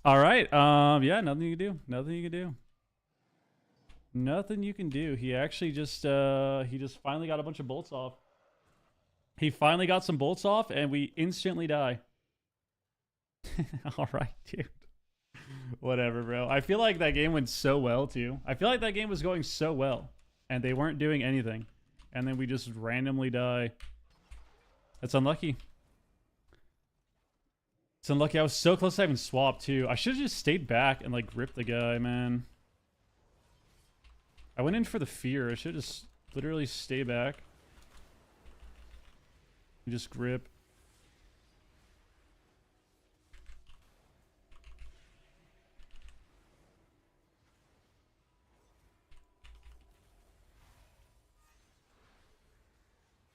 All right. Yeah, nothing you can do. Nothing you can do. Nothing you can do. He actually just finally got a bunch of bolts off. He finally got some bolts off and we instantly die. All right, dude. Whatever, bro. I feel like that game went so well too. I feel like that game was going so well and they weren't doing anything. And then we just randomly die. That's unlucky. It's unlucky. I was so close to having swapped too. I should have just stayed back and like gripped the guy, man. I went in for the fear. I should just literally stay back. Just grip.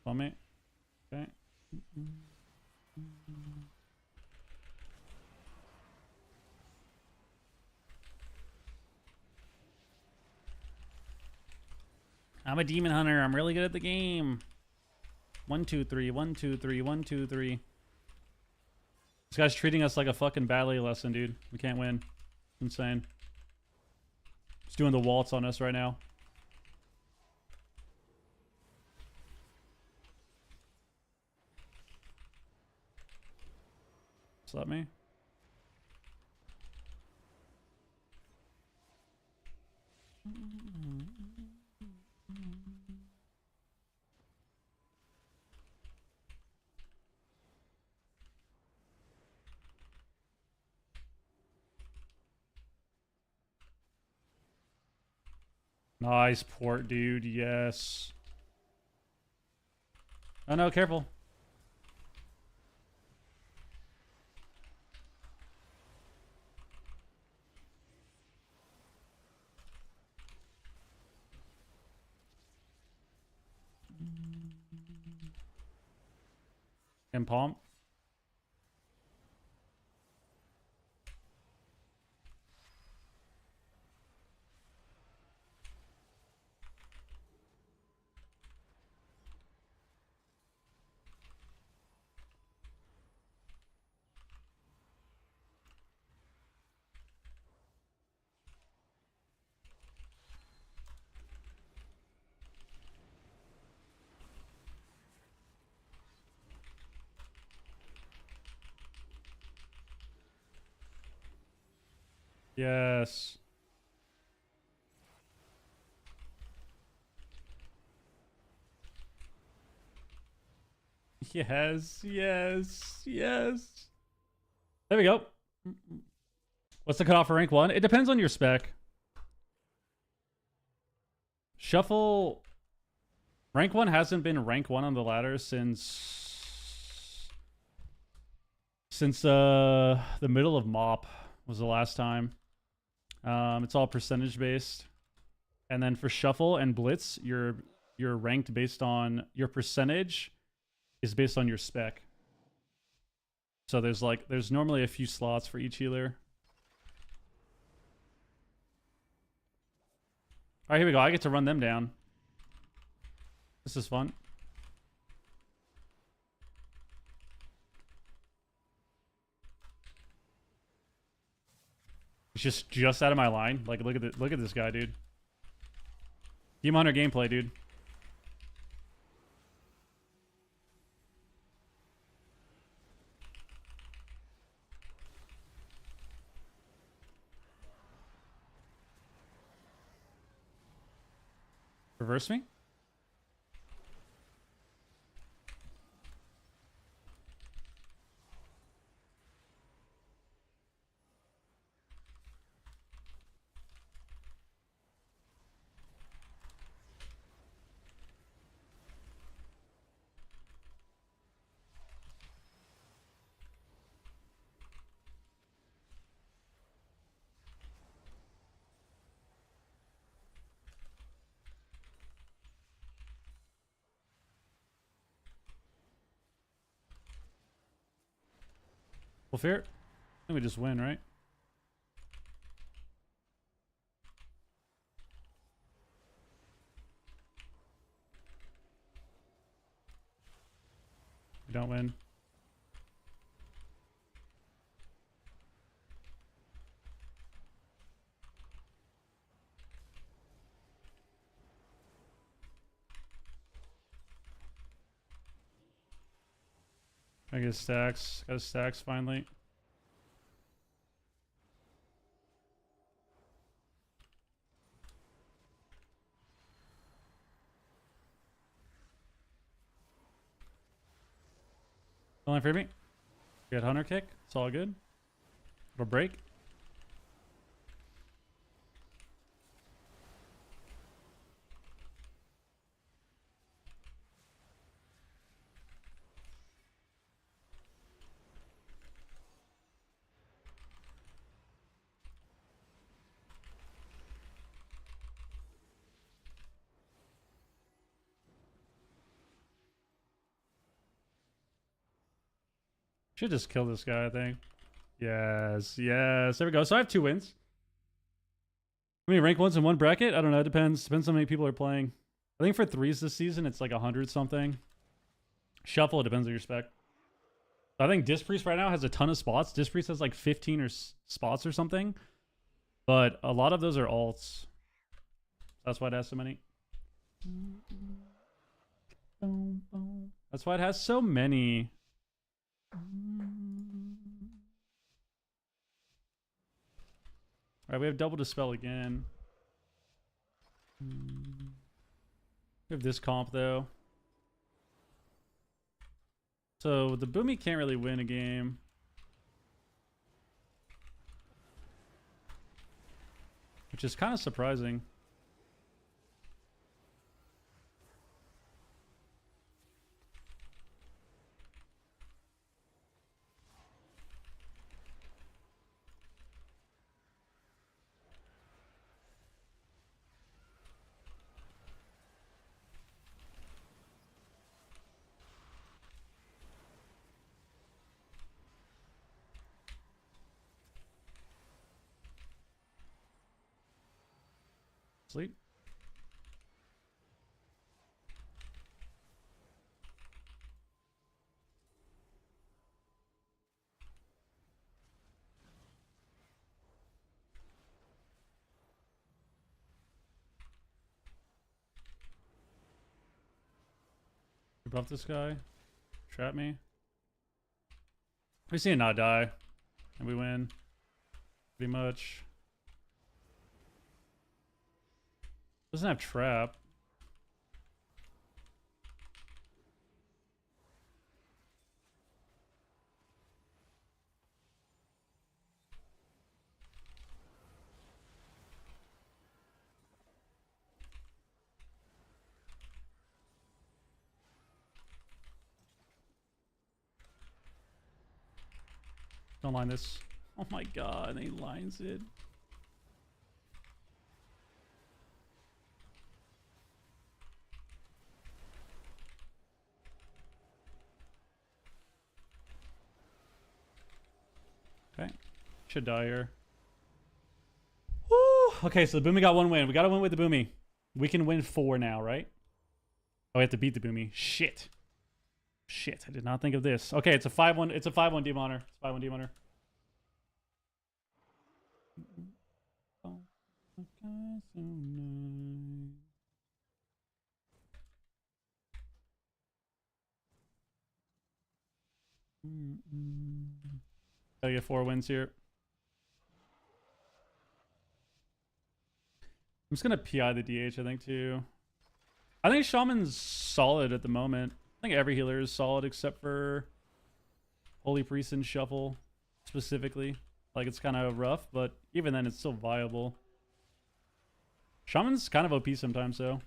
On me. Okay. I'm a demon hunter. I'm really good at the game. 1, 2, 3. 1, 2, 3. 1, 2, 3. This guy's treating us like a fucking ballet lesson, dude. We can't win. Insane. He's doing the waltz on us right now. Slap me. Nice port, dude. Yes. Oh no, careful. And palm. Yes. Yes, yes, yes. There we go. What's the cutoff for rank 1? It depends on your spec. Shuffle. Rank 1 hasn't been rank 1 on the ladder since the middle of MOP was the last time. It's all percentage based. And then for Shuffle and Blitz, you're ranked based on your percentage is based on your spec. So there's normally a few slots for each healer. All right, here we go. I get to run them down. This is fun. He's just out of my line. Like, look at this guy, dude. Game Hunter gameplay, dude. Reverse me? Well, fair. I think we just win, right? We don't win. I get stacks. Got stacks finally. Line for me. Get hunter kick. It's all good. Little break. Should just kill this guy, I think. Yes, yes. There we go. So I have 2 wins. How many rank ones in one bracket? I don't know. It depends. Depends on how many people are playing. I think for 3s this season, it's like 100 something. Shuffle, it depends on your spec. I think Disc Priest right now has a ton of spots. Disc Priest has like 15 or spots or something. But a lot of those are alts. That's why it has so many. That's why it has so many. Alright, we have double dispel again. We have this comp though. So the Boomy can't really win a game. Which is kind of surprising. Sleep. We buff this guy. Trap me. We see it not die. And we win. Pretty much. Doesn't have trap. Don't line this. Oh my god, and he lines it. Okay. Should die here. Woo! Okay, so the Boomy got 1 win. We got to win with the Boomy. We can win 4 now, right? Oh, we have to beat the Boomy. Shit. Shit, I did not think of this. Okay, it's a 5-1. It's a 5-1 Demon Hunter. It's a 5-1 Demon Hunter. Oh, so nice. Gotta get 4 wins here. I'm just gonna PI the DH, I think, too. I think Shaman's solid at the moment. I think every healer is solid except for Holy Priest and Shuffle, specifically. Like, it's kind of rough, but even then, it's still viable. Shaman's kind of OP sometimes, though.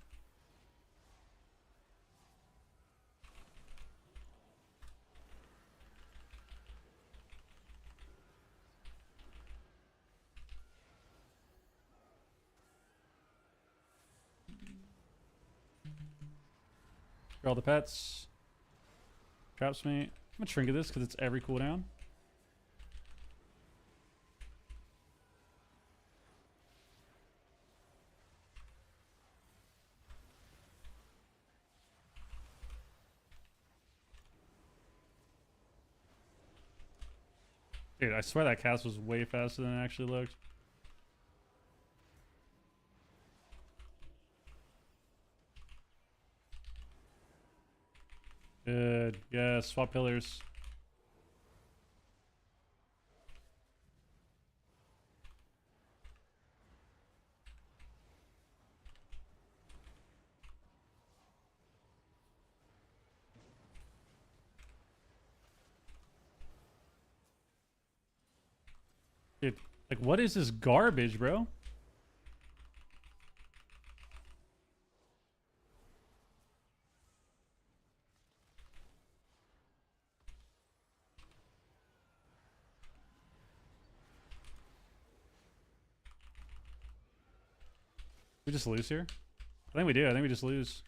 For all the pets. Traps me. I'm gonna trinket this because it's every cooldown. Dude, I swear that cast was way faster than it actually looked. Good. Yeah, swap pillars. Dude, like, what is this garbage, bro? We just lose here? I think we do. I think we just lose.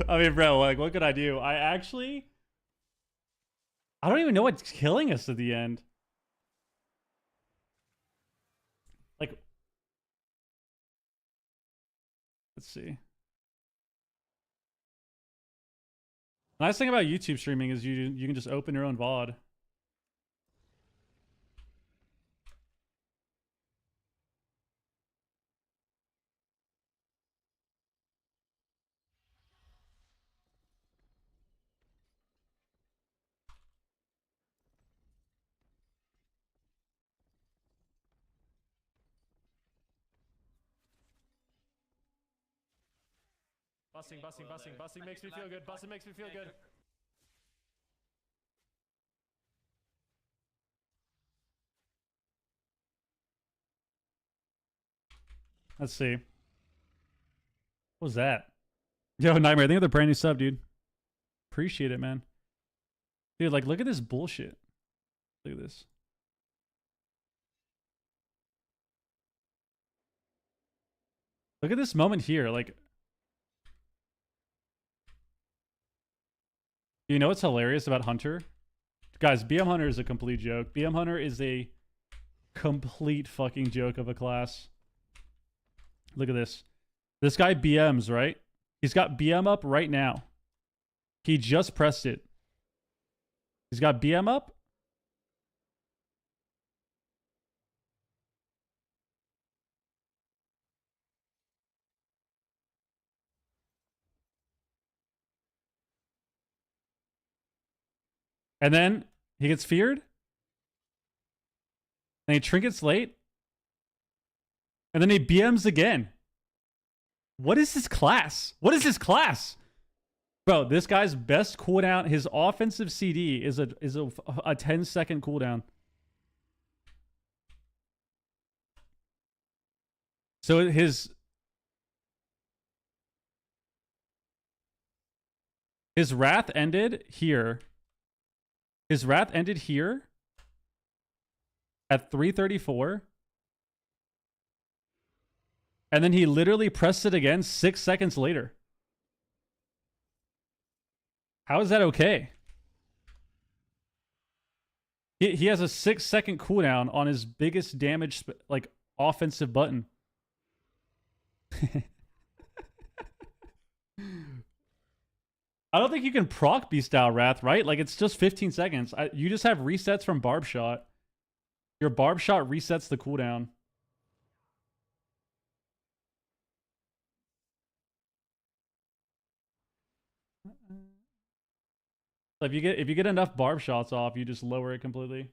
I mean, bro, like, what could I do? I don't even know what's killing us at the end. Like, let's see. The nice thing about YouTube streaming is you can just open your own VOD. Busting makes me feel good. Busting makes me feel good. Let's see. What was that? Yo, Nightmare, I think they're brand new sub, dude. Appreciate it, man. Dude, like, look at this bullshit. Look at this. Look at this moment here. Like, you know what's hilarious about Hunter? Guys, BM Hunter is a complete joke. BM Hunter is a complete fucking joke of a class. Look at this. This guy BMs, right? He's got BM up right now. He just pressed it. He's got BM up. And then he gets feared. And he trinkets late. And then he BMs again. What is this class? What is this class? Bro, this guy's best cooldown, his offensive CD is a 10-second cooldown. So his wrath ended here. His wrath ended here at 3:34. And then he literally pressed it again 6 seconds later. How is that okay? He has a 6-second cooldown on his biggest damage, like, offensive button. I don't think you can proc Beast Style Wrath, right? Like, it's just 15 seconds. You just have resets from Barb Shot. Your Barb Shot resets the cooldown. So if you get enough Barb Shots off, you just lower it completely.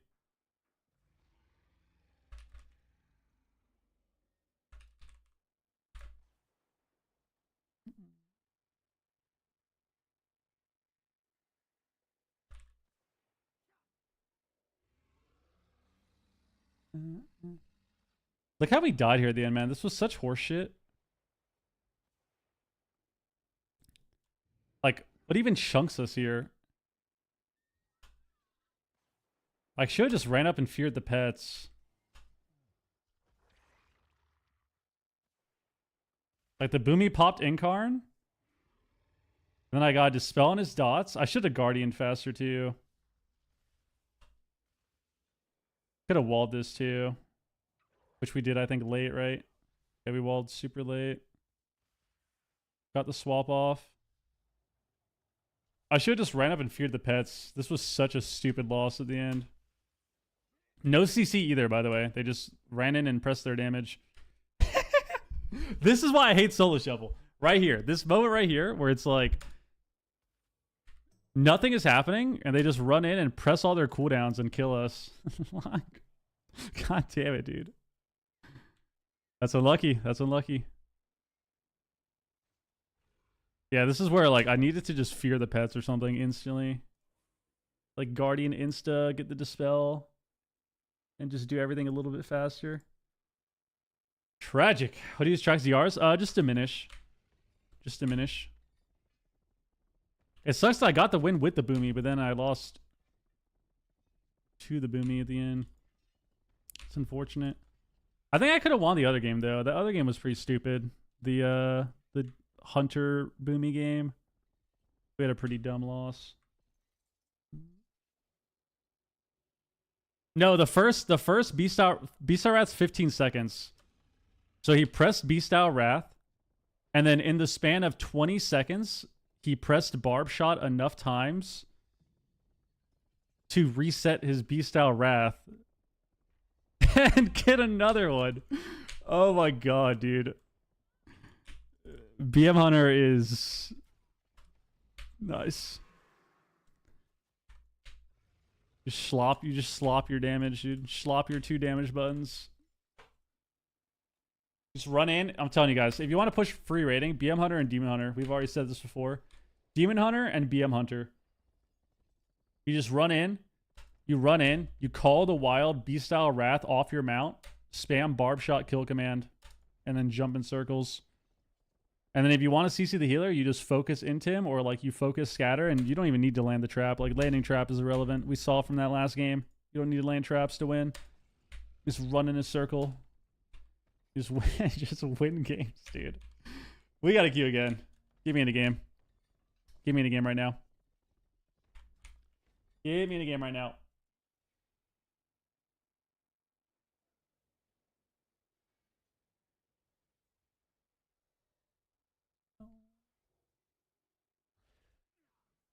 Look how we died here at the end, man. This was such horseshit. Like, what even chunks us here? I should have just ran up and feared the pets. Like, the Boomy popped Incarn. Then I got Dispel on his dots. I should have Guardian faster, too. Could have walled this, too. Which we did, I think, late, right? Yeah, we walled super late. Got the swap off. I should have just ran up and feared the pets. This was such a stupid loss at the end. No CC either, by the way. They just ran in and pressed their damage. This is why I hate Solo Shuffle. Right here. This moment right here where it's like nothing is happening and they just run in and press all their cooldowns and kill us. God damn it, dude. That's unlucky. That's unlucky. Yeah, this is where, like, I needed to just fear the pets or something instantly. Like, Guardian Insta, get the Dispel, and just do everything a little bit faster. Tragic. What do you use tracks DRs? Just diminish. Just diminish. It sucks that I got the win with the Boomy, but then I lost to the Boomy at the end. It's unfortunate. I think I could have won the other game, though. The other game was pretty stupid. The Hunter Boomy game. We had a pretty dumb loss. No, the first Beast Out Wrath's 15 seconds. So he pressed Beast Out Wrath, and then in the span of 20 seconds, he pressed Barb Shot enough times to reset his Beast Out Wrath and get another one. Oh my god, dude. BM Hunter is nice. You just slop your damage, dude. Slop your 2 damage buttons. Just run in. I'm telling you guys, if you want to push free rating, BM Hunter and Demon Hunter. We've already said this before. Demon Hunter and BM Hunter. You just run in. You run in. You call the wild Beast Style Wrath off your mount. Spam Barb Shot kill command. And then jump in circles. And then if you want to CC the healer, you just focus into him, or like you focus scatter, and you don't even need to land the trap. Like, landing trap is irrelevant. We saw from that last game. You don't need to land traps to win. Just run in a circle. Just win, just win games, dude. We got to queue again. Get me in a game. Get me in a game right now. Get me in a game right now.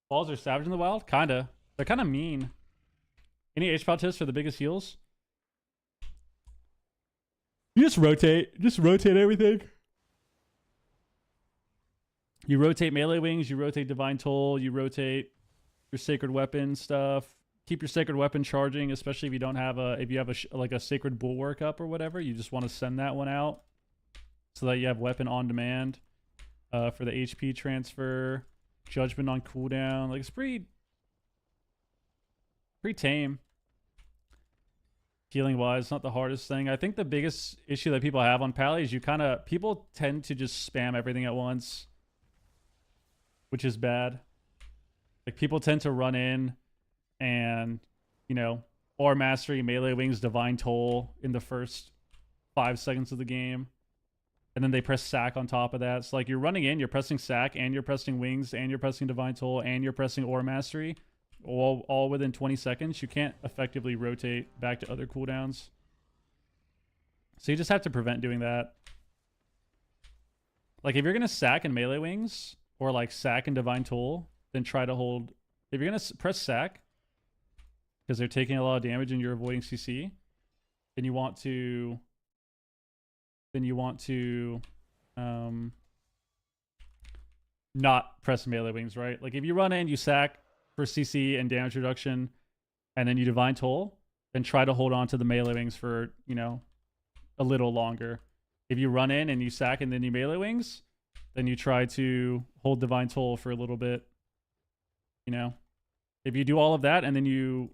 Balls are savage in the wild? Kinda. They're kind of mean. Any HPOW tips for the biggest heals? You just rotate. Just rotate everything. You rotate melee wings. You rotate divine toll. You rotate your sacred weapon stuff. Keep your sacred weapon charging, especially if you don't have a, if you have like a sacred bulwark up or whatever. You just want to send that one out so that you have weapon on demand for the HP transfer. Judgment on cooldown. Like, it's pretty tame. Healing wise, not the hardest thing. I think the biggest issue that people have on Pally is people tend to just spam everything at once, which is bad. Like, people tend to run in and, you know, or mastery, melee wings, divine toll in the first 5 seconds of the game. And then they press sack on top of that. So, like, you're running in, you're pressing sack, and you're pressing wings, and you're pressing divine toll, and you're pressing ore mastery, all within 20 seconds. You can't effectively rotate back to other cooldowns. So you just have to prevent doing that. Like if you're gonna sack and melee wings or like sack and divine toll, then try to hold. If you're gonna press sack because they're taking a lot of damage and you're avoiding CC, then you want to. Not press melee wings, right? Like if you run in, you sack for CC and damage reduction, and then you divine toll, then try to hold on to the melee wings for, you know, a little longer. If you run in and you sack and then you melee wings, then you try to hold divine toll for a little bit. You know, if you do all of that and then you,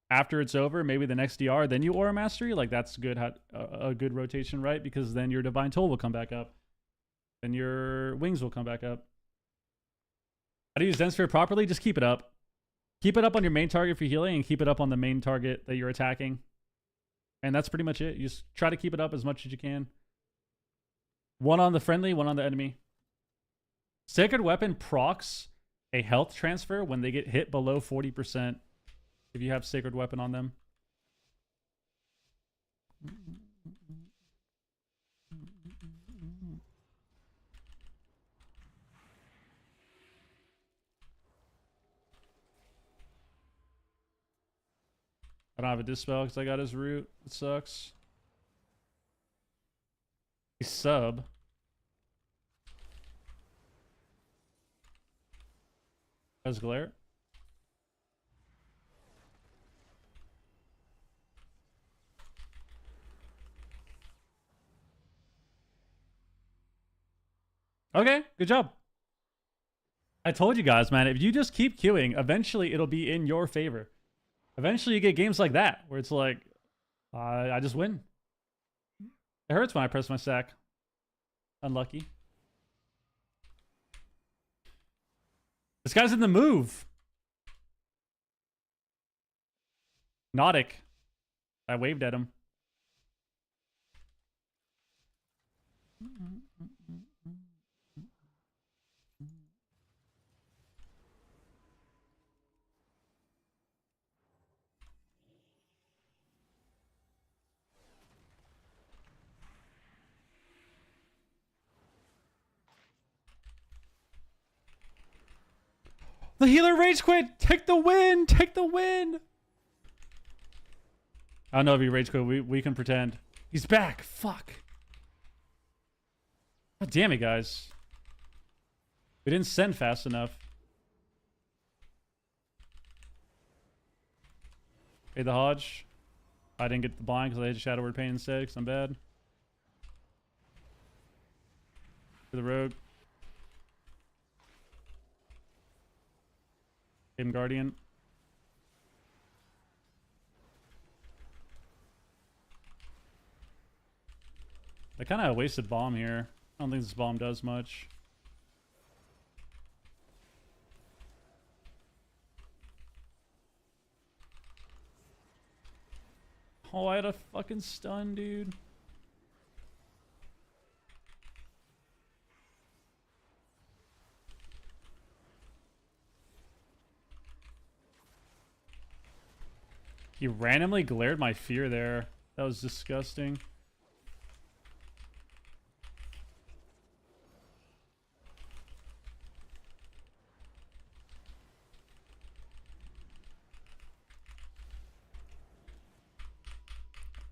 after it's over, maybe the next DR, then you aura mastery, like that's good, a good rotation, right? Because then your divine toll will come back up, and your wings will come back up. How to use Zen Sphere properly? Just keep it up. Keep it up on your main target for healing and keep it up on the main target that you're attacking. And that's pretty much it. You just try to keep it up as much as you can. One on the friendly, one on the enemy. Sacred Weapon procs a health transfer when they get hit below 40% if you have Sacred Weapon on them. I don't have a Dispel because I got his root. It sucks. He's sub. Has glare. Okay, good job. I told you guys, man, if you just keep queuing, eventually it'll be in your favor. Eventually you get games like that where it's like, I just win. It hurts when I press my sack. Unlucky. This guy's in the move. Nautic. I waved at him. The healer rage quit. Take the win. Take the win. I don't know if he rage quit. We can pretend. He's back. Fuck. God damn it, guys. We didn't send fast enough. Hey, the Hodge. I didn't get the blind because I had Shadow Word Pain instead because I'm bad. For the rogue. Game Guardian. I kind of wasted bomb here. I don't think this bomb does much. Oh, I had a fucking stun, dude. He randomly glared my fear there. That was disgusting.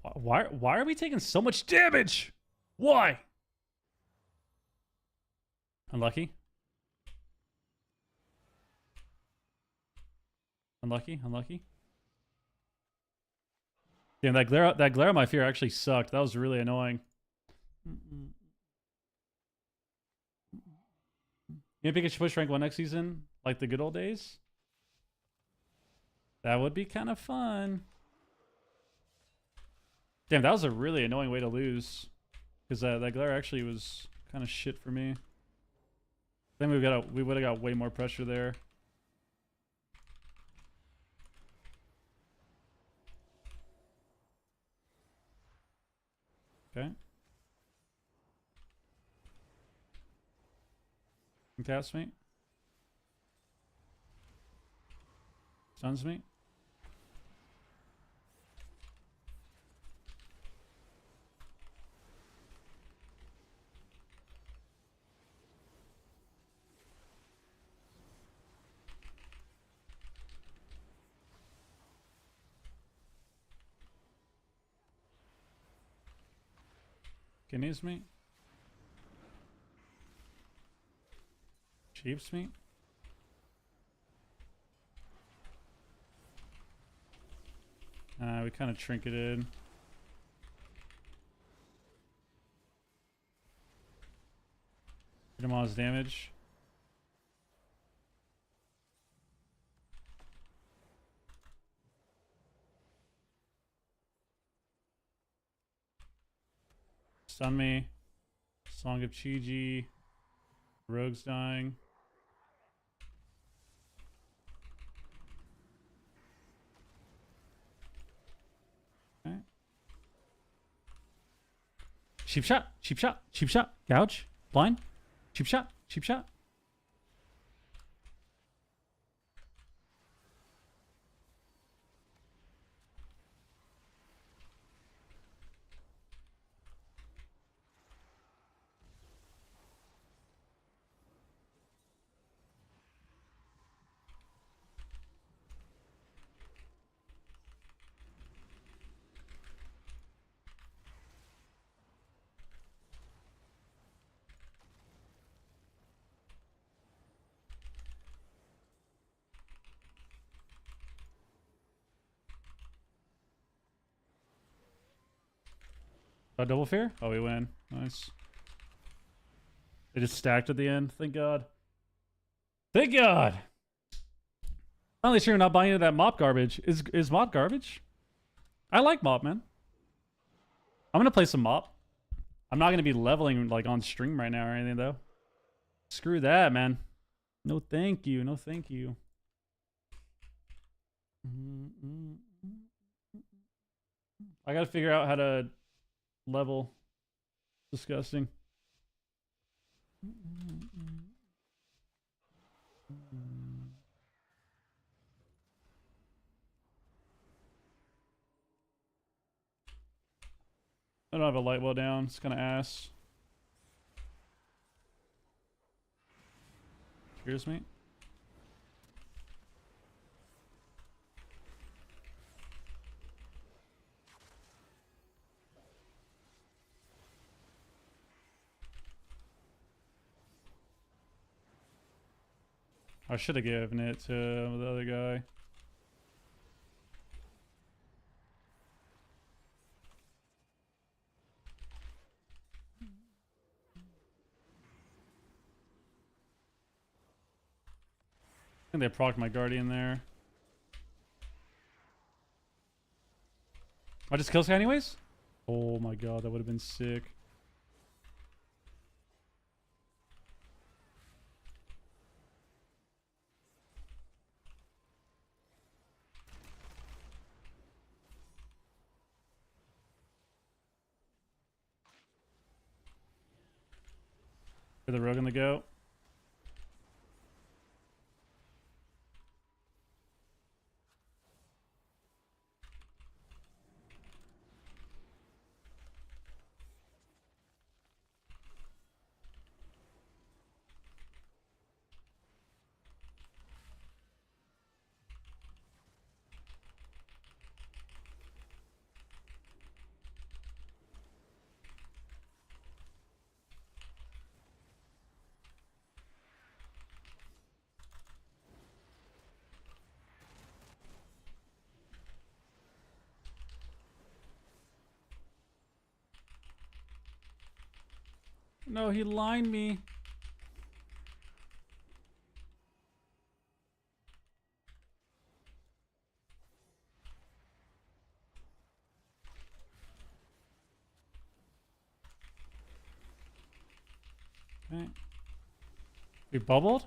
Why are we taking so much damage? Why? Unlucky. Unlucky, unlucky. Damn, that glare on my fear actually sucked. That was really annoying. You think it should push rank 1 next season? Like the good old days? That would be kind of fun. Damn, that was a really annoying way to lose. Because that glare actually was kind of shit for me. Then we would have got way more pressure there. Okay. Casts me. Stuns me. Guinea's meat. Sheep's meat. We kind of trinketed. Minimize damage. Stun me. Song of Chi-Ji. Rogue's dying. Okay. Cheap shot. Cheap shot. Cheap shot. Gouge. Blind. Cheap shot. Cheap shot. Double fear? Oh, we win. Nice. They just stacked at the end. Thank God. Thank God. Finally sure you're not buying into that mop garbage. Is mop garbage? I like mop, man. I'm gonna play some mop. I'm not gonna be leveling like on stream right now or anything though. Screw that, man. No thank you. No thank you. I gotta figure out how to level. Disgusting. I don't have a light well down. It's kind of ass. Excuse me. I should have given it to the other guy. I think they procced my guardian there. I just kill this guy anyways? Oh my god, that would have been sick. For the rogue on the go. No, he lined me. Okay. We bubbled?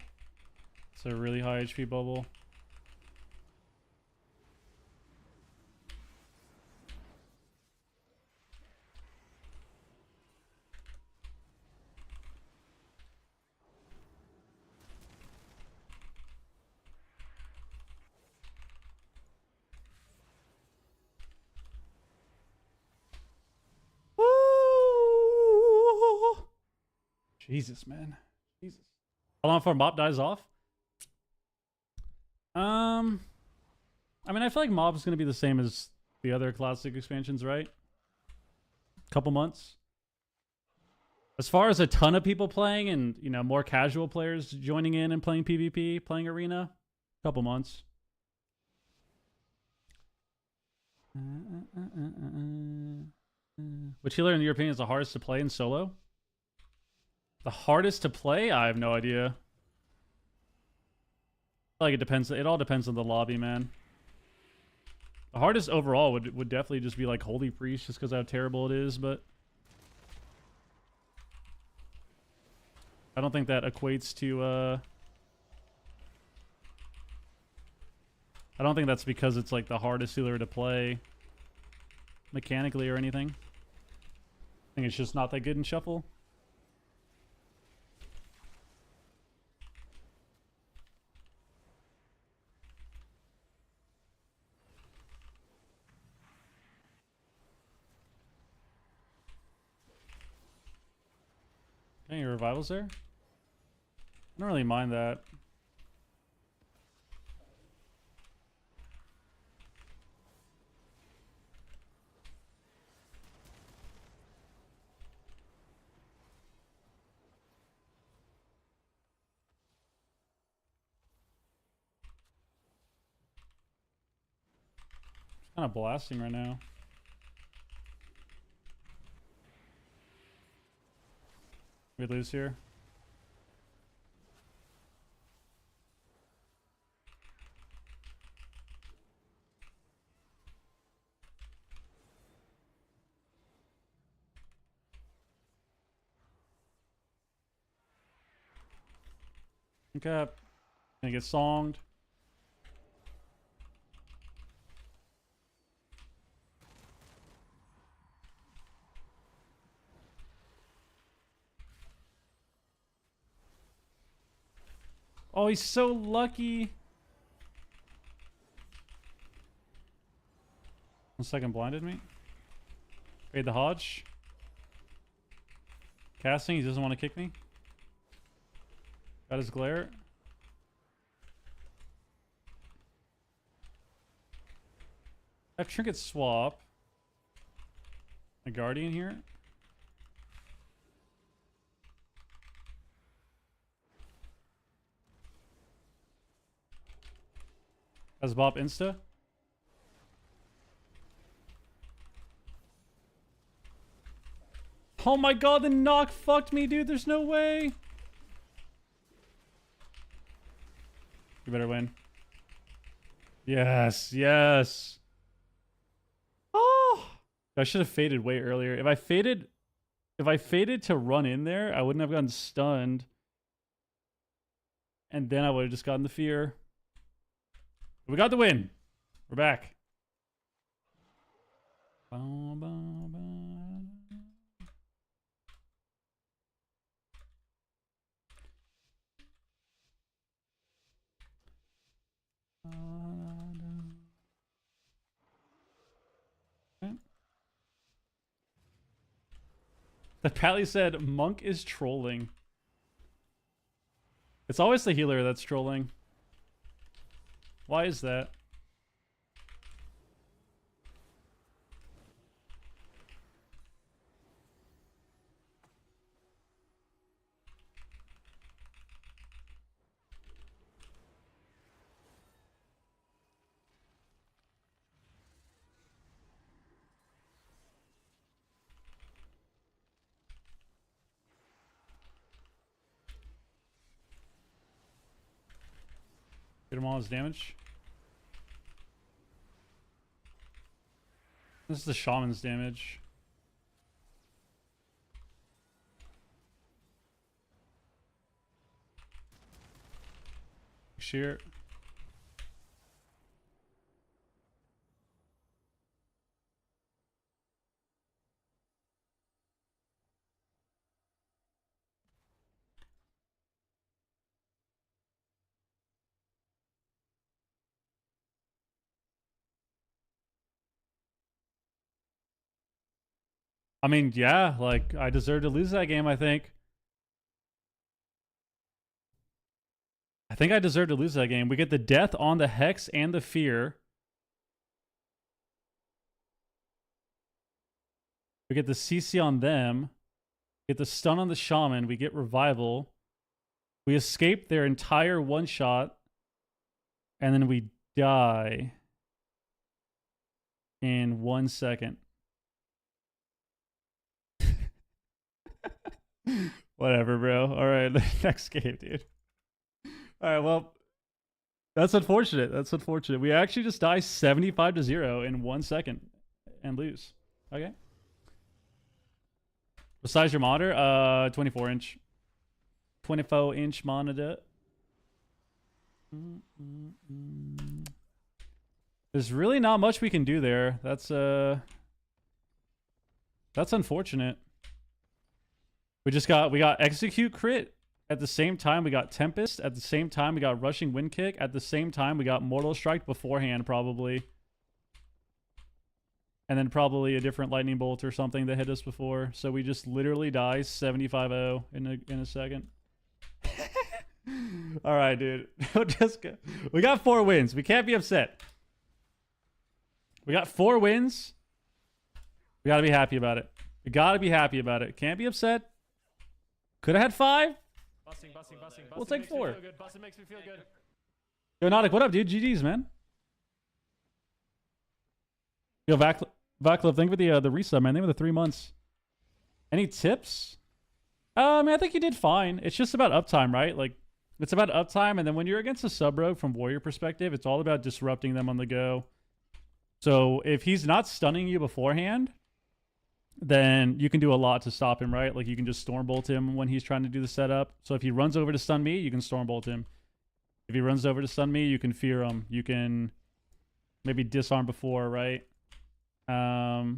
It's a really high HP bubble. Jesus, man. Jesus. How long before Mob dies off? I mean, I feel like Mob is going to be the same as the other classic expansions, right? Couple months. As far as a ton of people playing and, you know, more casual players joining in and playing PvP, playing Arena, couple months. Which healer, in your opinion, is the hardest to play in solo? The hardest to play? I have no idea. Like, it depends. It all depends on the lobby, man. The hardest overall would definitely just be like Holy Priest, just because how terrible it is, but I don't think that equates to I don't think that's because it's like the hardest healer to play mechanically or anything. I think it's just not that good in Shuffle. Any revivals there? I don't really mind that. Kind of blasting right now. We lose here. Okay. Gonna get songed. Oh, he's so lucky. 1 second blinded me. Fade the Hodge. Casting, he doesn't want to kick me. Got his glare. I have trinket swap. A guardian here. Has Bob insta? Oh my god, the knock fucked me, dude. There's no way. You better win. Yes, yes. Oh, I should have faded way earlier. If I faded to run in there, I wouldn't have gotten stunned. And then I would have just gotten the fear. We got the win. We're back. The Pally said Monk is trolling. It's always the healer that's trolling. Why is that? Get him all his damage. This is the shaman's damage. Sheer. I mean, yeah, like, I deserve to lose that game, I think. I think I deserve to lose that game. We get the death on the Hex and the Fear. We get the CC on them. Get the stun on the shaman. We get revival. We escape their entire one shot. And then we die in 1 second. Whatever, bro. All right, next game, dude. All right, well, that's unfortunate. That's unfortunate. We actually just die 75-0 in 1 second and lose. Okay. What size your monitor? 24-inch. 24-inch monitor. There's really not much we can do there. That's unfortunate. We got execute crit at the same time we got Tempest, at the same time we got rushing wind kick, at the same time we got mortal strike beforehand probably. And then probably a different lightning bolt or something that hit us before. So we just literally die 75-0 in a second. All right, dude. We got 4 wins. We can't be upset. We got 4 wins. We got to be happy about it. We got to be happy about it. Can't be upset. Could have had 5. Busting. We'll take 4. Busting makes me feel good. Yo, Nautic, what up, dude? GG's, man. Yo, Vaclav, thank you for the resub, man. Thank you for the 3 months. Any tips? I think you did fine. It's just about uptime, right? Like, it's about uptime, and then when you're against a sub rogue from warrior perspective, it's all about disrupting them on the go. So if he's not stunning you beforehand, then you can do a lot to stop him, right? Like, you can just Stormbolt him when he's trying to do the setup. So if he runs over to stun me, you can Stormbolt him. If he runs over to stun me, you can fear him. You can maybe disarm before, right? So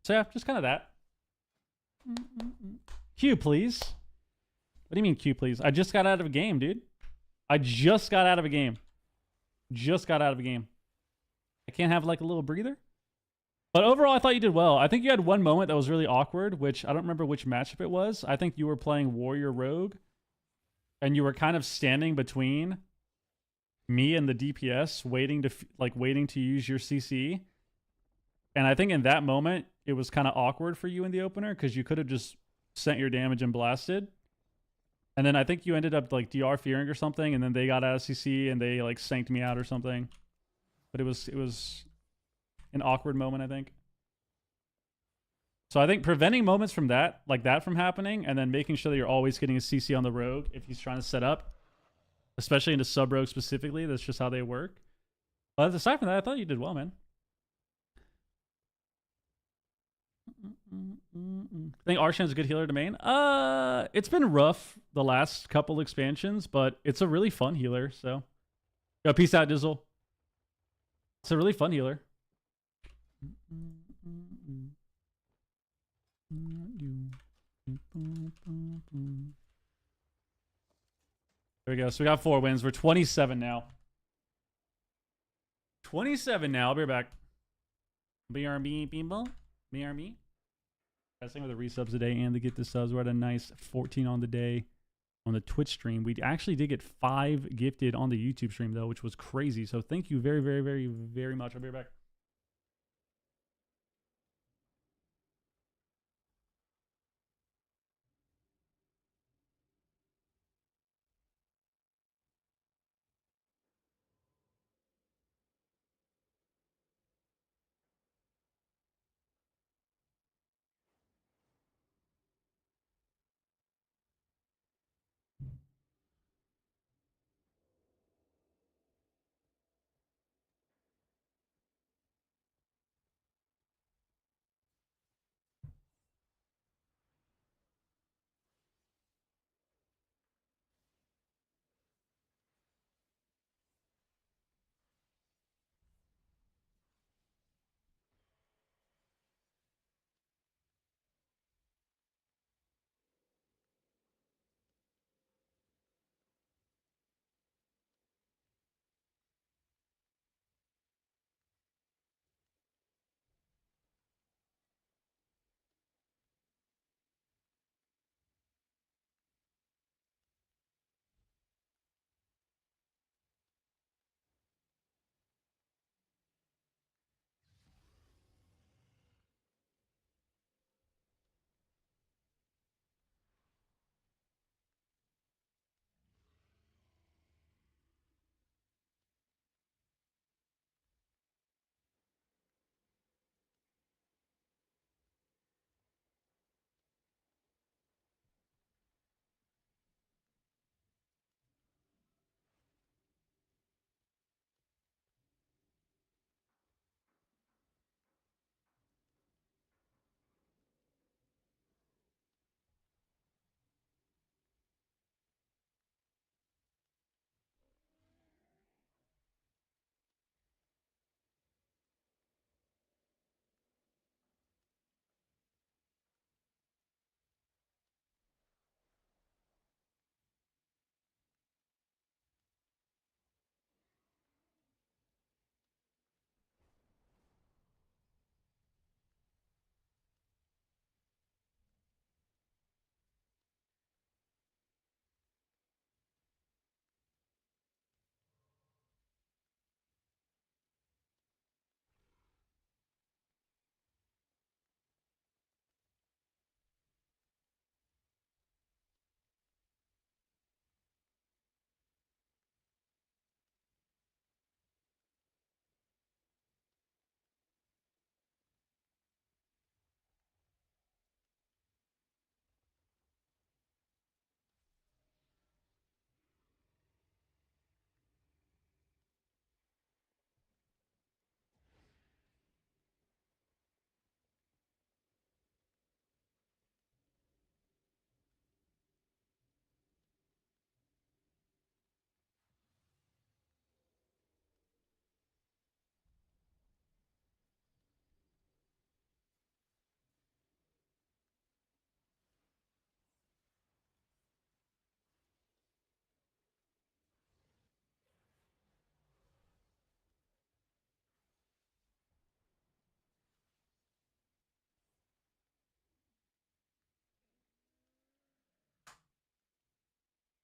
yeah, just kind of that. Q, please. What do you mean Q, please? I just got out of a game, dude. I just got out of a game. Just got out of a game. I can't have like a little breather? But overall, I thought you did well. I think you had one moment that was really awkward, which I don't remember which matchup it was. I think you were playing Warrior Rogue, and you were kind of standing between me and the DPS, waiting to use your CC. And I think in that moment, it was kind of awkward for you in the opener because you could have just sent your damage and blasted. And then I think you ended up like DR fearing or something, and then they got out of CC and they like sanked me out or something. But it was an awkward moment, I think. So I think preventing moments from that, like that from happening, and then making sure that you're always getting a CC on the rogue if he's trying to set up, especially into sub rogue specifically, that's just how they work. But aside from that, I thought you did well, man. I think Arshan's a good healer to main. It's been rough the last couple expansions, but it's a really fun healer, so. Yo, peace out, Dizzle. It's a really fun healer. There we go. So we got 4 wins. We're 27 now. 27 now. I'll be right back. BRB people. BRB. Same with the resubs today and the get the subs. We're at a nice 14 on the day on the Twitch stream. We actually did get 5 gifted on the YouTube stream though, which was crazy. So thank you very, very, very, very much. I'll be right back.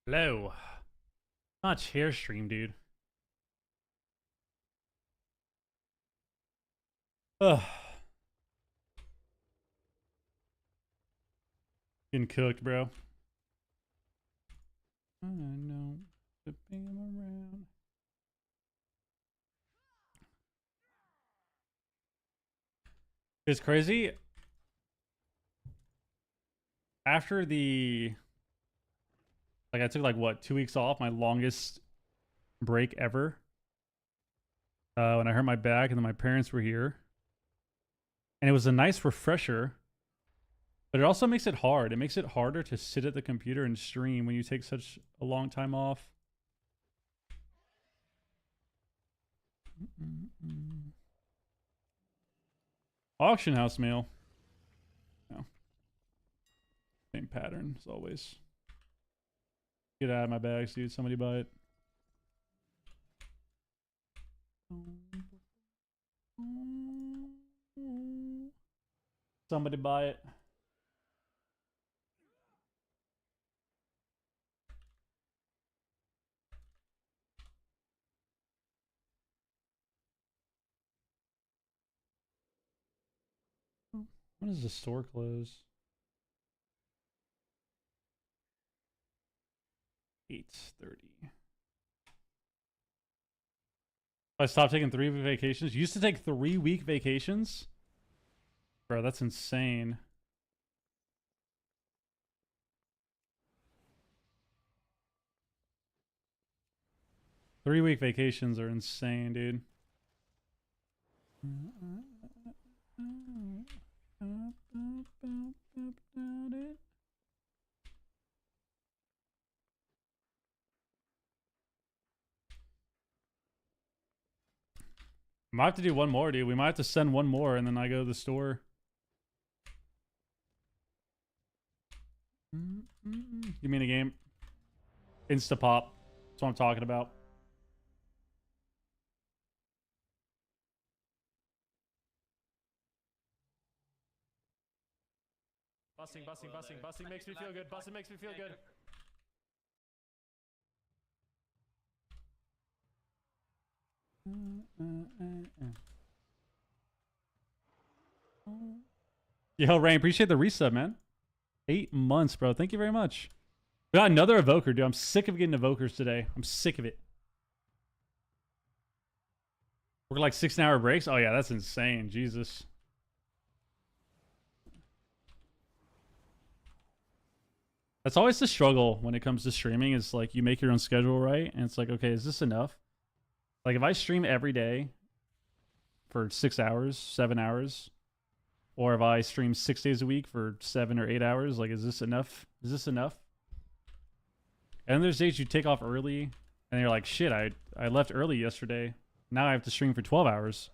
Hello. Not chair stream, dude. Ugh. Getting cooked, bro. I know. Flipping him around. It's crazy. After I took like what, 2 weeks off, my longest break ever. When I hurt my back, and then my parents were here, and it was a nice refresher. But it also makes it hard. It makes it harder to sit at the computer and stream when you take such a long time off. Auction house mail. No. Same pattern as always. Get out of my bags, dude. Somebody buy it. Somebody buy it. When does the store close? 8:30. I stopped taking 3-week vacations. You used to take 3-week vacations? Bro, that's insane. Three-week vacations are insane, dude. Might have to do one more, dude. We might have to send one more, and then I go to the store. You mean a game? Instapop. That's what I'm talking about. Busing makes me feel good. Busing makes me feel good. Yo, Rain, appreciate the resub, man. 8 months, bro. Thank you very much. We got another evoker, dude. I'm sick of getting evokers today. I'm sick of it. Work like 6-hour breaks? Oh, yeah, that's insane. Jesus. That's always the struggle when it comes to streaming, is like you make your own schedule, right? And it's like, okay, is this enough? Like if I stream every day for 6 hours, 7 hours, or if I stream 6 days a week for 7 or 8 hours, like, is this enough? Is this enough? And then there's days you take off early and you're like, shit, I left early yesterday. Now I have to stream for 12 hours.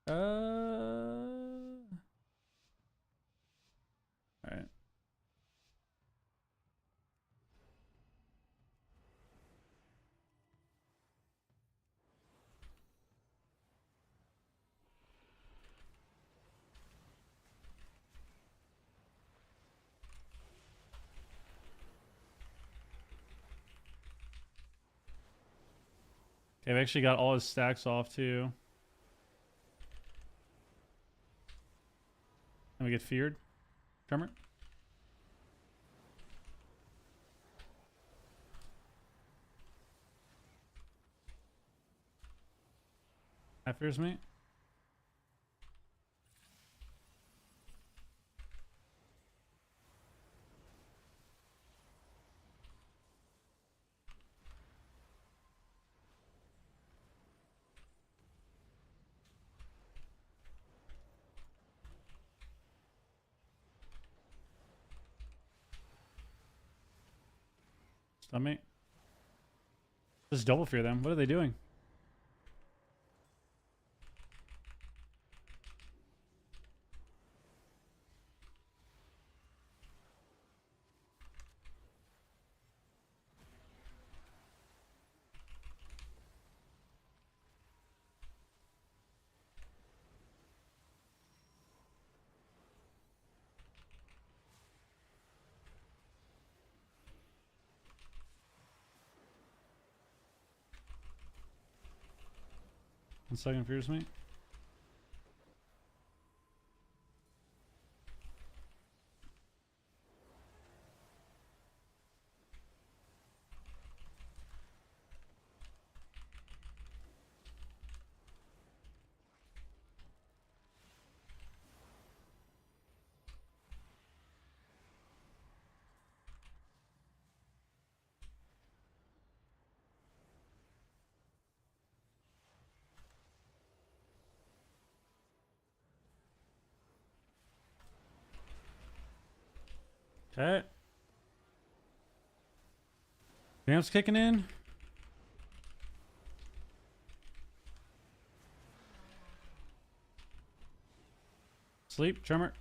All right. Okay, I've actually got all his stacks off too. And we get feared. Tremor. That fears me. Stun me. Just double fear them. What are they doing? 1 second, Fierce Mate. Okay. Vamps kicking in. Sleep, Tremor.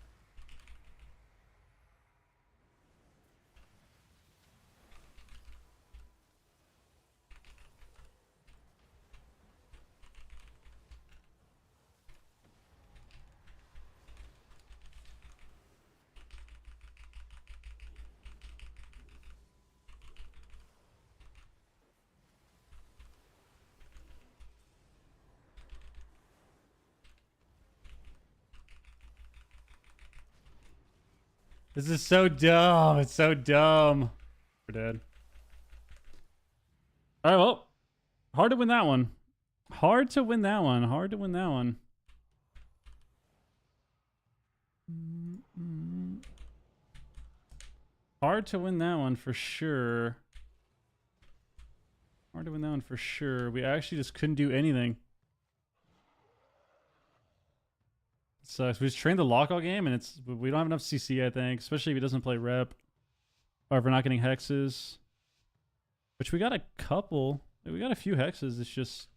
This is so dumb. It's so dumb. We're dead. All right, well, hard to win that one. Hard to win that one. Hard to win that one. Hard to win that one for sure. Hard to win that one for sure. We actually just couldn't do anything. It sucks. We just trained the lockout game, and we don't have enough CC, I think, especially if he doesn't play rep, or if we're not getting hexes. Which we got a couple. We got a few hexes. It's just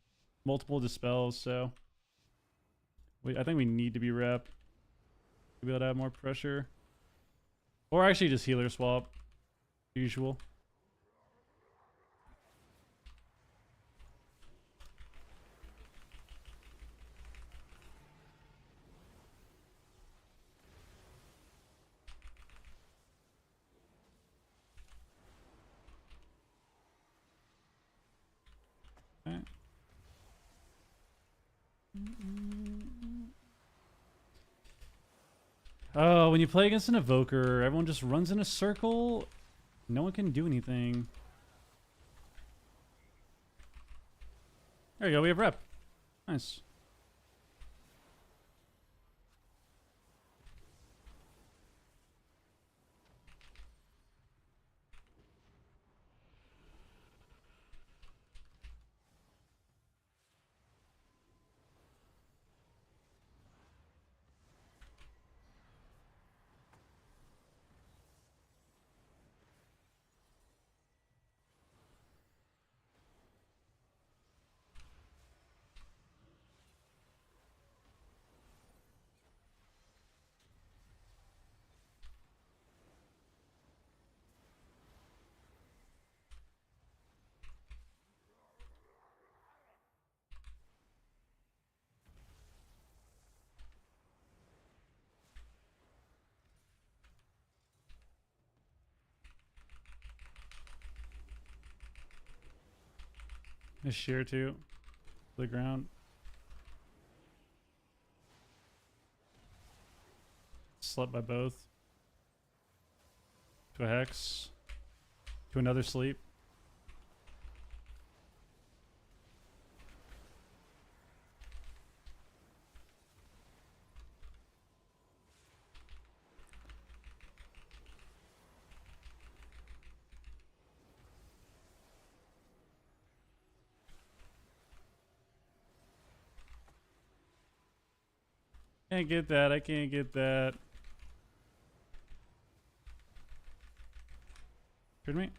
multiple dispels. So I think we need to be rep to be able to have more pressure, or actually just healer swap, usual. Okay. Oh, when you play against an evoker, everyone just runs in a circle. No one can do anything. There you go, we have rep. Nice. A shear too. The ground. Slept by both. To a hex. To another sleep. Can't get that. I can't get that. Heard me?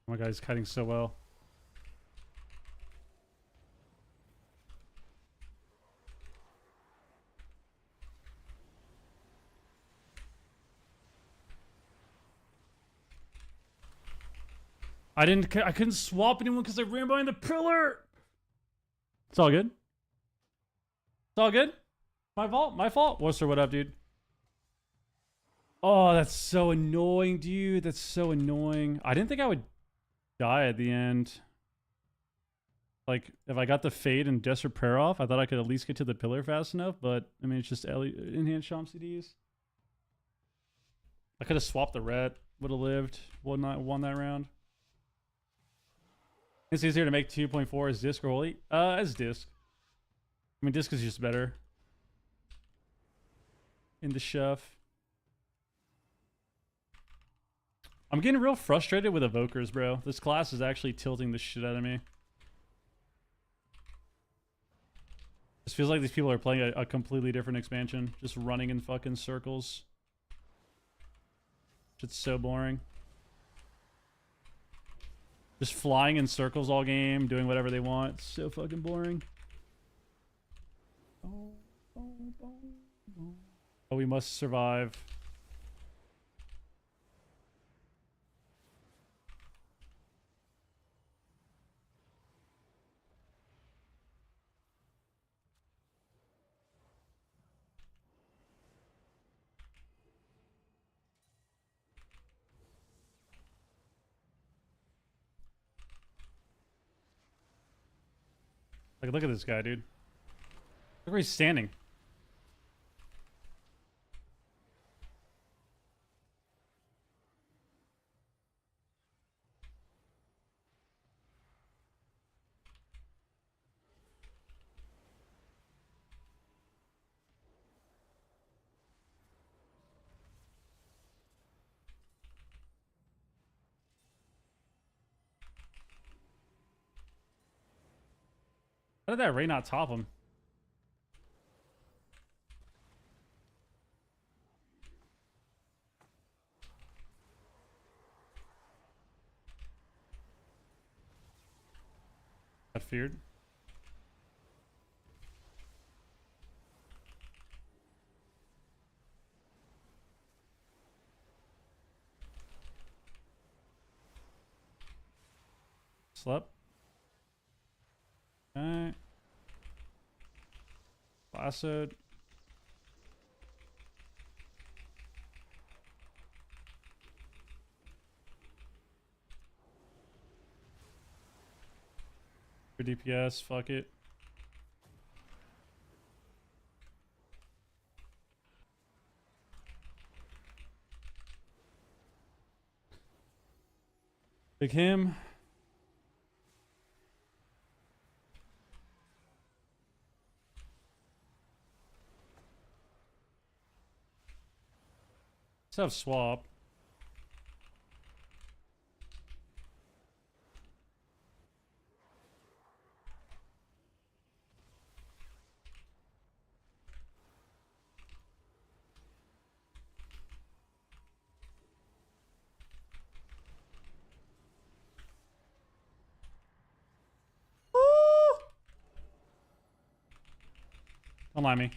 Oh my god, he's kiting so well. I couldn't swap anyone because I ran behind the pillar. It's all good. It's all good. My fault. My fault. What's what up, dude? Oh, that's so annoying, dude. That's so annoying. I didn't think I would die at the end. Like, if I got the fade and Desperate Prayer off, I thought I could at least get to the pillar fast enough, but, I mean, it's just enhanced Chomp CDs. I could have swapped the ret, would have lived, won that round. It's easier to make 2.4 as disc or holy. As disc. I mean, disc is just better. In the shuff. I'm getting real frustrated with evokers, bro. This class is actually tilting the shit out of me. This feels like these people are playing a completely different expansion. Just running in fucking circles. It's so boring. Just flying in circles all game, doing whatever they want. It's so fucking boring. Oh, we must survive. Like, look at this guy, dude. Look where he's standing. How did that Ray not top him? Got feared. Slept. Alright. Placid. For DPS, fuck it. Pick him. Let's have swap. Don't lie me.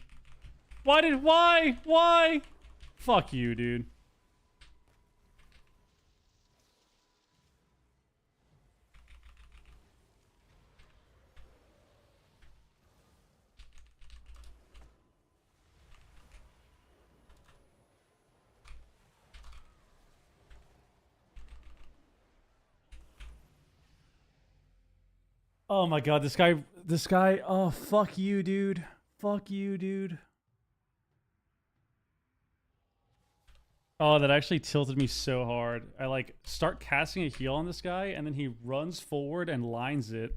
Why? Fuck you, dude. Oh my god, this guy, oh, fuck you, dude. Fuck you, dude. Oh, that actually tilted me so hard. I like start casting a heal on this guy, and then he runs forward and lines it,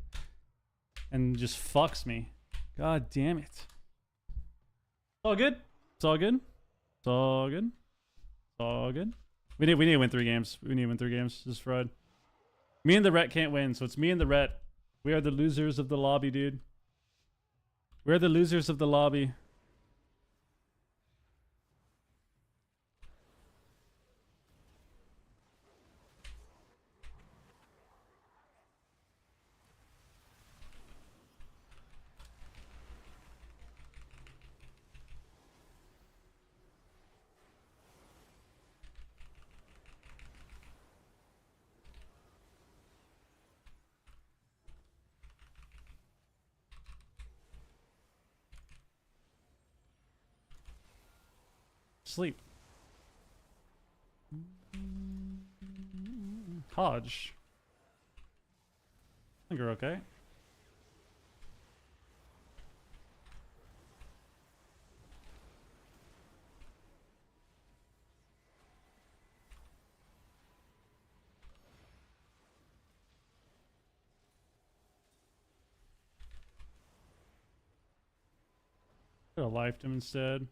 and just fucks me. God damn it. It's all good. It's all good. It's all good. It's all good. We need to win 3 games. We need to win 3 games. This is fraud. Me and the Ret can't win, so it's me and the Ret. We are the losers of the lobby, dude. We're the losers of the lobby. Sleep. Hodge. I think we're okay. Could have lifed him instead.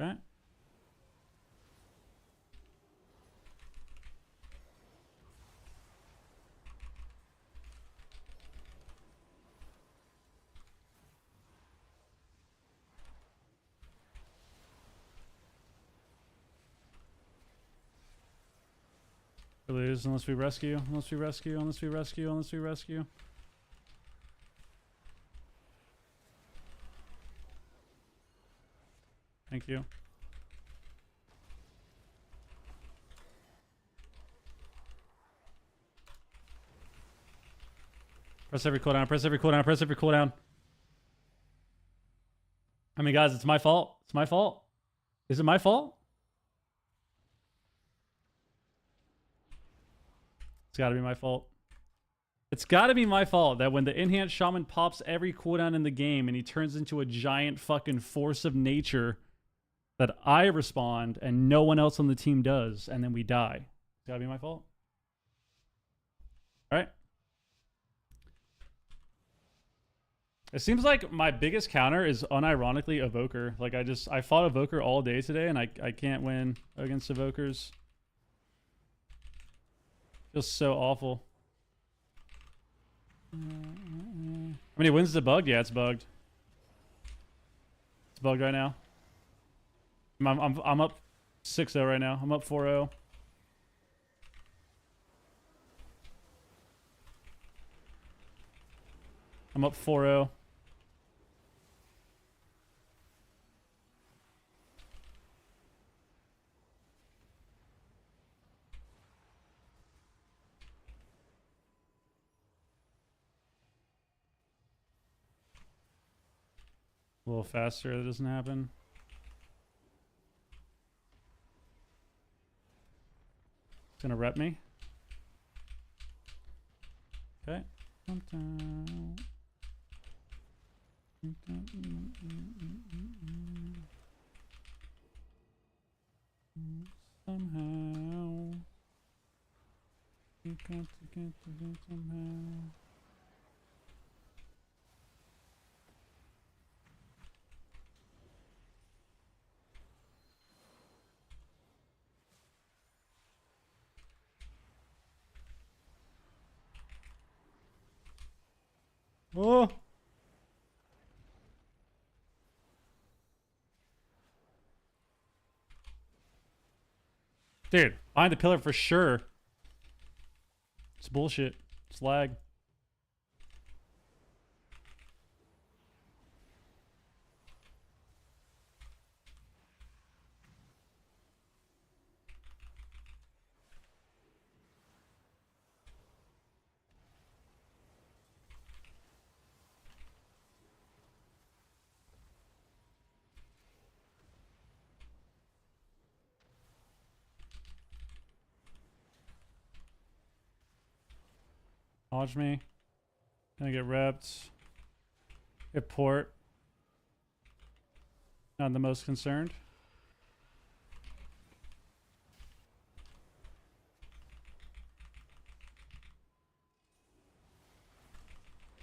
Okay. We lose unless we rescue, unless we rescue, unless we rescue, unless we rescue. Thank you. Press every cooldown, press every cooldown, press every cooldown. I mean, guys, it's my fault. It's my fault. Is it my fault? It's gotta be my fault. It's gotta be my fault that when the enhanced shaman pops every cooldown in the game and he turns into a giant fucking force of nature, that I respond and no one else on the team does, and then we die. It's gotta be my fault. All right. It seems like my biggest counter is unironically Evoker. Like I fought Evoker all day today and I can't win against Evokers. Feels so awful. How many wins is it bugged? Yeah, it's bugged. It's bugged right now. I'm up 6-0 right now. I'm up 4-0. I'm up 4-0. A little faster, that doesn't happen. It's gonna rep me. Okay. Somehow you got to get to it somehow. Oh! Dude, behind the pillar for sure. It's bullshit. It's lag. Dodge me. Gonna get repped. Get port. Not the most concerned.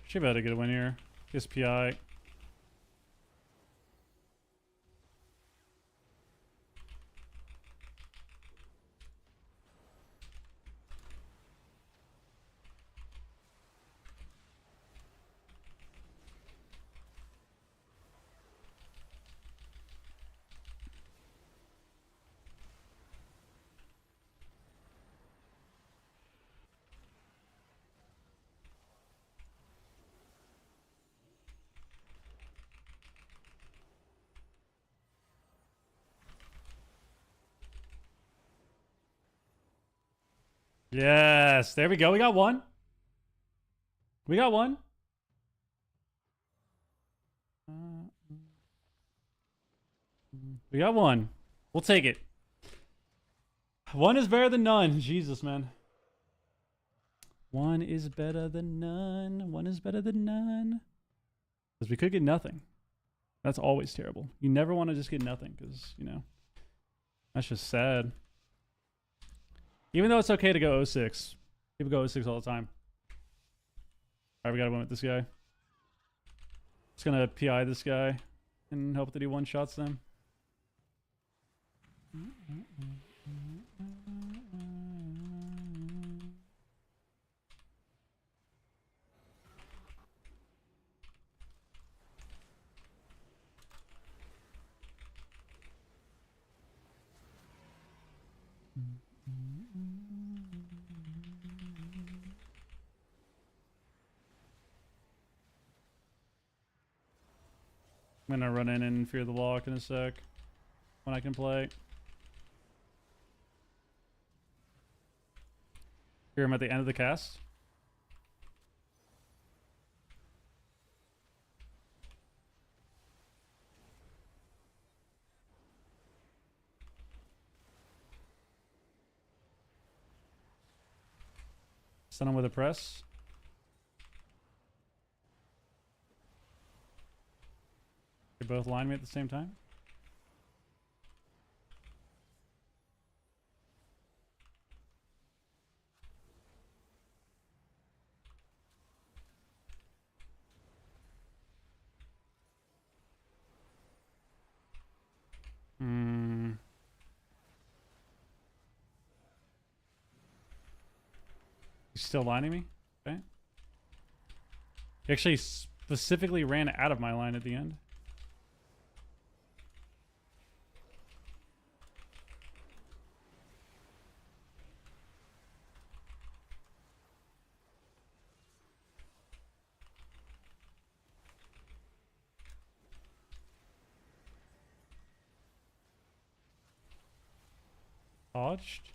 Should be able to get a win here. Gets PI. Yes, there we go. We got one. We got one. We got one. We'll take it. One is better than none. Jesus, man. One is better than none. One is better than none. Because we could get nothing. That's always terrible. You never want to just get nothing because, you know, that's just sad. Even though it's okay to go 06. People go 06 all the time. Alright, we gotta win with this guy. Just gonna PI this guy and hope that he one-shots them. I'm gonna run in and fear the lock in a sec when I can play. Hear him at the end of the cast. Stun him with a press. They both line me at the same time. He's still lining me? Okay. He actually specifically ran out of my line at the end. Dodged.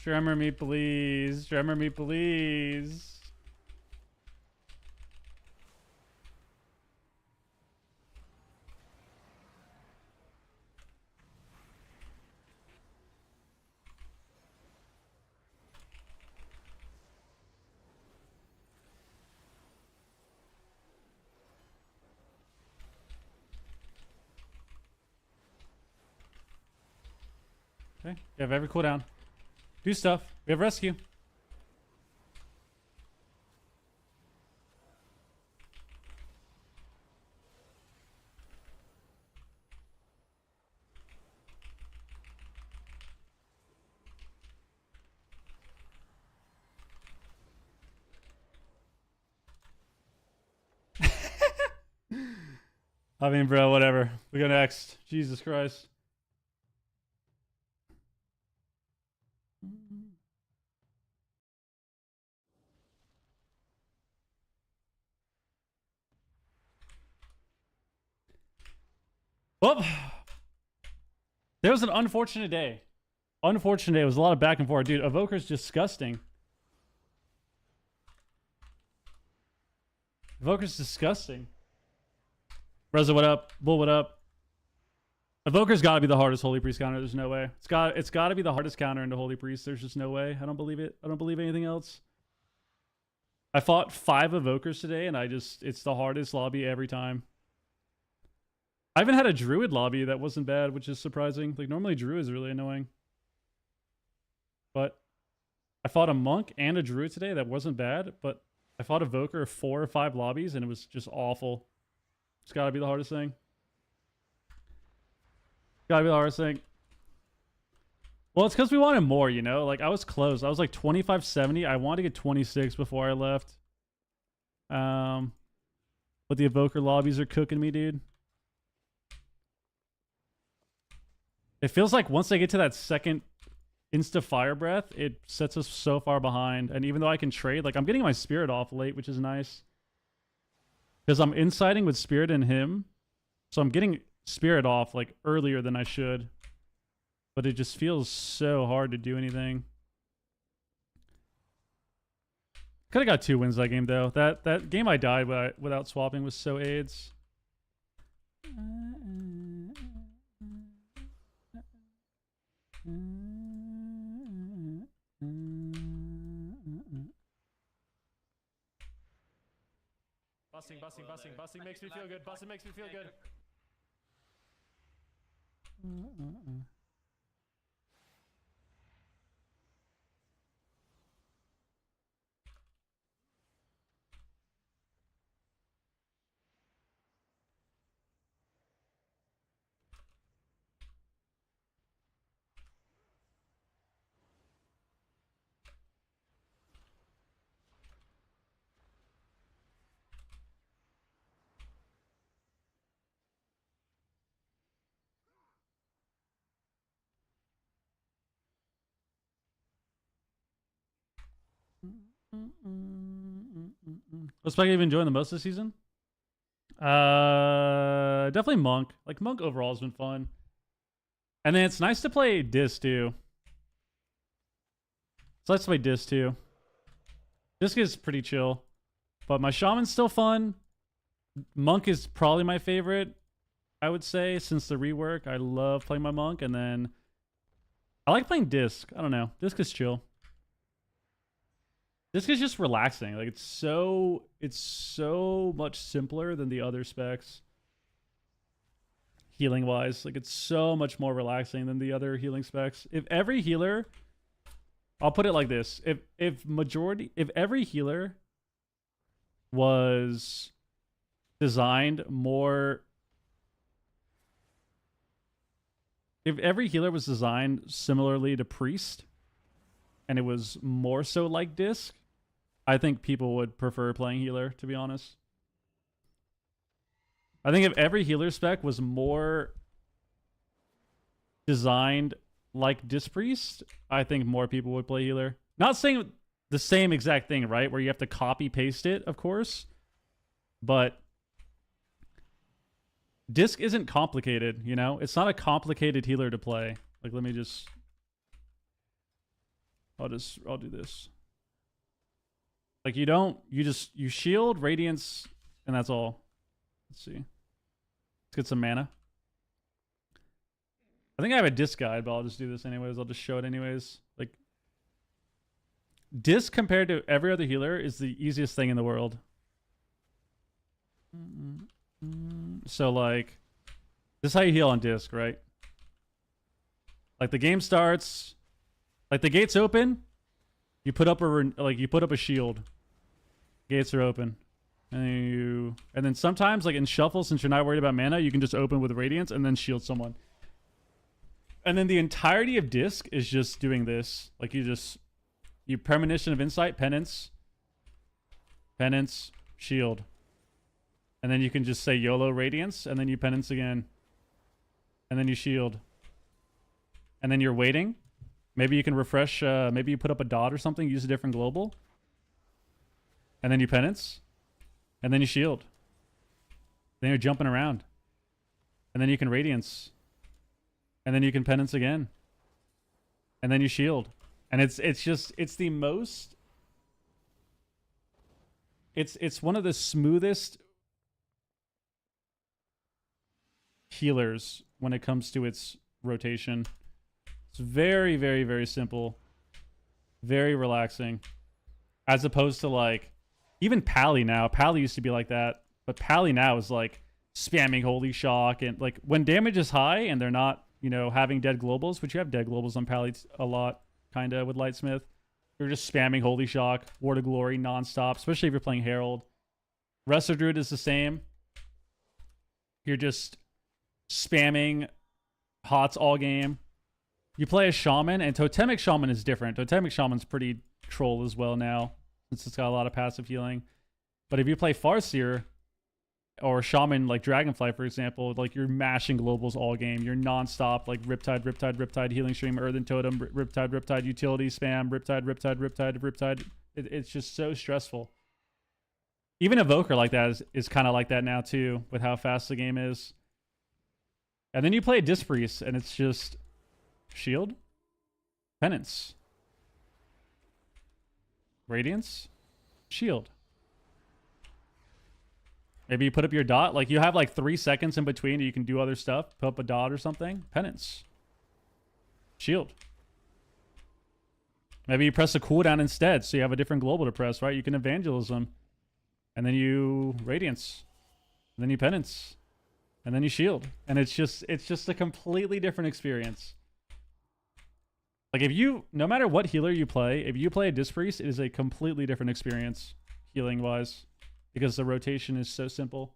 Drummer me, please. Drummer me, please. Okay, you have every cooldown. Do stuff. We have rescue. I mean, bro, whatever. We go next. Jesus Christ. Well, there was an unfortunate day. Unfortunate day. It was a lot of back and forth. Dude, Evoker's disgusting. Evoker's disgusting. Reza, what up? Bull, what up? Evoker's got to be the hardest Holy Priest counter. There's no way. It's got to be the hardest counter into Holy Priest. There's just no way. I don't believe it. I don't believe anything else. I fought 5 Evokers today, and it's the hardest lobby every time. I even had a Druid lobby that wasn't bad, which is surprising. Like, normally Druid is really annoying. But I fought a Monk and a Druid today that wasn't bad, but I fought Evoker 4 or 5 lobbies, and it was just awful. It's gotta be the hardest thing. Gotta be the hardest thing. Well, it's because we wanted more, you know? Like, I was close. I was like 2570. I wanted to get 26 before I left. But the Evoker lobbies are cooking me, dude. It feels like once I get to that second insta fire breath, it sets us so far behind. And even though I can trade, like, I'm getting my spirit off late, which is nice. Because I'm inciting with spirit and him. So I'm getting spirit off like earlier than I should. But it just feels so hard to do anything. Could have got 2 wins that game though. That game I died without swapping was so AIDS. Busting makes me feel good. Busting makes me feel good. What's Spike even enjoying the most this season? Definitely Monk. Like Monk overall has been fun. And then it's nice to play Disc too. So let's play Disc too. Disc is pretty chill. But my Shaman's still fun. Monk is probably my favorite, I would say, since the rework. I love playing my Monk. And then I like playing Disc. I don't know. Disc is chill. This is just relaxing. Like it's so much simpler than the other specs. Healing wise. Like it's so much more relaxing than the other healing specs. If every healer, I'll put it like this. If every healer was designed more, if every healer was designed similarly to Priest, and it was more so like Disc, I think people would prefer playing healer, to be honest. I think if every healer spec was more designed like Disc Priest, I think more people would play healer. Not saying the same exact thing, right? Where you have to copy paste it, of course. But Disc isn't complicated, you know? It's not a complicated healer to play. Like, let me just... I'll do this. Like you shield, radiance, and that's all. Let's see. Let's get some mana. I think I have a Disc guide, but I'll just do this anyways. I'll just show it anyways. Like Disc compared to every other healer is the easiest thing in the world. So like, this is how you heal on Disc, right? Like the game starts. Like the gates open, you put up a shield. Gates are open, and then sometimes like in shuffle, since you're not worried about mana, you can just open with radiance and then shield someone. And then the entirety of Disc is just doing this. Like you premonition of insight, penance, shield, and then you can just say YOLO radiance, and then you penance again, and then you shield, and then you're waiting. Maybe you can refresh, maybe you put up a dot or something, use a different global. And then you penance. And then you shield. Then you're jumping around. And then you can radiance. And then you can penance again. And then you shield. And it's the most... It's one of the smoothest healers when it comes to its rotation. It's very, very, very simple. Very relaxing. As opposed to like, even Pally now. Pally used to be like that. But Pally now is like spamming Holy Shock. And like when damage is high and they're not, you know, having dead globals, which you have dead globals on Pally a lot, kind of with Lightsmith. You're just spamming Holy Shock, Ward of Glory nonstop, especially if you're playing Herald. Wrestler Druid is the same. You're just spamming Hots all game. You play a Shaman, and Totemic Shaman is different. Totemic Shaman's pretty troll as well now, since it's got a lot of passive healing. But if you play Farseer, or Shaman like Dragonfly, for example, like you're mashing globals all game. You're nonstop, like Riptide, Healing Stream, Earthen Totem, Riptide, Utility Spam, Riptide. It's just so stressful. Even Evoker like that is kind of like that now too, with how fast the game is. And then you play a Disc Priest, and it's just shield, penance, radiance, shield. Maybe you put up your dot. Like, you have like 3 seconds in between. You can do other stuff. Put up a dot or something. Penance. Shield. Maybe you press a cooldown instead, so you have a different global to press, right? You can evangelism. And then you radiance. And then you penance. And then you shield. And it's just a completely different experience. Like, if you, no matter what healer you play, if you play a Disc Priest, it is a completely different experience, healing-wise. Because the rotation is so simple.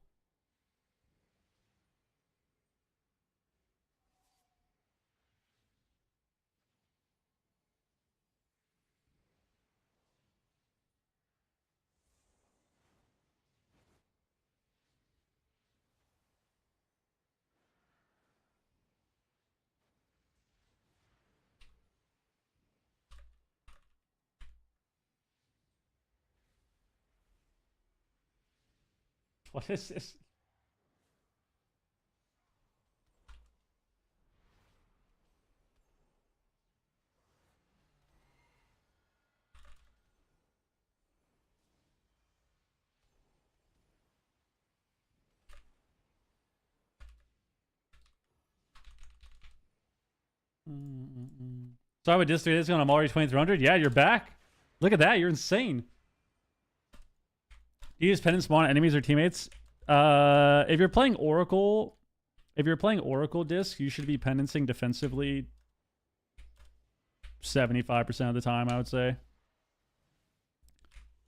What is this? Sorry about this. It's going. I'm already 2300. Yeah, you're back. Look at that. You're insane. You use penance more on enemies or teammates. If you're playing Oracle Disc, you should be penancing defensively 75% of the time, I would say.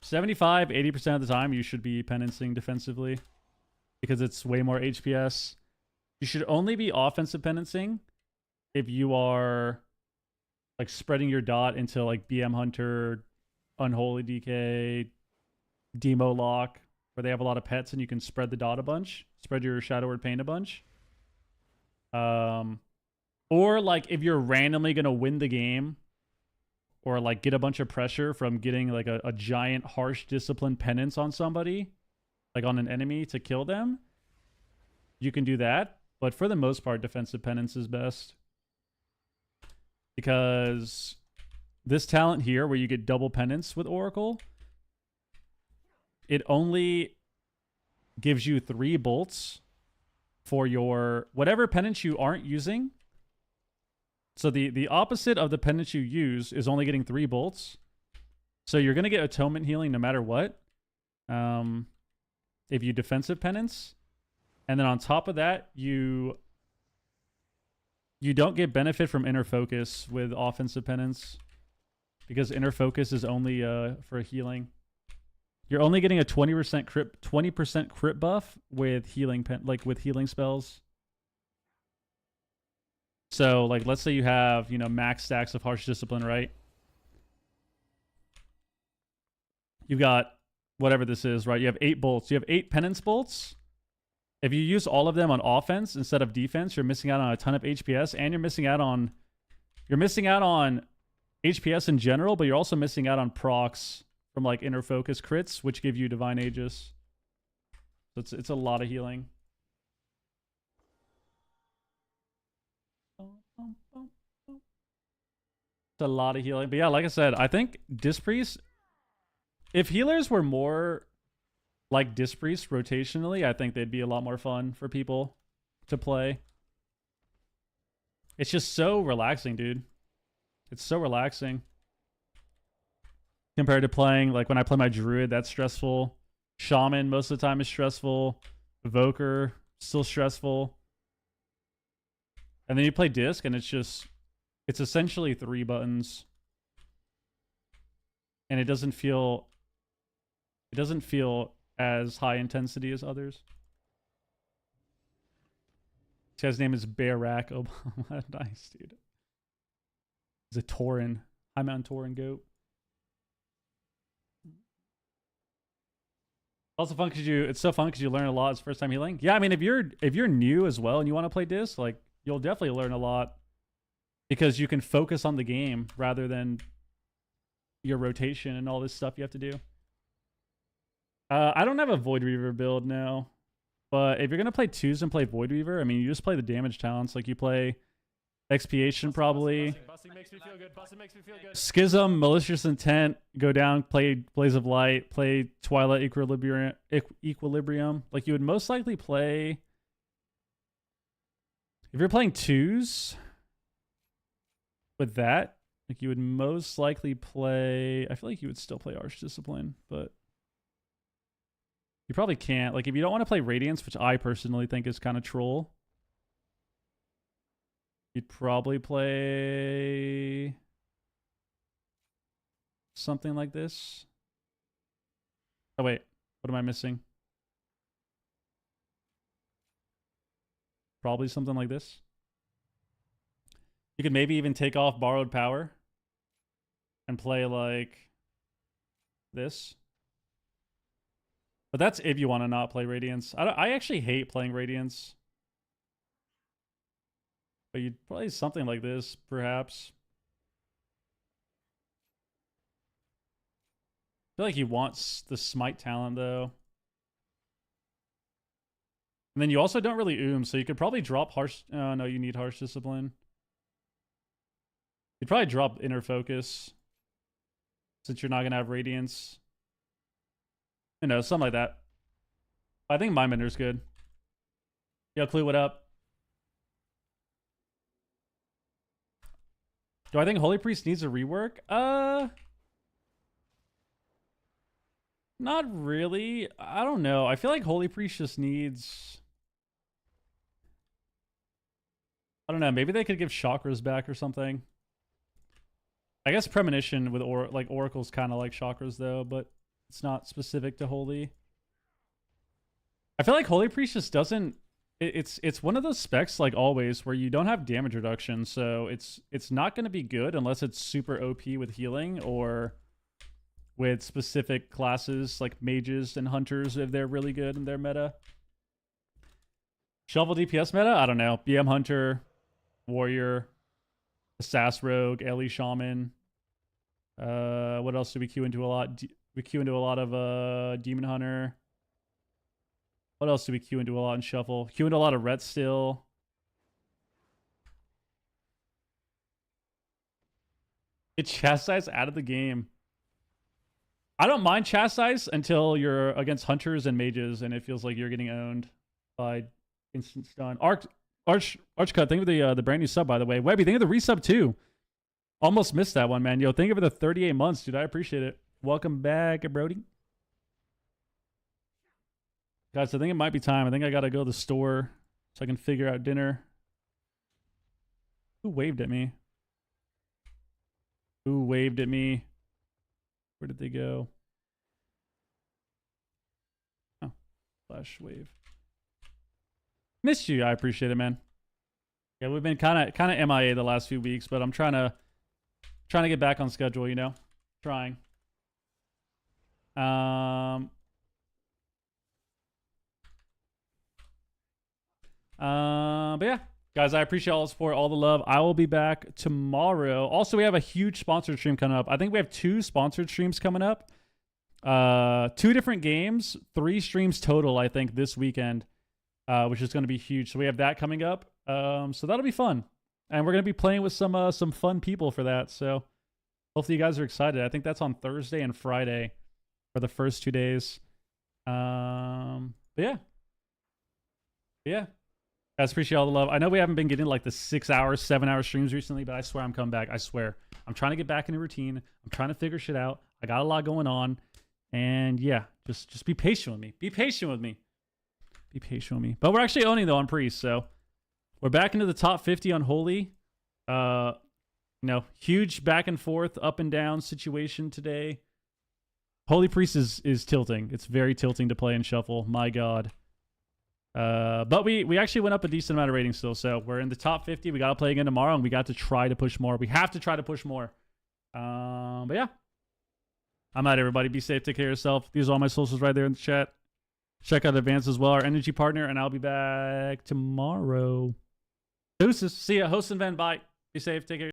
75, 80% of the time, you should be penancing defensively because it's way more HPS. You should only be offensive penancing if you are like spreading your dot into like BM Hunter, Unholy DK, Demo Lock, where they have a lot of pets and you can spread the dot a bunch, spread your Shadow Word Pain a bunch. Or like if you're randomly gonna win the game, or like get a bunch of pressure from getting like a giant harsh discipline penance on somebody, like on an enemy to kill them, you can do that. But for the most part, defensive penance is best. Because this talent here, where you get double penance with Oracle, it only gives you 3 bolts for your whatever penance you aren't using. So the opposite of the penance you use is only getting 3 bolts. So you're going to get atonement healing no matter what. If you defensive penance. And then on top of that, you don't get benefit from inner focus with offensive penance. Because inner focus is only for healing. You're only getting a 20% crit buff with healing with healing spells. So, like, let's say you have, max stacks of Harsh Discipline, right? You've got whatever this is, right? You have 8 bolts. You have 8 penance bolts. If you use all of them on offense instead of defense, you're missing out on a ton of HPS, and you're missing out on HPS in general, but you're also missing out on procs from like inner focus crits, which give you Divine Aegis. So it's a lot of healing. It's a lot of healing. But yeah, like I said, I think Disc Priest, if healers were more like Disc Priest rotationally, I think they'd be a lot more fun for people to play. It's just so relaxing, dude. It's so relaxing. Compared to playing, like when I play my Druid, that's stressful. Shaman most of the time is stressful. Evoker, still stressful. And then you play Disc and it's essentially 3 buttons. And it doesn't feel as high intensity as others. This guy's name is Barak Obama. Nice, dude. He's a Tauren. High Mountain Tauren goat. Also fun because it's so fun because you learn a lot as first time healing. Yeah, I mean if you're new as well and you want to play Disc, like you'll definitely learn a lot because you can focus on the game rather than your rotation and all this stuff you have to do. I don't have a Void Reaver build now. But if you're gonna play 2s and play Void Weaver, I mean, you just play the damage talents. Like you play Expiation probably. Busting makes me feel good. Busting makes me feel good. Schism, Malicious Intent, go down, play Blaze of Light, play Twilight Equilibrium. Like you would most likely play. If you're playing 2s with that, like you would most likely play. I feel like you would still play Arch Discipline, but you probably can't. Like if you don't want to play Radiance, which I personally think is kind of troll, you'd probably play something like this. Oh wait, what am I missing? Probably something like this. You could maybe even take off Borrowed Power and play like this. But that's if you want to not play Radiance. I actually hate playing Radiance. But you'd play something like this, perhaps. I feel like he wants the Smite talent, though. And then you also don't really so you could probably drop Harsh... Oh, no, you need Harsh Discipline. You'd probably drop Inner Focus, since you're not going to have Radiance. You know, something like that. I think Mind Bender's good. Yo, Clue, what up? Do I think Holy Priest needs a rework? Not really. I don't know. I feel like Holy Priest just needs... I don't know. Maybe they could give chakras back or something. I guess Premonition with like Oracle's kind of like chakras though, but it's not specific to Holy. I feel like Holy Priest just doesn't... It's one of those specs, like always, where you don't have damage reduction, so it's not going to be good unless it's super OP with healing or with specific classes like mages and hunters if they're really good in their meta. Shovel DPS meta? I don't know. BM Hunter, Warrior, Assass Rogue, Ellie Shaman. What else do we queue into a lot? We queue into a lot of Demon Hunter. What else do we queue into a lot in Shuffle? Queue into a lot of Ret still. Get Chastise out of the game. I don't mind Chastise until you're against Hunters and Mages and it feels like you're getting owned by instant stun. Archcut, think of the brand new sub, by the way. Webby, think of the resub too. Almost missed that one, man. Yo, think of the 38 months, dude. I appreciate it. Welcome back, Brody. Guys, I think it might be time. I think I gotta go to the store so I can figure out dinner. Who waved at me? Who waved at me? Where did they go? Oh, flash wave. Missed you. I appreciate it, man. Yeah, we've been kind of MIA the last few weeks, but I'm trying to get back on schedule, you know? Trying. But yeah, guys, I appreciate all the support, all the love. I will be back tomorrow. Also, we have a huge sponsored stream coming up. I think we have 2 sponsored streams coming up. 2 different games, 3 streams total, I think, this weekend, which is going to be huge. So we have that coming up. So that'll be fun. And we're going to be playing with some fun people for that. So hopefully you guys are excited. I think that's on Thursday and Friday for the first 2 days. But yeah. Guys, appreciate all the love. I know we haven't been getting like the 6-hour, 7-hour streams recently, but I swear I'm coming back. I swear. I'm trying to get back in a routine. I'm trying to figure shit out. I got a lot going on. And yeah, just be patient with me. Be patient with me. Be patient with me. But we're actually owning though on Priest, so we're back into the top 50 on Holy. Huge back and forth, up and down situation today. Holy Priest is tilting. It's very tilting to play in Shuffle. My God. But we actually went up a decent amount of ratings still, so we're in the top 50. We got to play again tomorrow, and we got to try to push more. We have to try to push more. But yeah. I'm out, everybody. Be safe. Take care of yourself. These are all my socials right there in the chat. Check out Advance as well, our energy partner, and I'll be back tomorrow. Deuces. See ya. Host and Van. Bye. Be safe. Take care.